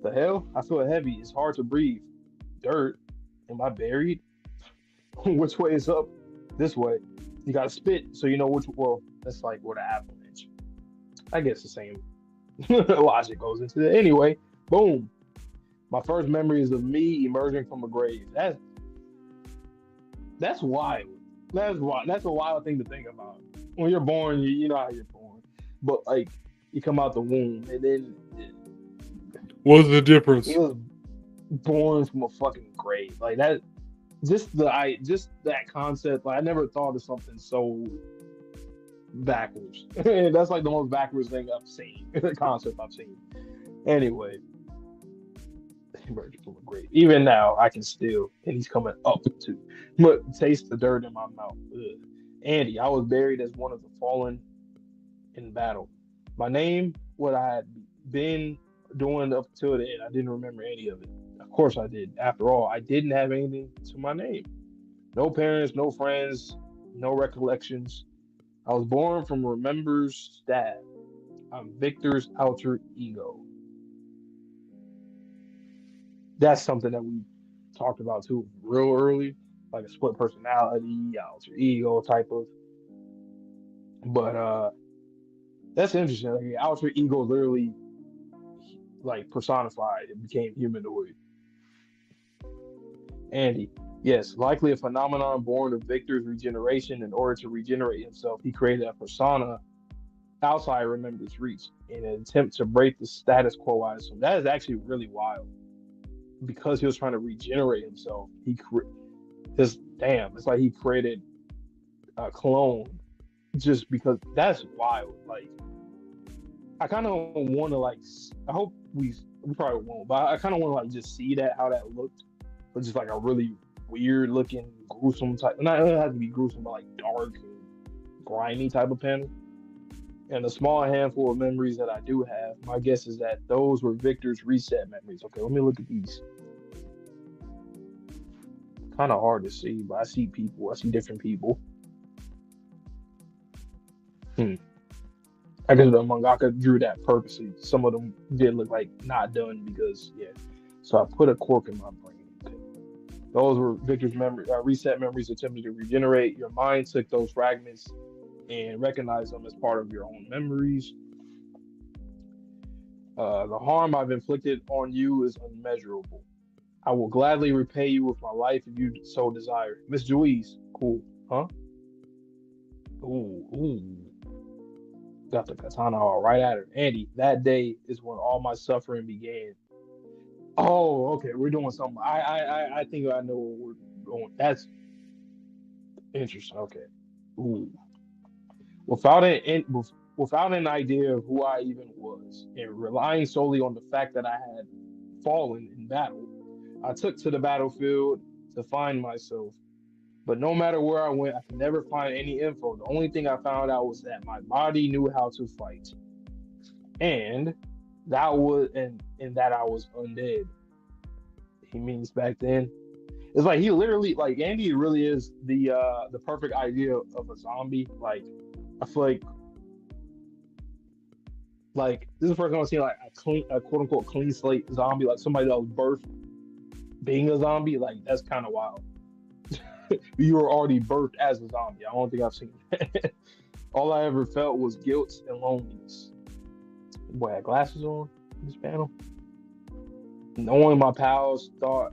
The hell? I feel heavy. It's hard to breathe. Dirt. Am I buried? Which way is up? This way. You gotta spit so you know which. Well, that's like where the avalanche. I guess the same logic goes into it. Anyway, boom. My first memory is of me emerging from a grave. That's wild. That's wild. That's a wild thing to think about. When you're born, you know how you're born, but like you come out the womb, and then What's the difference? he was born from a fucking grave. Like that. Just that concept. Like I never thought of something so backwards. That's like the most backwards thing I've seen. The concept I've seen. Anyway. Emerging from a grave. Even now, I can still, and he's coming up to, but taste the dirt in my mouth. Ugh. Andy, I was buried as one of the fallen in battle. My name, what I had been doing up till the end, I didn't remember any of it. Of course I did. After all, I didn't have anything to my name. No parents, no friends, no recollections. I was born from Remember's stab. I'm Victor's alter ego. That's something that we talked about too real early, like a split personality, alter ego type of. But that's interesting. Like alter ego literally like personified. It became humanoid. Andy, yes, likely a phenomenon born of Victor's regeneration. In order to regenerate himself, he created a persona outside Remember's reach in an attempt to break the status quo. I assume that is actually really wild. Because he was trying to regenerate himself, it's like he created a clone just because that's wild. Like I kind of want to like I hope we probably won't, but I kind of want to like just see that how that looked, but just like a really weird looking gruesome type. Not it doesn't have to be gruesome, but like dark and grimy type of panel. And the small handful of memories that I do have, my guess is that those were Victor's reset memories. Okay, let me look at these. Kind of hard to see, but I see people. I see different people. I guess the mangaka drew that purposely. Some of them did look like not done because, yeah. So I put a cork in my brain. Okay. Those were Victor's reset memories attempting to regenerate. Your mind took those fragments and recognized them as part of your own memories. The harm I've inflicted on you is unmeasurable. I will gladly repay you with my life if you so desire. Miss Juiz, cool, huh? Ooh. Got the katana all right at her. Andy, that day is when all my suffering began. Oh, okay, we're doing something. I think I know where we're going. That's interesting. Okay. Ooh. Without an idea of who I even was, and relying solely on the fact that I had fallen in battle, I took to the battlefield to find myself. But no matter where I went, I could never find any info. The only thing I found out was that my body knew how to fight, and that I was undead. He means back then. It's like he literally, like Andy really is the perfect idea of a zombie. Like I feel like this is the first time I've seen like a quote unquote clean slate zombie, like somebody that was birthed being a zombie. Like that's kind of wild. You were already birthed as a zombie. I don't think I've seen that. All I ever felt was guilt and loneliness. Boy, I had glasses on in this panel. Knowing my pals thought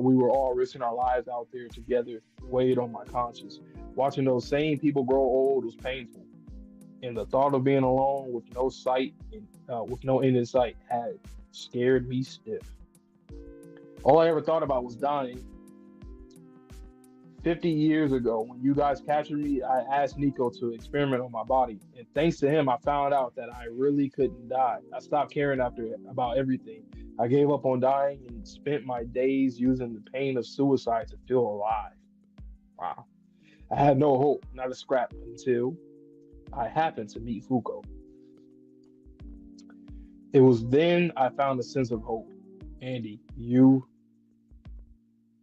we were all risking our lives out there together weighed on my conscience. Watching those same people grow old was painful, and the thought of being alone with no sight and with no end in sight had scared me stiff. All I ever thought about was dying. 50 years ago, when you guys captured me, I asked Nico to experiment on my body. And thanks to him, I found out that I really couldn't die. I stopped caring about everything. I gave up on dying and spent my days using the pain of suicide to feel alive. Wow. I had no hope, not a scrap, until I happened to meet Fuko. It was then I found a sense of hope. Andy,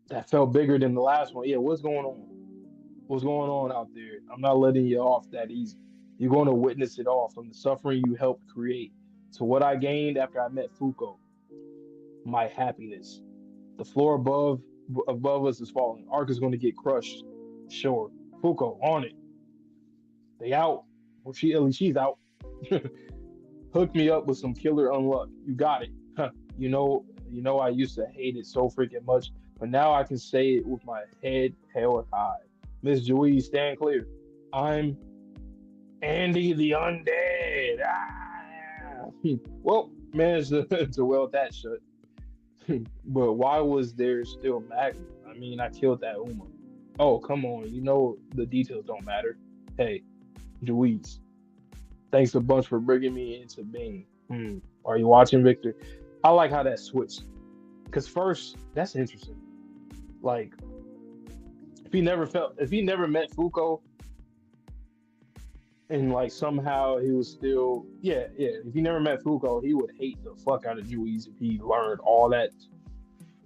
that felt bigger than the last one. Yeah, what's going on? What's going on out there? I'm not letting you off that easy. You're going to witness it all, from the suffering you helped create to what I gained after I met Fuko. My happiness. The floor above us is falling. Ark is going to get crushed. Sure. Fuko, on it. They out. Or at least she's out. Hook me up with some killer unluck. You got it. Huh. I used to hate it so freaking much, but now I can say it with my head held high. Miss Joey, stand clear. I'm Andy the Undead. Ah! Well, managed to weld that shut. But why was there still magma? I mean, I killed that Uma. Oh, come on. The details don't matter. Hey, Juiz, thanks a bunch for bringing me into being. Are you watching, Victor? I like how that switched. Because first, that's interesting. Like, if he never met Fuko, and like somehow he was still, if he never met Fuko, he would hate the fuck out of Juiz if he learned all that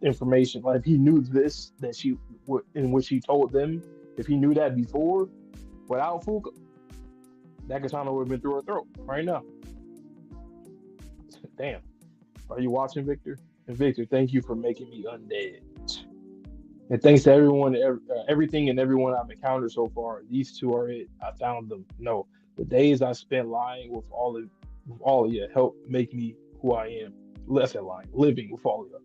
information. Like, if he knew this, in which he told them, if he knew that before, without Fuko, that katana would have been through her throat right now. Damn. Are you watching, Victor? And Victor, thank you for making me undead. And thanks to everyone, everything and everyone I've encountered so far. These two are it. I found them. No, the days I spent lying with all of you helped make me who I am. Less than lying, living with all of you.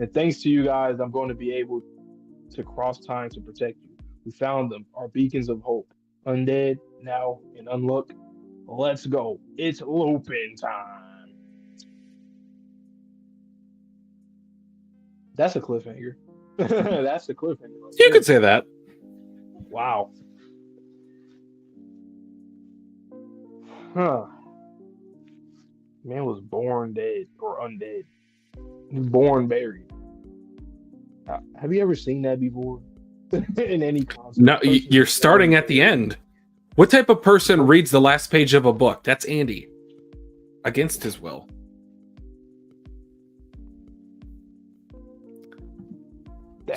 And thanks to you guys, I'm going to be able to cross time to protect you. We found them, our beacons of hope. Undead, now, and Unluck. Let's go. It's looping time. That's a cliffhanger. That's a cliffhanger. You could say that. Wow. Huh. Man was born dead or undead. Born buried. Have you ever seen that before? In any concept? No, you're starting at the end. What type of person reads the last page of a book? That's Andy. Against his will.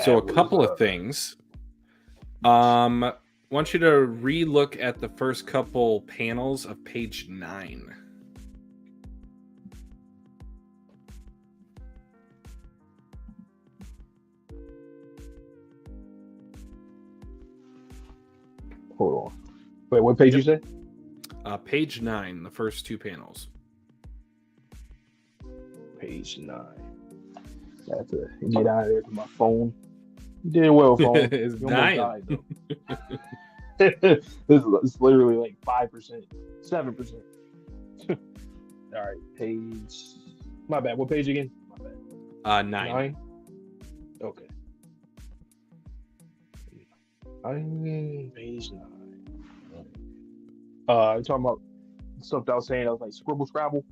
So a couple of things. I want you to re-look at the first couple panels of page 9. Hold on. Wait, what page you say? Page 9, the first 2 panels. Page 9. I have to get out of there to my phone. You did well, phone. It's dying. Died, it's literally like 5%, 7%. All right, page. My bad. What page again? My bad. 9. Okay. Page 9. You talking about stuff that I was saying? I was like Scribble Scrabble.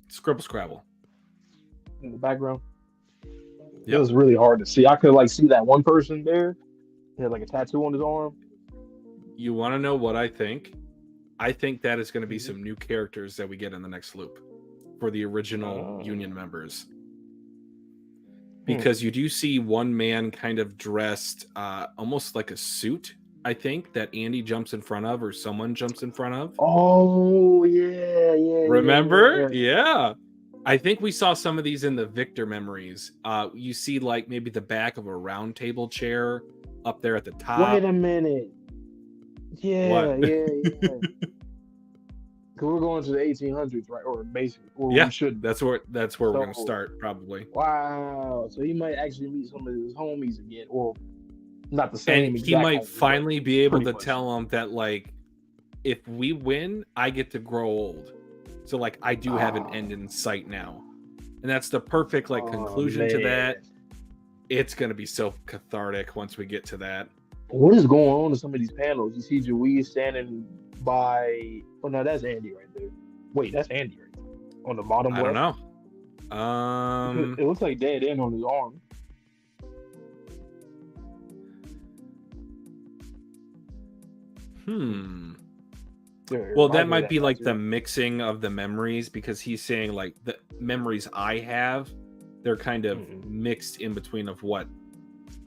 Scribble Scrabble. In the background. Yep. It was really hard to see. I could like see that one person there. He had like a tattoo on his arm. You want to know what I think? I think that is going to be some new characters that we get in the next loop for the original Union members. Because you do see one man kind of dressed almost like a suit, I think, that Andy jumps in front of or someone jumps in front of. Oh, yeah. Remember? Yeah. I think we saw some of these in the Victor memories. You see like maybe the back of a round table chair up there at the top. Wait a minute. Yeah. Because we're going to the 1800s, right? Or basically, or we should. That's where we're going to start, probably. Wow. So he might actually meet some of his homies again, or not the same. And he might finally be able to tell them that, like, if we win, I get to grow old. So, like, I do have an end in sight now. And that's the perfect, like, conclusion to that. It's going to be so cathartic once we get to that. What is going on in some of these panels? You see Joey standing by. Oh no, that's Andy right there. Wait, that's Andy right there. On the bottom I don't left. know. It looks like dead end on his arm. There, Well, that reminds me of might be like tattoo. the mixing of the memories, because he's saying like the memories I have, they're kind of mixed in between of what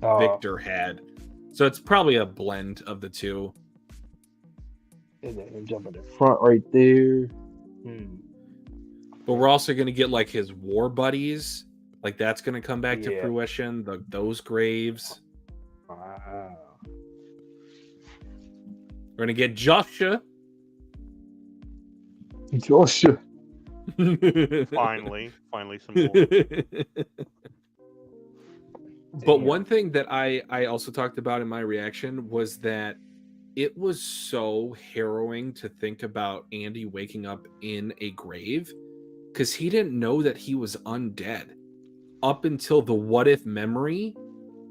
Victor had. So it's probably a blend of the two. And then him jumping in front right there. But we're also going to get like his war buddies. Like that's going to come back to Yeah. fruition. Those graves. Wow. We're going to get Joshua. Joshua. Finally some more. But one thing that I also talked about in my reaction was that it was so harrowing to think about Andy waking up in a grave, because he didn't know that he was undead up until the what if memory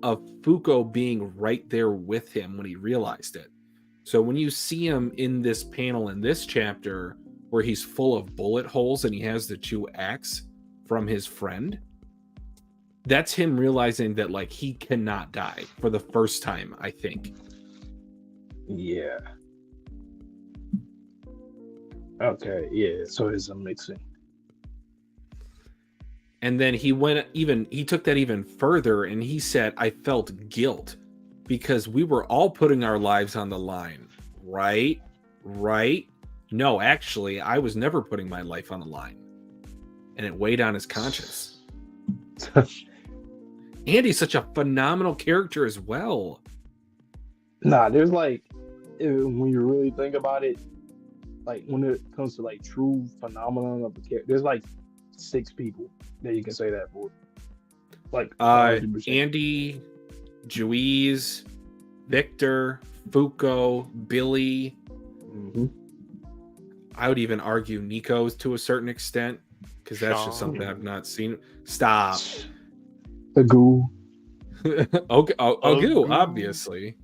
of Fuko being right there with him when he realized it. So when you see him in this panel in this chapter where he's full of bullet holes and he has the 2 axe from his friend, that's him realizing that like he cannot die for the first time, I think. Yeah. Okay, yeah. So it's a mixing. And then he took that even further, and he said, I felt guilt because we were all putting our lives on the line. Right? No, actually, I was never putting my life on the line. And it weighed on his conscience. Andy's such a phenomenal character as well. Nah, there's like, when you really think about it, like when it comes to like true phenomenon of the character, there's like 6 people that you can say that for. Like 100%. Andy, Juiz, Victor, Fuko, Billy. I would even argue Nico's to a certain extent, because that's just something I've not seen. Stop. Agoo. Agoo, obviously.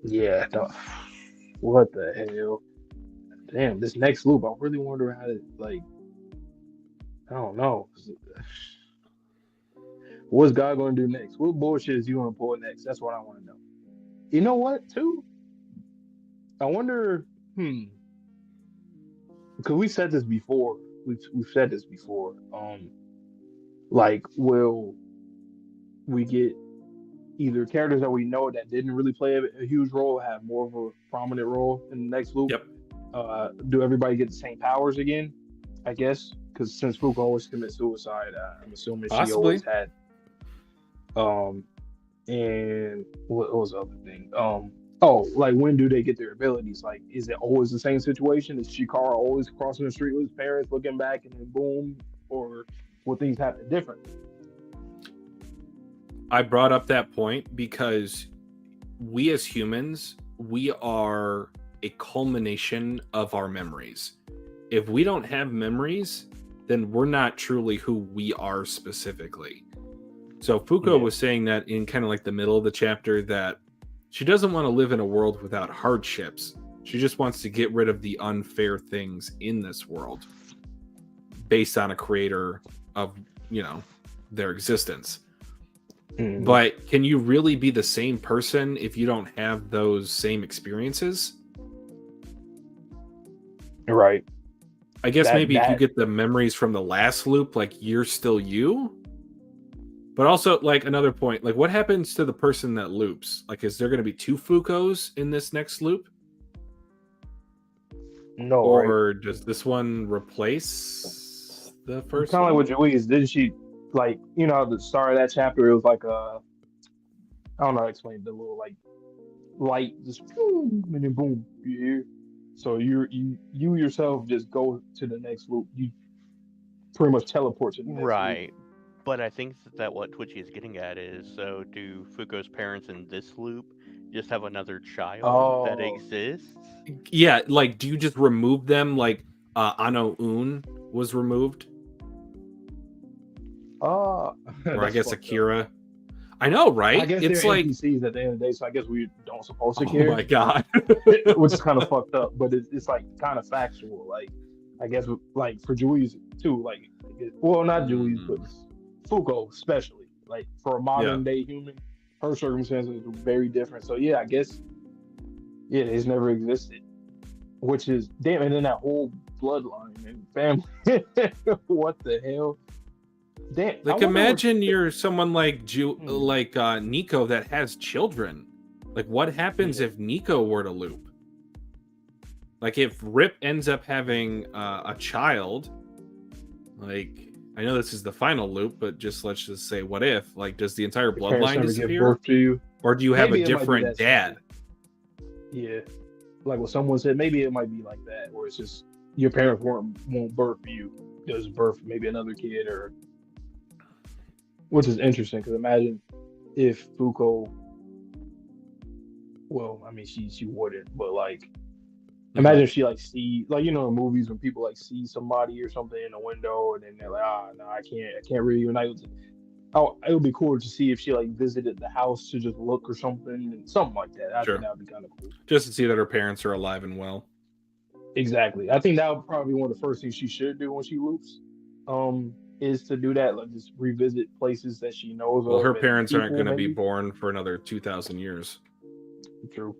Yeah. What the hell? Damn, this next loop, I really wonder how to, like, I don't know. What's God going to do next? What bullshit is you going to pull next? That's what I want to know. You know what, too? I wonder, because we said this before. We've said this before. Like, will we get either characters that we know that didn't really play a huge role have more of a prominent role in the next loop? Yep. Do everybody get the same powers again? I guess, because since Fuko always commits suicide, I'm assuming she always had. And what was the other thing? Like when do they get their abilities? Like, is it always the same situation? Is Chikara always crossing the street with his parents, looking back, and then boom? Or will things happen different? I brought up that point because we as humans, we are a culmination of our memories. If we don't have memories, then we're not truly who we are specifically. So Fuko was saying that in kind of like the middle of the chapter, that she doesn't want to live in a world without hardships. She just wants to get rid of the unfair things in this world based on a creator of, their existence. But can you really be the same person if you don't have those same experiences? Right. I guess maybe if you get the memories from the last loop, like you're still you. But also, like, another point, like, what happens to the person that loops? Like, is there going to be 2 Fukos in this next loop? No. Or does this one replace the first kind of one? like with Juiz, didn't she, like, at the start of that chapter, it was like I don't know how to explain, the little, like, light, just boom, and then boom, you hear? So you yourself just go to the next loop. You pretty much teleport to the next loop. But I think that what Twitchy is getting at is, so do Fuko's parents in this loop just have another child that exists? Yeah, like, do you just remove them like Ano Un was removed? Or I that's guess fucked up. Akira. I know, right? I guess It's they're like, NPCs at the end of the day, so I guess we don't supposed to oh care. my god. Which is kind of fucked up, but it's like kind of factual. Like, I guess like for Julius too, like, well, not Julius, but Foucault especially. Like for a modern day human, her circumstances are very different. So yeah, I guess it's never existed, which is damn. And then that whole bloodline and family, what the hell? Damn. Like, imagine you're someone like Nico that has children. Like, what happens if Nico were to loop? Like, if Rip ends up having a child, like, I know this is the final loop, but let's just say, what if? Like, does the entire bloodline disappear? Give birth to you? Or do you have a different dad? Yeah. Like what someone said, maybe it might be like that, where it's just your parents won't birth you. Does birth maybe another kid, or which is interesting because imagine if Foucault. Well, I mean, she wouldn't, but like, imagine if she like see, like, in movies when people like see somebody or something in a window and then they're like, no, I can't reunite with them. Oh, it would be cool to see if she like visited the house to just look or something like that. I think that would be kind of cool. Just to see that her parents are alive and well. Exactly. I think that would probably be one of the first things she should do when she loops. Is to do that, like just revisit places that she knows. Well, her parents aren't going to be born for another 2,000 years. True.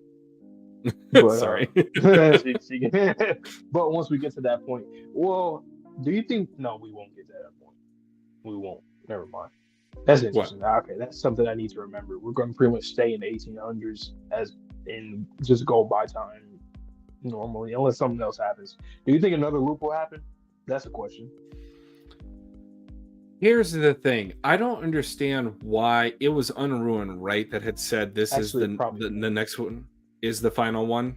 But, sorry. But once we get to that point, well, do you think? No, we won't get to that point. We won't. Never mind. That's interesting. What? Okay, that's something I need to remember. We're going to pretty much stay in the 1800s and just go by time normally, unless something else happens. Do you think another loop will happen? That's a question. Here's the thing. I don't understand why it was Unruined, right? That had said this is the next one is the final one.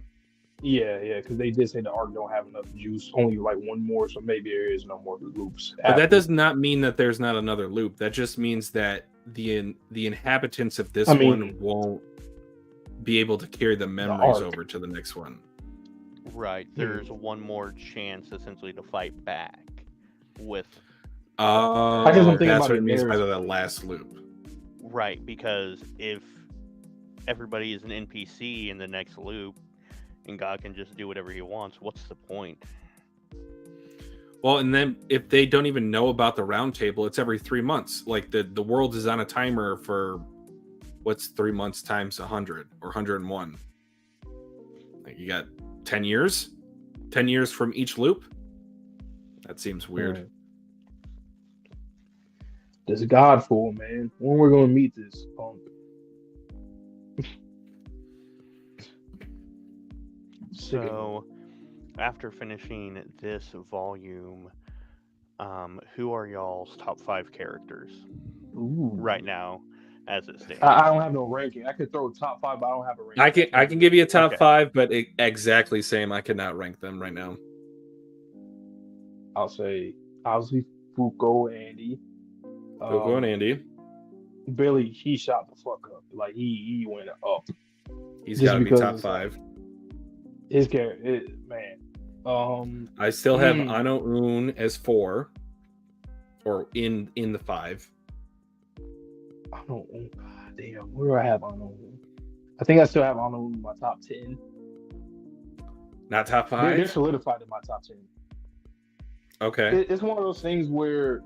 Yeah, because they did say the arc don't have enough juice, only like one more, so maybe there is no more loops. But that does not mean that there's not another loop. That just means that the inhabitants of this one won't be able to carry the memories over to the next one. Right. There's one more chance essentially to fight back with. I guess I'm thinking that's about what it means by the last loop. Right, because if everybody is an NPC in the next loop, and God can just do whatever he wants, what's the point? Well, and then if they don't even know about the round table, it's every 3 months. Like the world is on a timer for what's 3 months times 100 or 101. Like you got 10 years? 10 years from each loop? That seems weird. Right. This God fool, man. When we're gonna meet this punk? So, after finishing this volume, who are y'all's top 5 characters right now, as it stands? I don't have no ranking. I could throw top 5, but I don't have a ranking. I can give you a top 5, but exactly same. I cannot rank them right now. I'll say obviously Foucault, Andy. Foucault and Andy. Billy, he shot the fuck up. Like he went up. He's got to be top 5. His character, man. I still have Ano Un as 4, or in the 5. Ano Un, damn, where do I have Ano Un? I think I still have Ano Un in my top 10. Not top 5. They're solidified in my top 10. Okay. It's one of those things where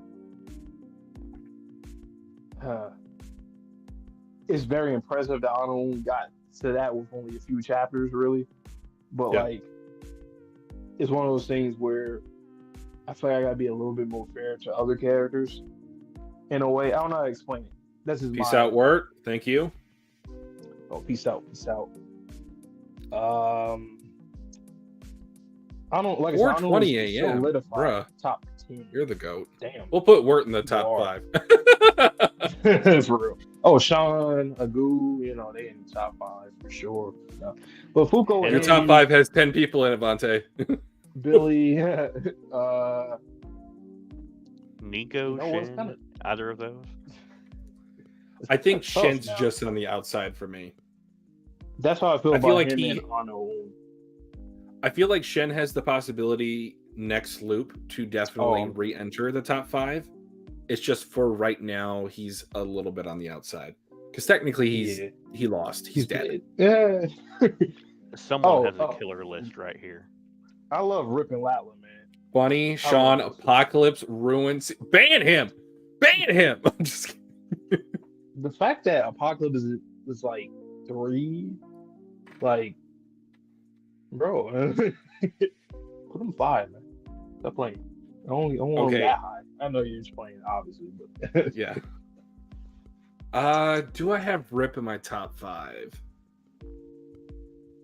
it's very impressive that Ano Un got to that with only a few chapters, really. But like, it's one of those things where I feel like I gotta be a little bit more fair to other characters in a way. I don't know how to explain it. That's just peace out, Word. Thank you. Oh, peace out. I don't like. 420 a.m. Bruh. Top 10. You're the GOAT. Damn. We'll put Wirt in the top 5. For real. Oh, Sean, Agu, they in the top 5 for sure. No. But Foucault and your top 5 has 10 people in it, Vonte. Billy, Nico, Shin, either of those? I think Shin's just on the outside for me. That's how I feel about him and Ano. I feel like Shen has the possibility next loop to definitely re-enter the top 5 It's just for right now, he's a little bit on the outside. Because technically, he lost. He's dead. Yeah. Someone has a killer list right here. I love Rip and Latla, man. Bunny, Sean, Apocalypse, Ruins. Ban him! Ban him! I'm just kidding. The fact that Apocalypse is like 3, like, bro, put him 5, man. Stop playing. I don't want that high. I know you're just playing, obviously, but yeah. Do I have Rip in my top 5?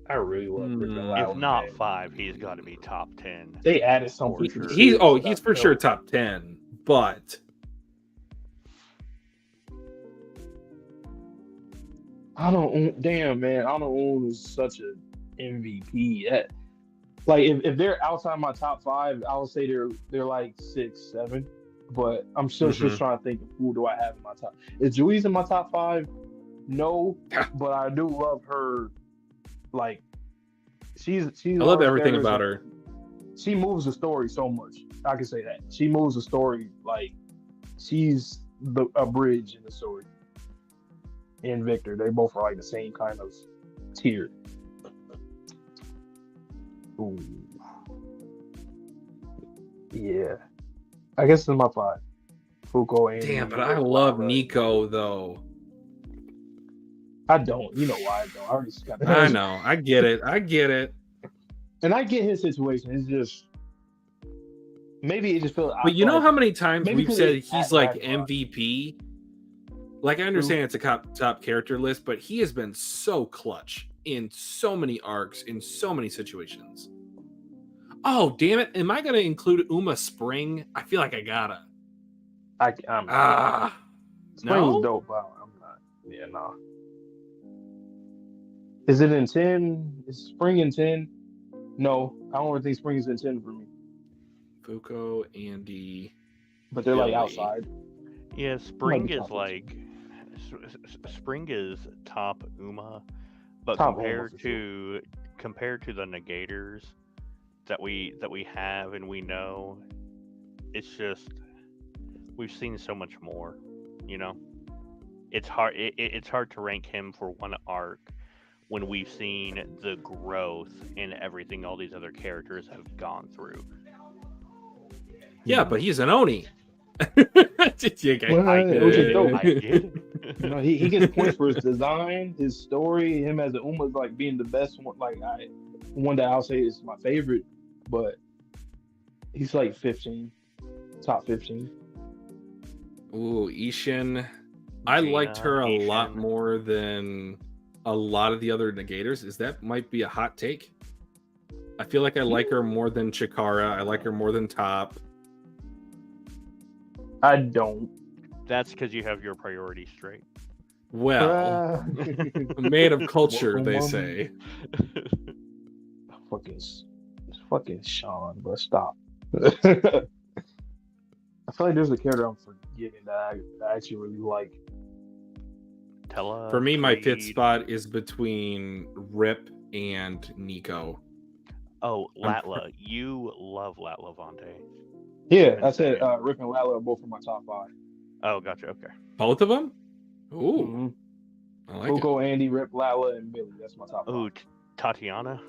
I really love Rip and Latla. If not 5, he's got to be top 10. They added something. He's for sure top 10, but I don't. Damn, man, I don't own is such an MVP. Like if they're outside my top 5, I would say they're like 6, 7. But I'm still just trying to think of who do I have in my top. Is Juice in my top 5? No, but I do love her. Like she's I love everything about her. She moves the story so much. I can say that she moves the story like she's a bridge in the story. And Victor, they both are like the same kind of tier. Ooh. Yeah, I guess it's my 5. Fuko and damn, but I love Nico though. I don't. You know why I don't. I already got that. I know. I get it. And I get his situation. It's just maybe it just feels. But you know how many times we've said he's like that MVP? Like I understand it's a top character list, but he has been so clutch in so many arcs, in so many situations. Oh, damn it. Am I going to include Uma Spring? I feel like I gotta. Spring was dope. Wow, I'm not. Yeah, nah. Is it in 10? Is Spring in 10? No, I don't think Spring is in 10 for me. Fuko, Andy. But they're like outside. Yeah, Spring is like. Spring is top Uma, but top compared to the negators that we have and we know, it's just we've seen so much more. You know, it's hard. It's hard to rank him for one arc when we've seen the growth in everything all these other characters have gone through. Yeah, but he's an Oni. I get it. You know, he gets points for his design, his story. Him as an Uma is like being the best one. Like one that I'll say is my favorite, but he's like 15, top 15. Ooh, Ishin. I liked her a lot more than a lot of the other negators. That might be a hot take. I feel like I like her more than Chikara. I like her more than Top. I don't. That's because you have your priorities straight. Well, made of culture, they say. Fucking Sean, but stop. I feel like there's a character I'm forgetting that I actually really like. For me, my 5th spot is between Rip and Nico. Oh, Latla. You love Latla, Vonte. Yeah, I said Rip and Latla are both in my top 5. Oh, gotcha. Okay. Both of them? Ooh. I like Fuko, Andy, Rip, Latla, and Billy. That's my top 5. Ooh, Tatiana.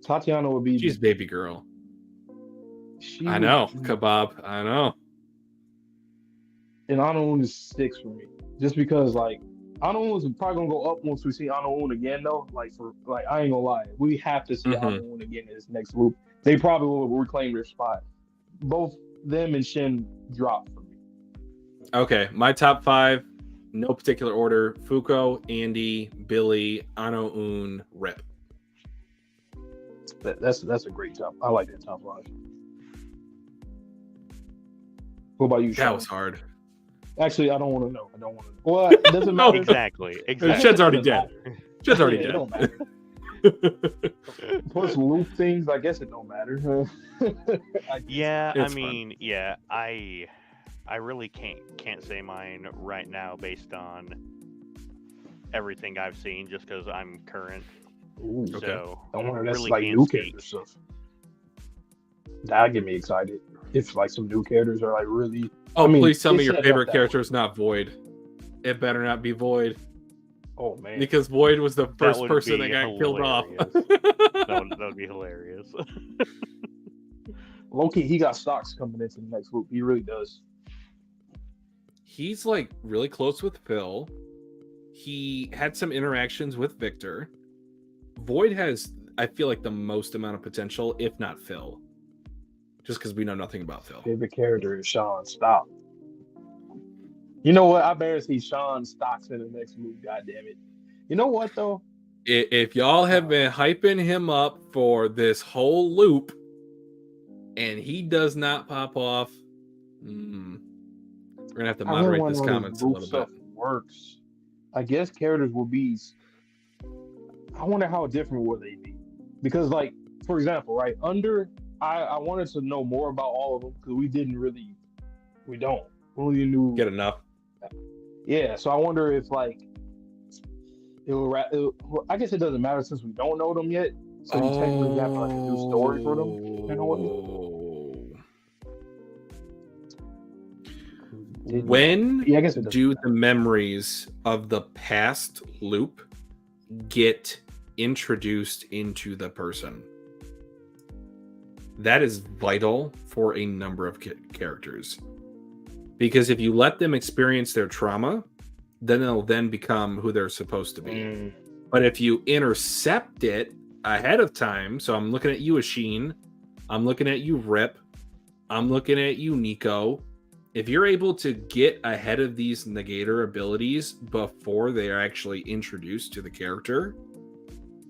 Tatiana would be... She's baby girl. I know. Kebab. I know. And Anaun is 6 for me. Just because, like, Anaun is probably going to go up once we see Anaun again, though. Like, I ain't going to lie. We have to see Anaun again in this next loop. They probably will reclaim their spot. Both them and Shin drop for me. Okay, my top 5, no particular order. Fuko, Andy, Billy, Anaun, Rip. That's a great top. I like that top 5. What about you, Sean? That was hard. Actually, I don't want to know. Well, it doesn't matter. Exactly. Shed's already dead. Shed's already dead. It don't matter. Plus loop things, I guess it don't matter. I really can't say mine right now based on everything I've seen, just because I'm current. Ooh, so I wonder that's really like new character stuff. That'll get me excited. if like some new characters are like really. Oh, I mean, please tell me it's your set up favorite that character way. is not Void. It better not be Void. Oh man, Because Void was the That first would person be that got killed off. hilarious. That would be hilarious. Loki, he got stocks coming into the next loop. He really does. He's like really close with Phil. He had some interactions with Victor. Void has, I feel like, the most amount of potential, if not Phil. Just because we know nothing about Phil. Favorite character is Sean. Stop. You know what? I better see Sean stocks in the next move. God damn it. You know what though? If y'all have been hyping him up for this whole loop, and he does not pop off, we're gonna have to moderate this comments a little bit. Works. I guess characters will be. I wonder how different will they be? Because, like, for example, right under, I wanted to know more about all of them because we don't. We only knew Get enough. Yeah, so I wonder if like well, I guess it doesn't matter since we don't know them yet. So you technically have like a new story for them. You know what? When Yeah, I guess it do the memories of the past loop get introduced into the person? That is vital for a number of characters. Because if you let them experience their trauma, then they'll then become who they're supposed to be. But if you intercept it ahead of time, so I'm looking at you, Asheen, I'm looking at you, Rip, I'm looking at you, Nico. If you're able to get ahead of these negator abilities before they are actually introduced to the character,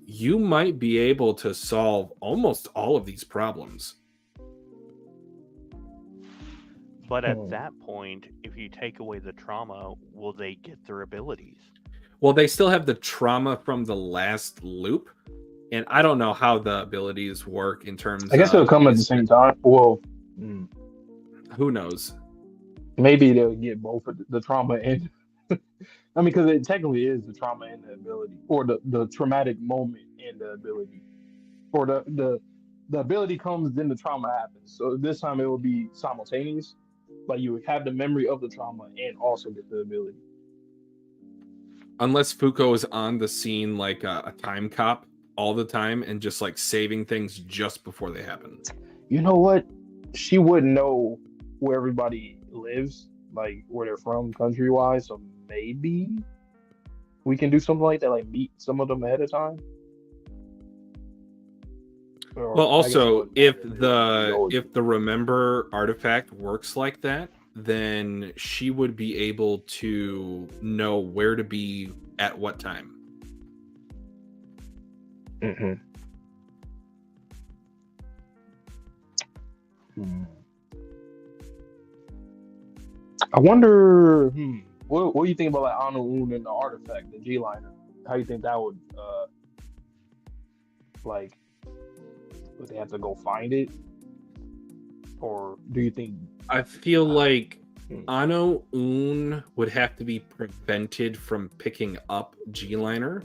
you might be able to solve almost all of these problems. But at that point, if you take away the trauma, will they get their abilities? Well, they still have the trauma from the last loop, and I don't know how the abilities work in terms of... I guess it'll come at the same time. Well, who knows? Maybe they'll get both of the trauma and... I mean, because it technically is the trauma and the ability, or the traumatic moment and the ability. Or the ability comes, then the trauma happens. So this time it will be simultaneous. Like you would have the memory of the trauma and also get the ability. Unless Fuko is on the scene like a time cop all the time and just like saving things just before they happen. You know what? She wouldn't know where everybody lives, like where they're from country wise. So maybe we can do something like that, like meet some of them ahead of time. Well, also, if the remember artifact works like that, then she would be able to know where to be at what time. I wonder, what do you think about like Anu Un and the artifact, the G liner? How do you think that would like? Would they have to go find it, or do you think? I feel like Ano Un would have to be prevented from picking up G-Liner.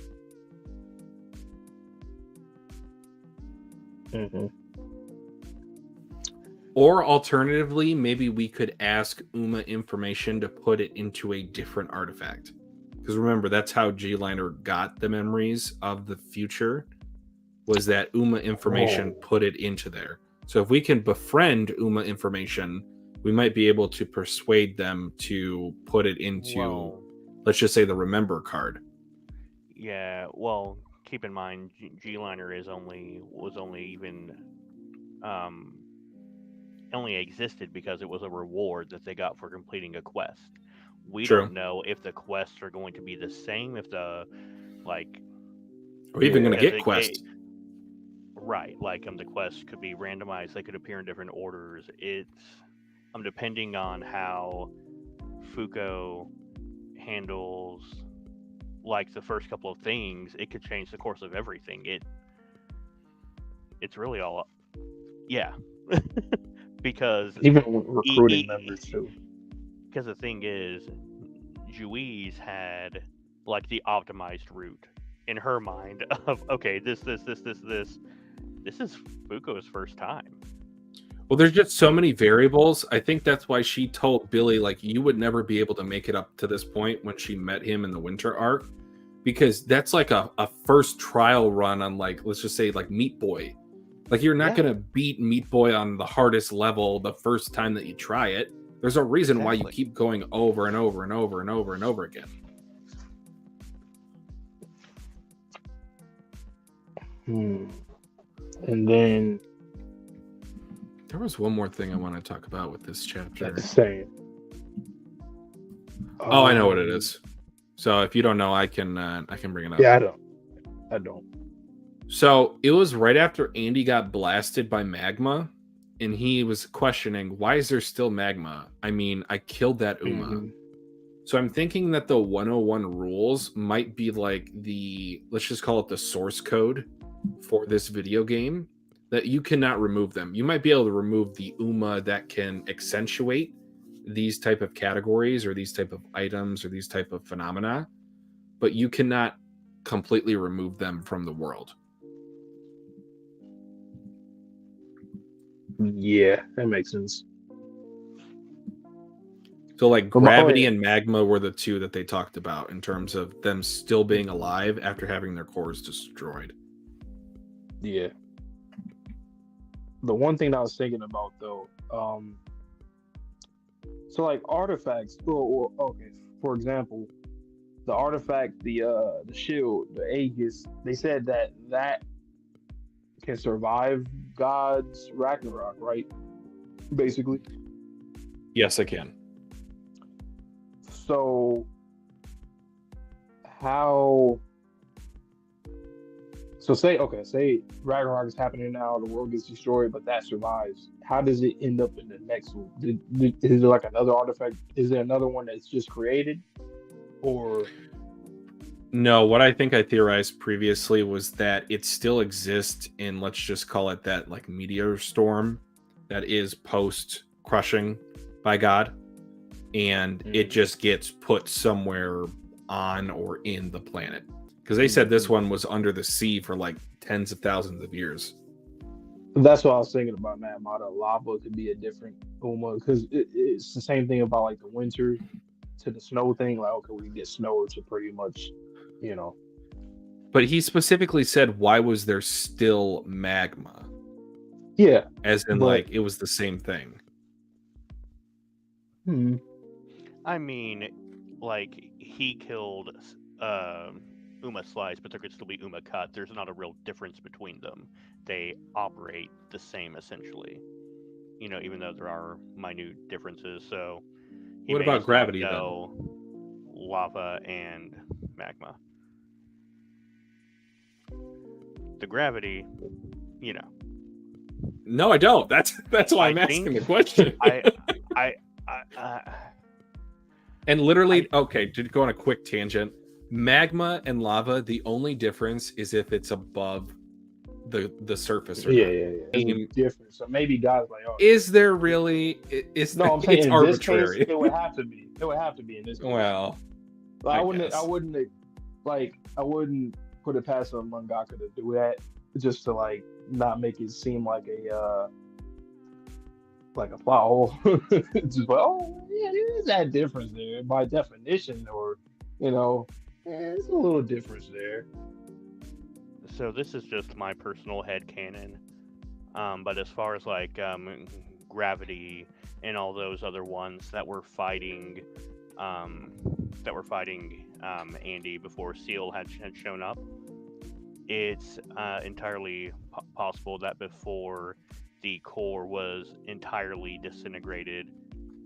Or alternatively, maybe we could ask Uma information to put it into a different artifact. Because remember, that's how G-Liner got the memories of the future. Was that Uma information put it into there. So if we can befriend Uma information, we might be able to persuade them to put it into, let's just say, the remember card. Yeah, well, keep in mind, G-Liner was only existed because it was a reward that they got for completing a quest. We don't know if the quests are going to be the same, if the, like... Or even going to get quests. Right, like the quests could be randomized, they could appear in different orders. It's depending on how Fuko handles like the first couple of things, it could change the course of everything. It's really all because even recruiting members too. Because the thing is, Juiz had like the optimized route in her mind of okay, this is Fuko's first time. Well, there's just so many variables. I think that's why she told Billy, like, you would never be able to make it up to this point when she met him in the winter arc, because that's like a first trial run on, like, let's just say, like, Meat Boy. Like, you're not going to beat Meat Boy on the hardest level the first time that you try it. There's a reason why you keep going over and over and over and over and over again. And then there was one more thing I want to talk about with this chapter. Same. Oh, I know what it is. So if you don't know, I can bring it up. Yeah, I don't. So it was right after Andy got blasted by magma, and he was questioning, why is there still magma? I mean, I killed that Uma. Mm-hmm. So I'm thinking that the 101 rules might be like let's just call it the source code for this video game, that you cannot remove them. You might be able to remove the Uma that can accentuate these type of categories or these type of items or these type of phenomena, but you cannot completely remove them from the world. Yeah, that makes sense. So like gravity and magma were the two that they talked about in terms of them still being alive after having their cores destroyed. Yeah. The one thing I was thinking about though, so like artifacts, okay, for example, the artifact, the shield, the Aegis, they said that can survive God's Ragnarok, right? Basically. Yes, I can. So how? So say Ragnarok is happening now, the world gets destroyed, but that survives. How does it end up in the next one? Is there like another artifact? Is there another one that's just created, or? No, what I think I theorized previously was that it still exists in, let's just call it that, like, meteor storm that is post crushing by God, and it just gets put somewhere on or in the planet. Because they said this one was under the sea for like tens of thousands of years. That's what I was thinking about, man. The lava could be a different Uma, because it's the same thing about like the winter to the snow thing. Like, okay, we get snow to pretty much, you know. But he specifically said, why was there still magma? Yeah. As in, like, it was the same thing. I mean, like, he killed Uma Slice, but there could still be Uma Cut. There's not a real difference between them. They operate the same, essentially. You know, even though there are minute differences. So, what about gravity, though? Lava and magma. The gravity, you know. No, I don't. That's why I'm asking the question. And literally, okay, to go on a quick tangent, magma and lava, the only difference is if it's above the surface. Or yeah. It's different. So maybe God's like, oh, is there really? No, I'm saying it's in arbitrary. This case, it would have to be. It would have to be in this case. Well, I wouldn't put it past a mangaka to do that, just to like not make it seem like a plot hole. Just like, oh yeah, there is that difference there by definition, or you know, there's a little difference there. So this is just my personal headcanon, but as far as like gravity and all those other ones that were fighting Andy before Seal had shown up, it's entirely possible that before the core was entirely disintegrated,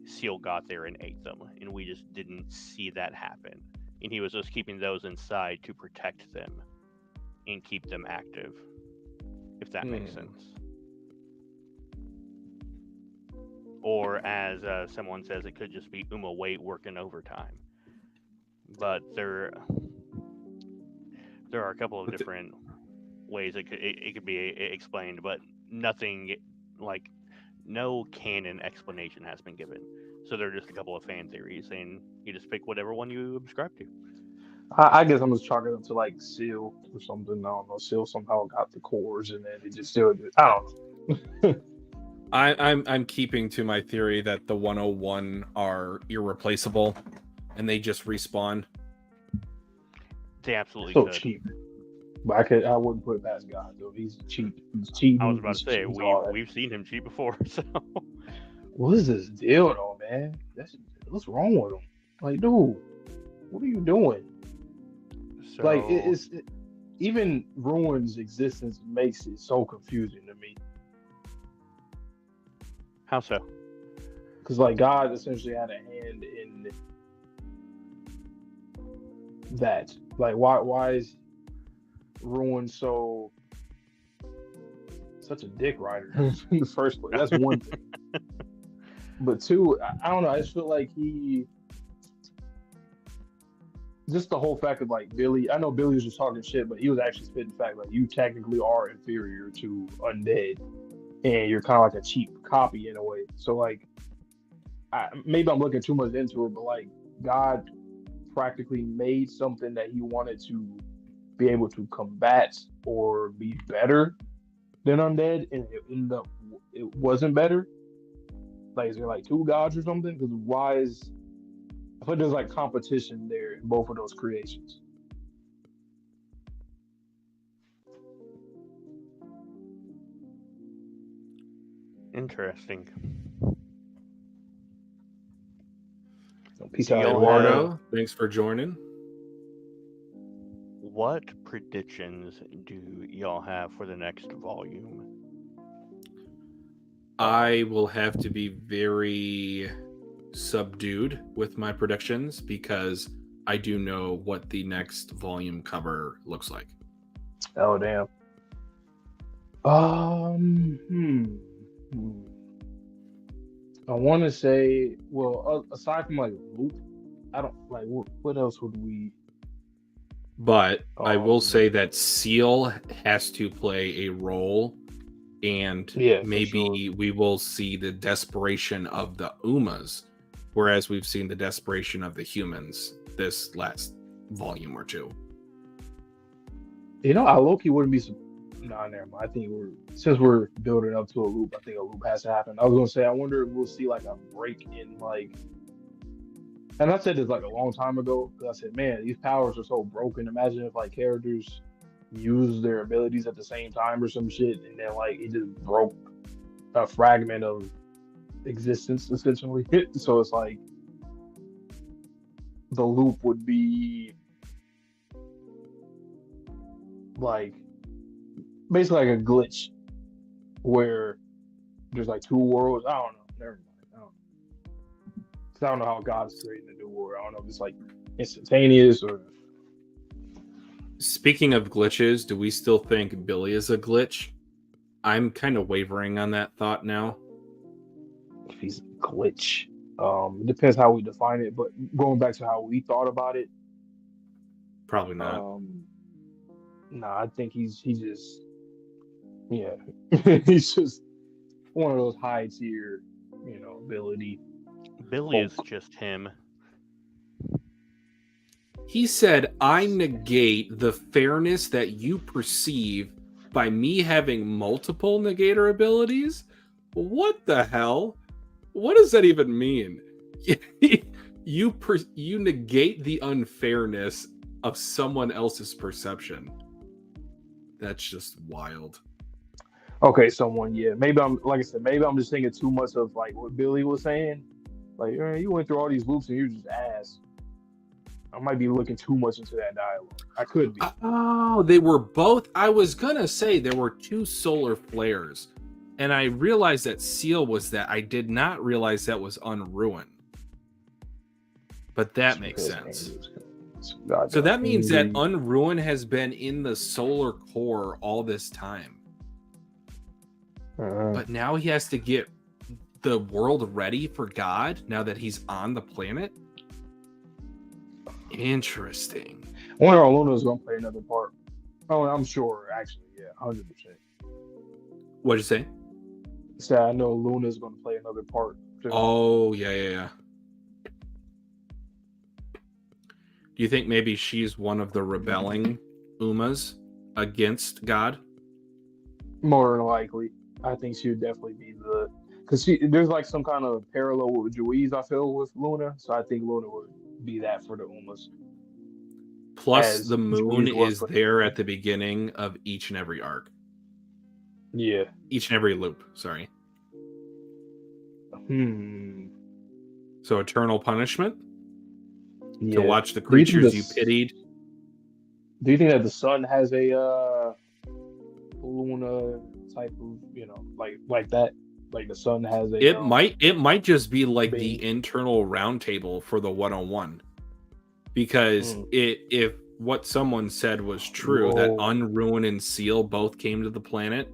Seal got there and ate them, and we just didn't see that happen. And he was just keeping those inside to protect them and keep them active, if that makes sense. Or as someone says, it could just be Uma Wait working overtime. But there are a couple of different ways it could be explained, but nothing, like, no canon explanation has been given. So they're just a couple of fan theories, and you just pick whatever one you subscribe to. I guess I'm just chalking it up to like Seal or something. I don't know. Seal somehow got the cores, and then it just still. I don't know. I'm keeping to my theory that the 101 are irreplaceable, and they just respawn. They absolutely So could. cheap. But I wouldn't put it past God though. He's cheap. He's cheating. I was about to he's say cheating, all that. we've seen him cheat before, so What is this deal though, man? What's wrong with him? Like, dude, what are you doing? Like, even Ruin's existence makes it so confusing to me. How so? Because like God essentially had a hand in that. Like, why is Ruin such a dick rider in the first place? That's one thing. But two, I don't know. I just feel like just the whole fact of like Billy. I know Billy was just talking shit, but he was actually spitting fact. Like, you technically are inferior to Undead, and you're kind of like a cheap copy in a way. So like, maybe I'm looking too much into it, but like God practically made something that he wanted to be able to combat or be better than Undead, and it wasn't better. Like, is there like two gods or something? Because why is I feel there's like competition there in both of those creations. Interesting. Peace Do out, y'all Eduardo, thanks for joining. What predictions do y'all have for the next volume? I will have to be very subdued with my predictions because I do know what the next volume cover looks like. Oh damn. I want to say, well, aside from like Loop, I don't like what else would we? But I will say that Seal has to play a role, and maybe we will see the desperation of the Umas, whereas we've seen the desperation of the humans this last volume or two. You know, I low-key wouldn't be. Nah, never mind. I think since we're building up to a Loop, I think a Loop has to happen. I was gonna say, I wonder if we'll see like a break in like. And I said this like a long time ago because I said, man, these powers are so broken. Imagine if like characters use their abilities at the same time or some shit, and then like it just broke a fragment of existence essentially. So it's like the Loop would be like basically like a glitch where there's like two worlds. I don't know. Never mind. I don't know how God is creating a new world. I don't know if it's like instantaneous or. Speaking of glitches, do we still think Billy is a glitch? I'm kind of wavering on that thought now. If he's a glitch, it depends how we define it. But going back to how we thought about it, probably not. I think he's just, yeah, he's just one of those high tier, ability. Billy is just him. He said, I negate the fairness that you perceive by me having multiple negator abilities? What the hell? What does that even mean? You negate the unfairness of someone else's perception. That's just wild. Okay, maybe maybe I'm just thinking too much of like what Billy was saying. Like, you went through all these loops and you're just ass. I might be looking too much into that dialogue. I could be. Oh, they were both. I was gonna say there were two solar flares, and I realized that Seal was that. I did not realize that was Unruin. But that makes sense. So that means that Unruin has been in the solar core all this time. But now he has to get the world ready for God now that he's on the planet. Interesting. I wonder if Luna's gonna play another part. Oh, I'm sure, actually, yeah, 100%. What'd you say? So I know Luna's gonna play another part. Oh, yeah. Do you think maybe she's one of the rebelling Umas against God? More than likely. I think she would definitely be because there's like some kind of parallel with Juiz, I feel, with Luna. So I think Luna would be that for the Umas. Plus, As the moon Juiz was is for the there Uma. at the beginning of each and every arc, Yeah. each and every loop. Sorry. So eternal punishment Yeah. to watch the Do you think creatures you this- pitied. Do you think that the sun has a Luna type of, like that? Like the sun has a. It might just be like being. the internal roundtable for the 101, because if what someone said was true, that Whoa. Unruin and Seal both came to the planet,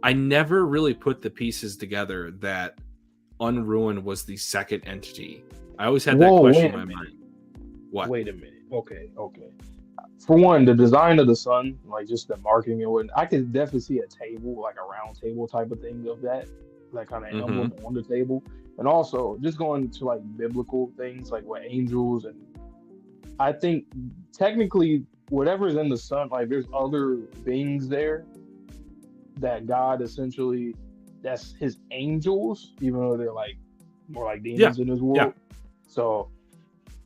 I never really put the pieces together that Unruin was the second entity. I always had that question in my mind. What? Wait a minute. Okay. For one, the design of the sun, like just the marking and whatnot, I could definitely see a table, like a round table type of thing of that kind of emblem on the table. And also, just going to like biblical things, like with angels, and I think technically whatever is in the sun, like there's other beings there that God essentially, that's his angels, even though they're like more like demons in this world. Yeah. So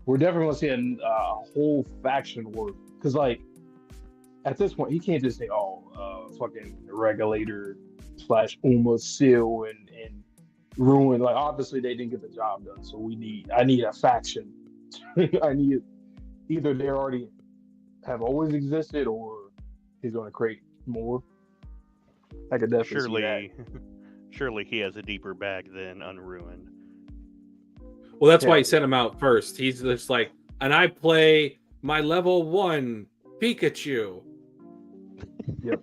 we're definitely going to see a whole faction work. Because, like, at this point, he can't just say, fucking regulator / Uma, Seal, and Ruin. Like, obviously, they didn't get the job done. So I need a faction. I need either they already have always existed or he's going to create more. I could definitely see that. Surely he has a deeper bag than Unruined. Well, that's why he sent him out first. He's just like, and I play my level 1 Pikachu. Yep.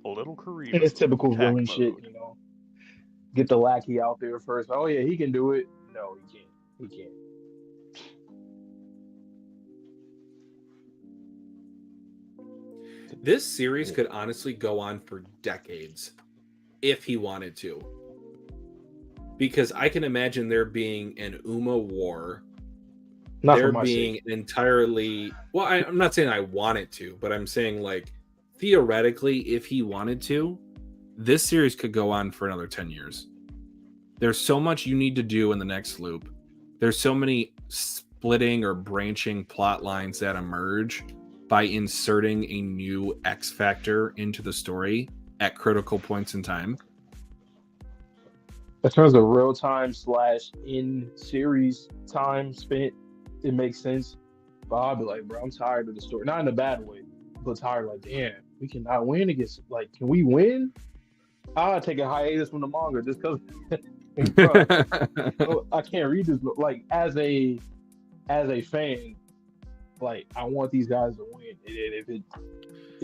A little career. And it's typical attack villain mode. shit, Get the lackey out there first. Oh yeah, he can do it. No, he can't. He can't. This series could honestly go on for decades if he wanted to. Because I can imagine there being an Uma war. Not there for my being sake. an entirely... Well, I'm not saying I want it to, but I'm saying, like, theoretically, if he wanted to, this series could go on for another 10 years. There's so much you need to do in the next loop. There's so many splitting or branching plot lines that emerge by inserting a new X factor into the story at critical points in time. In terms of real time / in series time spent, it makes sense. But I'll be like, bro, I'm tired of the story. Not in a bad way, but tired. Like, damn, we cannot win against. Like, can we win? I'll take a hiatus from the manga just because. I can't read this. Like, as a fan, like, I want these guys to win.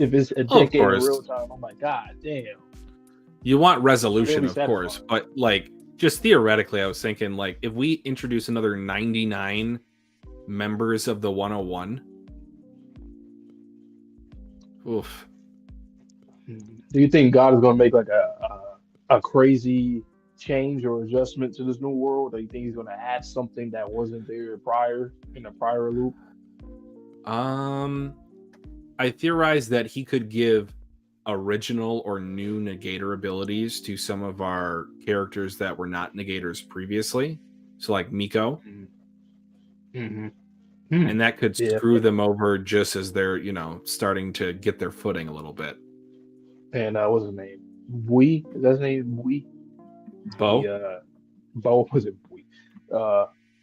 If it's a decade of real time, I'm like, God damn. You want resolution, of course, but like, just theoretically, I was thinking, like, if we introduce another 99 members of the 101, oof. Do you think God is going to make like a crazy change or adjustment to this new world? Or do you think he's going to add something that wasn't there prior in a prior loop? I theorize that he could give original or new negator abilities to some of our characters that were not negators previously. So like Miko. And that could screw them over just as they're, starting to get their footing a little bit. And what's his name? Bui? Is that his name? Bui? Bo? Bo, was it Bui?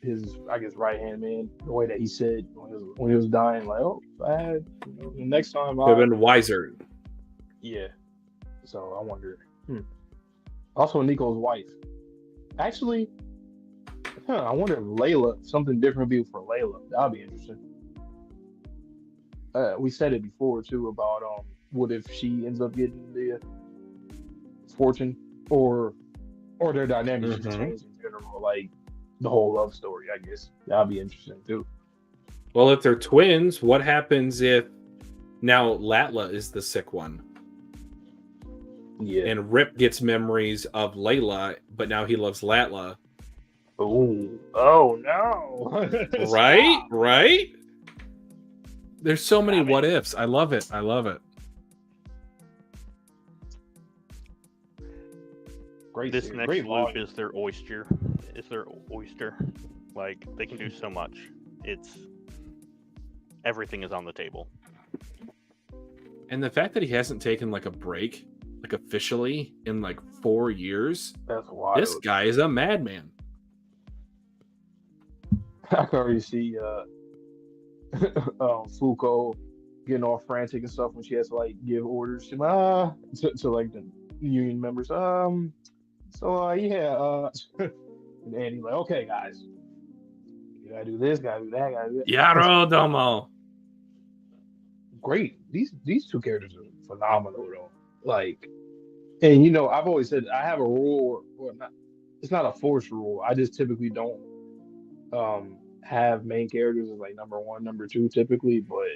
His, I guess, right-hand man, the way that he said when he was dying, like, oh, if I had, the next time Could have been wiser. Yeah. So I wonder. Also, Nico's wife. Actually, I wonder if Layla, something different would be for Layla. That'd be interesting. We said it before too about what if she ends up getting the fortune, or their dynamics just change in general, like the whole love story. I guess that'd be interesting too. Well, if they're twins, what happens if now Latla is the sick one? Yeah. And Rip gets memories of Layla, but now he loves Latla. Oh no. Right? There's so many what ifs. I love it. Great This series. next Great loop volume. is their oyster. Like, they can do so much. Everything is on the table. And the fact that he hasn't taken like a break, like officially in like 4 years, That's wild. this guy is a madman. I can already see Fuko getting all frantic and stuff when she has to like give orders to like the union members. And Andy like, okay, guys, you gotta do this, gotta do that, gotta do that. Yaro domo. Great. These two characters are phenomenal though. Like, and you know, I've always said I have a rule, or not. It's not a forced rule. I just typically don't have main characters as like number one, number two, typically. But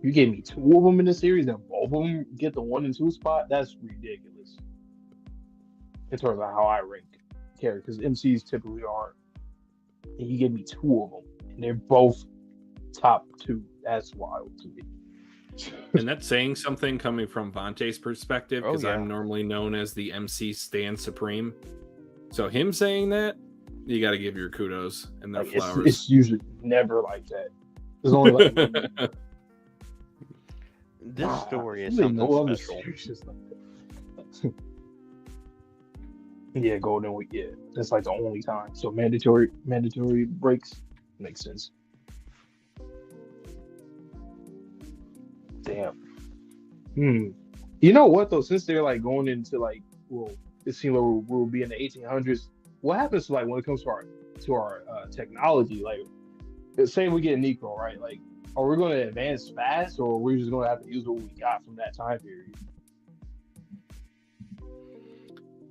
you gave me two of them in the series, and both of them get the 1 and 2 spot. That's ridiculous. In terms of how I rank characters, MCs typically aren't. And you gave me two of them, and they're both top 2. That's wild to me. And that's saying something coming from Vonte's perspective, because Oh, yeah. I'm normally known as the MC Stan Supreme. So him saying that, you got to give your kudos and their Like, flowers. it's usually never like that. There's only like This story is really something no other special. series like that. Yeah, Golden Week. Yeah, that's like the only time. So mandatory breaks makes sense. Damn. You know what though? Since they're like going into like, well, it seems like we'll be in the 1800s. What happens to like when it comes to our technology? Like, say we get Nico, right? Like, are we going to advance fast, or are we just going to have to use what we got from that time period?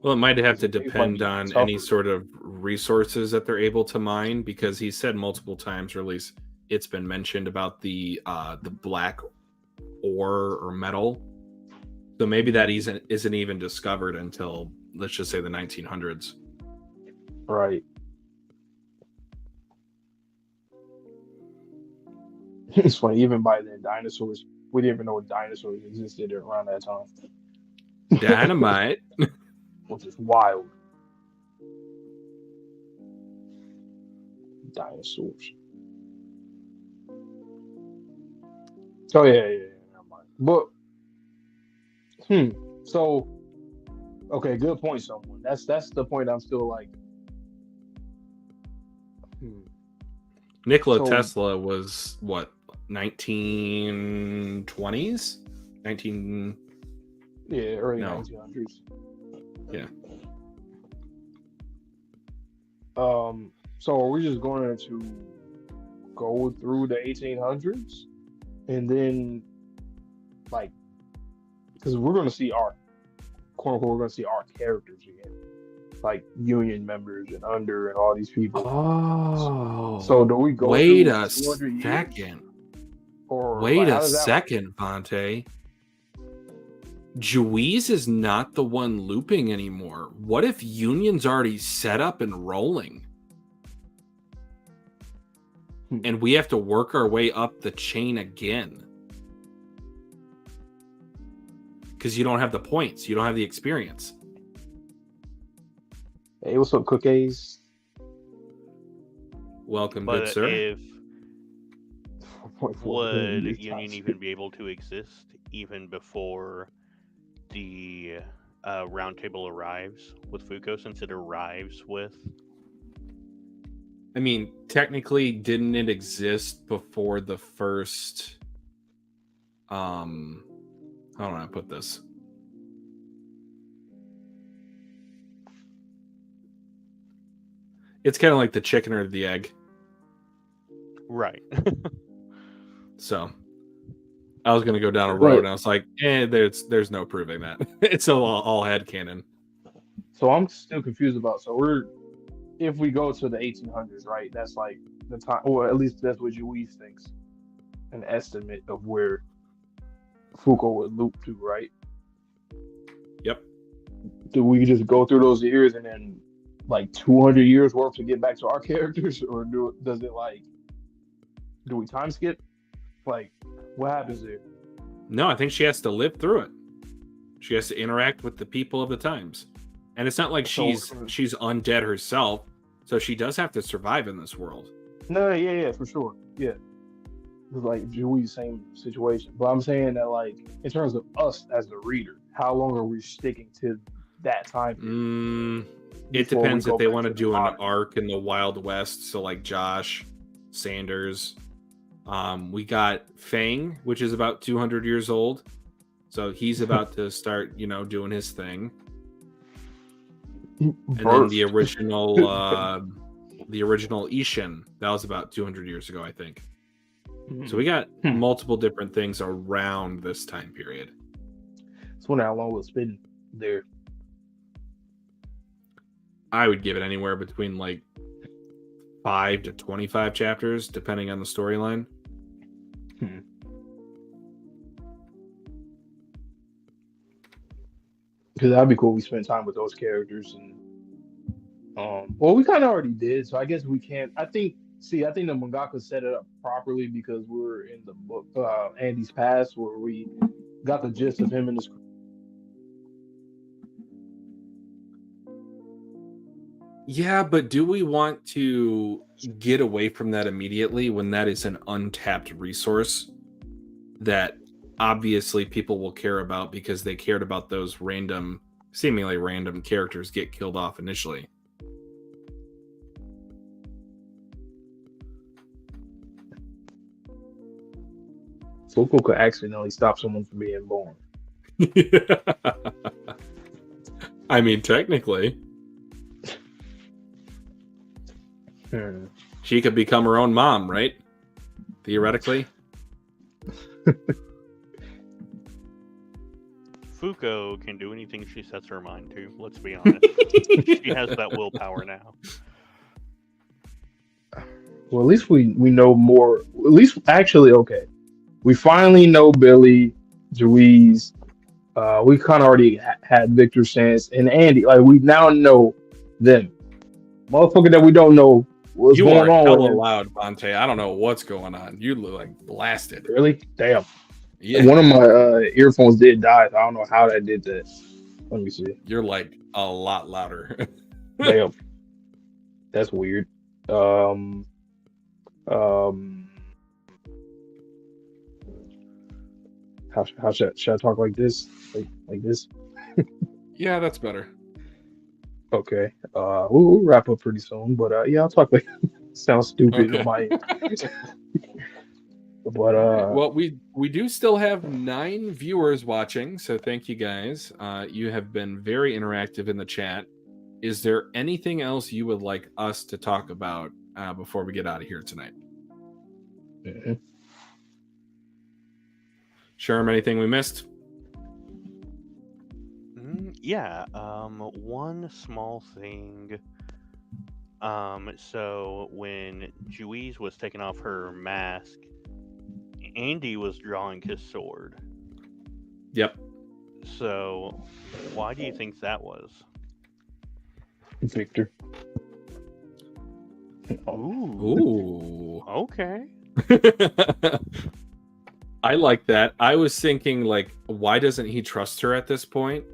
Well, it might have to It might depend be on tougher. any sort of resources that they're able to mine, because he said multiple times, or at least it's been mentioned about the black ore or metal. So maybe that isn't even discovered until, let's just say, the 1900s. Right. It's funny, even by then, dinosaurs, we didn't even know dinosaurs existed around that time, Dynamite. which is wild. Dinosaurs. Oh, yeah, never mind. But, so, okay, good point, someone. That's the point I'm still like, Nikola So- Tesla was what, 1920s? 19 yeah, early No. 1900s. Yeah. So are we just going to go through the 1800s and then, like, because we're going to see our, quote unquote, we're going to see our characters again, like union members and under and all these people. Oh. So do we go Wait through a 200 years? second. Or Wait like, how a does that work? second, Vonte. Juiz is not the one looping anymore. What if Union's already set up and rolling? And we have to work our way up the chain again. Because you don't have the points. You don't have the experience. Hey, what's up, cookies? Welcome, But good sir. if 4.4 would years Union tops. even be able to exist even before the round table arrives with Fuko, since it arrives with? I mean, technically, didn't it exist before the first... how do I put this? It's kind of like the chicken or the egg. Right. So I was going to go down a road, and I was like, there's no proving that. It's all headcanon. So I'm still confused about. So if we go to the 1800s, right? That's like the time, or at least that's what Juiz thinks, an estimate of where Fuko would loop to, right? Yep. Do we just go through those years and then like 200 years worth to get back to our characters, or does it like, do we time skip? Like, what happens there? No, I think she has to live through it. She has to interact with the people of the times. And it's not like So- she's undead herself, so she does have to survive in this world. No, yeah, for sure. Yeah. It's like Joey's same situation. But I'm saying that, like, in terms of us as the reader, how long are we sticking to that time period? It before we depends go if they back want to to the do an modern? arc in the Wild West. So like Josh, Sanders. We got Fang, which is about 200 years old. So he's about to start, doing his thing. And then the original Ishin, that was about 200 years ago, I think. So we got multiple different things around this time period. It's wonder how long we'll spend there. I would give it anywhere between like 5 to 25 chapters, depending on the storyline. Because that'd be cool. We spend time with those characters, and well, we kind of already did. So I guess we can't. I think the mangaka set it up properly because we're in the book, Andy's past, where we got the gist of him and his. Yeah, but do we want to get away from that immediately when that is an untapped resource that obviously people will care about because they cared about those seemingly random characters get killed off initially? Fuku could accidentally stop someone from being born. I mean, technically. She could become her own mom, right? Theoretically. Fuko can do anything she sets her mind to. Let's be honest. She has that willpower now. Well, at least we know more. At least, actually, okay. We finally know Billy, Juiz. We kind of already had Victor Sands and Andy. Like, we now know them. Motherfucker that we don't know what's You going are on. hella loud, Vonte. I don't know what's going on. You look like blasted. Really? Damn. Yeah. One of my earphones did die. So I don't know how that did that. Let me see. You're like a lot louder. Damn. That's weird. How should I talk like this? Like this? Yeah, that's better. Okay. We'll wrap up pretty soon, but yeah, I'll talk like sounds stupid in my but well, we do still have 9 viewers watching, so thank you guys. You have been very interactive in the chat. Is there anything else you would like us to talk about before we get out of here tonight? Sherm, anything we missed? Yeah, one small thing. So when Juiz was taking off her mask, Andy was drawing his sword. Yep. So why do you think that was? Victor. Ooh. Okay. I like that. I was thinking, like, why doesn't he trust her at this point?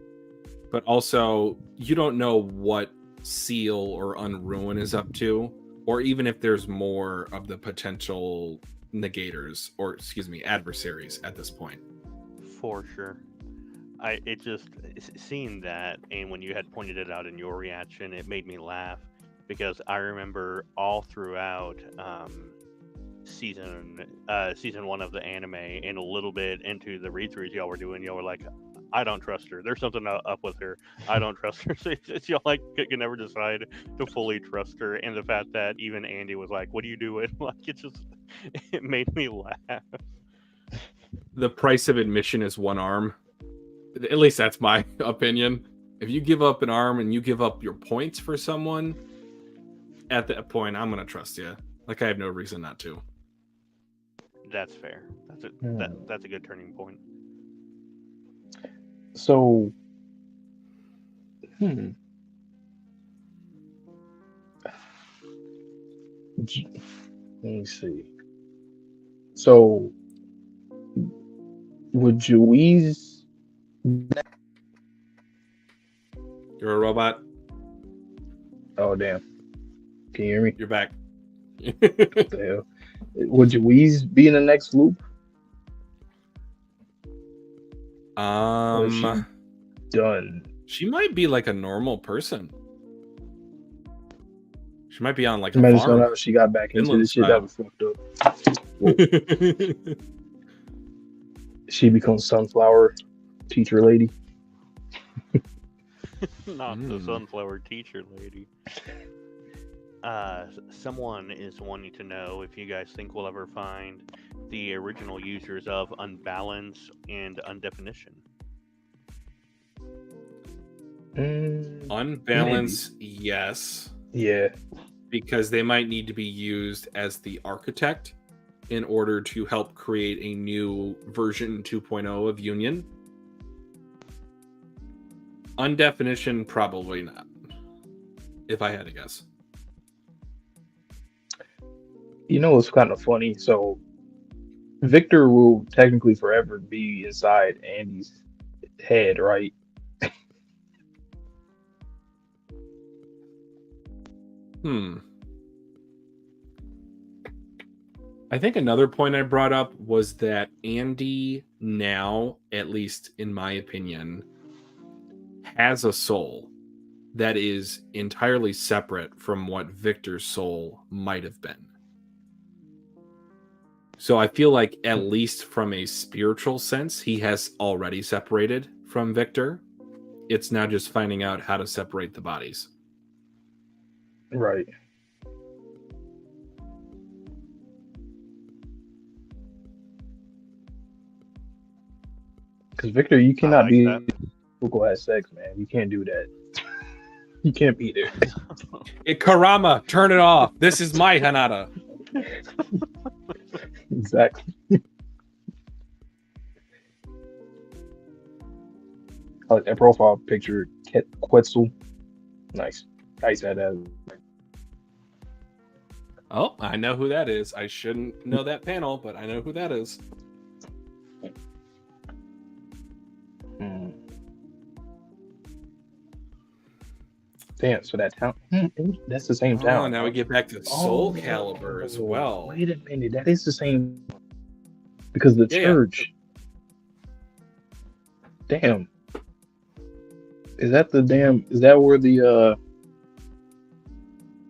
But also, you don't know what Seal or Unruin is up to, or even if there's more of the potential negators, or adversaries at this point. For sure. It just seeing that, and when you had pointed it out in your reaction, it made me laugh because I remember all throughout season 1 of the anime and a little bit into the read-throughs y'all were doing, y'all were like, I don't trust her. There's something up with her. I don't trust her. So y'all like could never decide to fully trust her. And the fact that even Andy was like, "What are you doing?" Like it made me laugh. The price of admission is one arm. At least that's my opinion. If you give up an arm and you give up your points for someone, at that point, I'm gonna trust you. Like I have no reason not to. That's fair. That's a good turning point. So, let me see. So, would Juiz You're a robot. Oh damn! Can you hear me? You're back. What the hell? Would Louise be in the next loop? Or is she done? She might be like a normal person. She might be on like a Imagine farm. how she got back into Finland this shit. That was fucked up. She becomes sunflower teacher lady. Not the sunflower teacher lady. Someone is wanting to know if you guys think we'll ever find the original users of unbalance and undefinition. Unbalance, yes. Yeah. Because they might need to be used as the architect in order to help create a new version 2.0 of Union. Undefinition, probably not. If I had to guess. You know, it's kind of funny. So, Victor will technically forever be inside Andy's head, right? I think another point I brought up was that Andy now, at least in my opinion, has a soul that is entirely separate from what Victor's soul might have been. So I feel like, at least from a spiritual sense, he has already separated from Victor. It's now just finding out how to separate the bodies. Right. Because Victor, you cannot be go have sex, man. You can't do that. You can't be there. Karama, turn it off. This is my Hanada. Exactly. I like that profile picture, Quetzal. Nice. Nice at that. Oh, I know who that is. I shouldn't know that panel, but I know who that is. Damn, so that town, that's the same town. Oh, now we get back to Soul Calibur as well. Wait a minute, that is the same, because the church. Yeah. Damn. Is that where the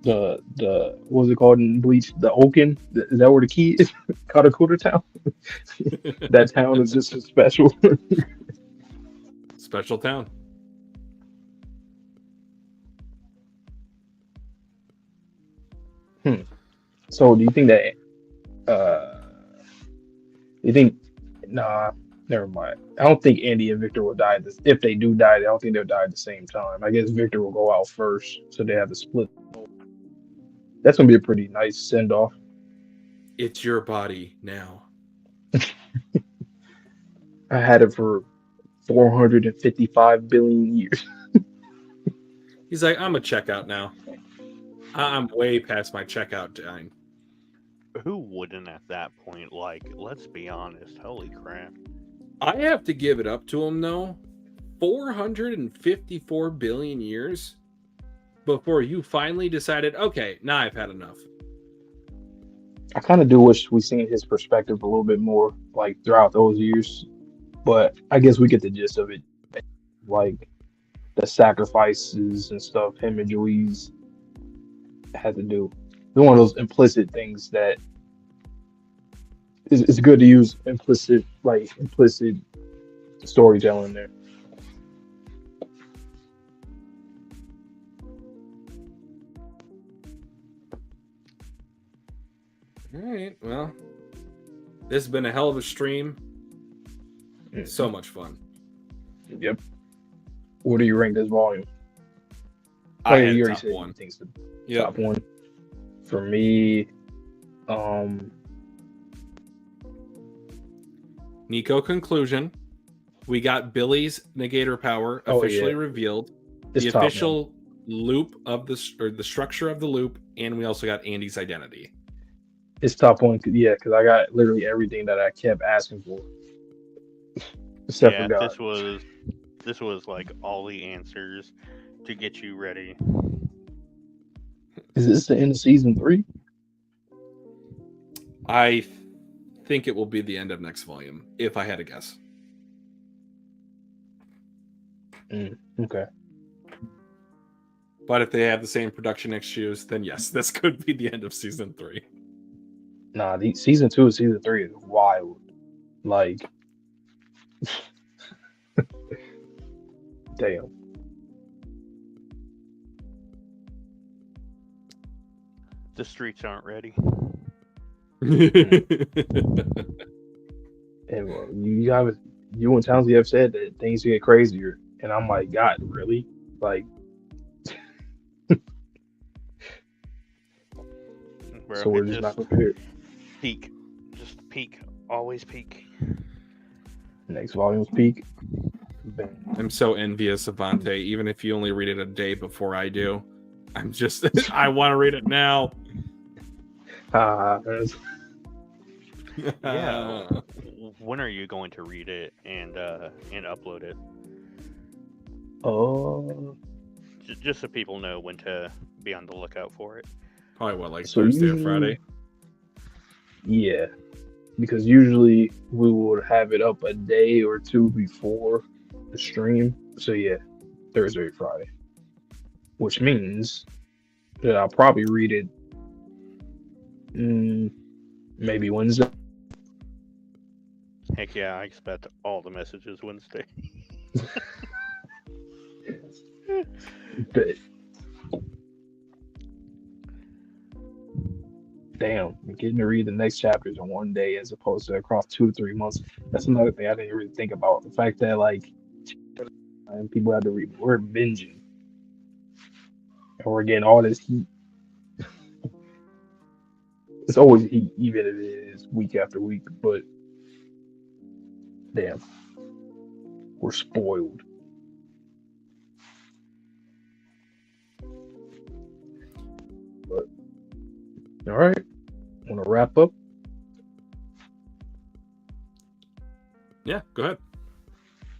what was it called in Bleach? The Oaken? Is that where the key is? Gachiakuta town? That town is just a special. Special town. So do you think that nah, never mind. I don't think Andy and Victor will die if they do die, I don't think they'll die at the same time. I guess Victor will go out first, so they have to split. That's gonna be a pretty nice send off. It's your body now. I had it for 455 billion years. He's like, I'm a checkout now. I'm way past my checkout time. Who wouldn't at that point? Like, let's be honest. Holy crap. I have to give it up to him, though. 454 billion years before you finally decided, okay, now I've had enough. I kind of do wish we seen his perspective a little bit more, like, throughout those years. But I guess we get the gist of it. Like, the sacrifices and stuff him and Louise had to do. It's one of those implicit things that it's good to use implicit storytelling there. All right, well, this has been a hell of a stream. So much fun. Yep. What do you rank this volume? I had top one. Top one. For me, Nico conclusion. We got Billy's negator power officially revealed. It's the official loop of the structure of the loop, and we also got Andy's identity. It's top one, because I got literally everything that I kept asking for. Except for God. This was like all the answers. to get you ready. Is this the end of season 3? I think it will be the end of next volume, if I had to guess. Okay. But if they have the same production issues, then yes, this could be the end of season 3. Nah, season 2 and season 3 is wild. Like, damn. The streets aren't ready. And you and Townsy have said that things get crazier, and I'm like, God, really? Like, Bro, so we're just not prepared. Peak. Just peak. Always peak. Next volume's peak. Bam. I'm so envious of Vonte, even if you only read it a day before I do. I'm just, I want to read it now. Yeah. When are you going to read it and upload it? Oh. Just so people know when to be on the lookout for it. Probably what, like So Thursday or usually- Friday? Yeah, because usually we would have it up a day or two before the stream. So yeah, Thursday or Friday, which means that I'll probably read it maybe Wednesday. Heck yeah, I expect all the messages Wednesday. But damn, getting to read the next chapters in one day as opposed to across 2 to 3 months. That's another thing I didn't really think about. The fact that like and people have to read, we're binging, and we're getting all this heat. It's always heat, even if it is week after week. But damn, we're spoiled. But all right, want to wrap up? Yeah, go ahead.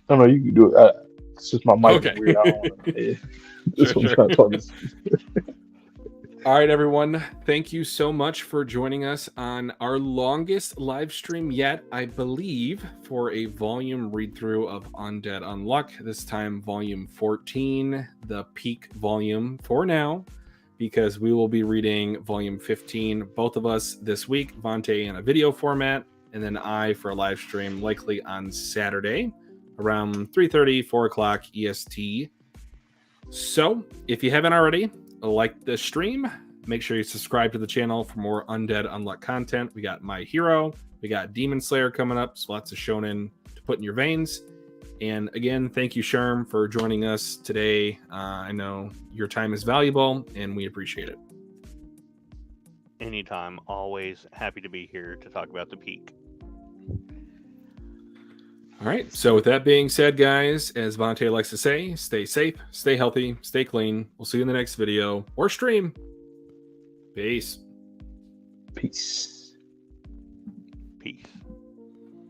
No, no, you can do it. It's just my mic Okay. is weird. I don't want to. This Sure, one's sure. trying to talk. All right, everyone. Thank you so much for joining us on our longest live stream yet, I believe, for a volume read through of Undead Unluck. This time, volume 14, the peak volume for now, because we will be reading volume 15, both of us this week, Vonte in a video format, and then I for a live stream, likely on Saturday around 3:30, 4 o'clock EST. So if you haven't already, like the stream, make sure you subscribe to the channel for more Undead Unluck content. We got My Hero, we got Demon Slayer coming up, so lots of shonen to put in your veins. And again, thank you, Sherm, for joining us today. I know your time is valuable, and we appreciate it. Anytime, always happy to be here to talk about the peak. All right, so with that being said, guys, as Vonte likes to say, stay safe, stay healthy, stay clean. We'll see you in the next video or stream. Peace. Peace. Peace.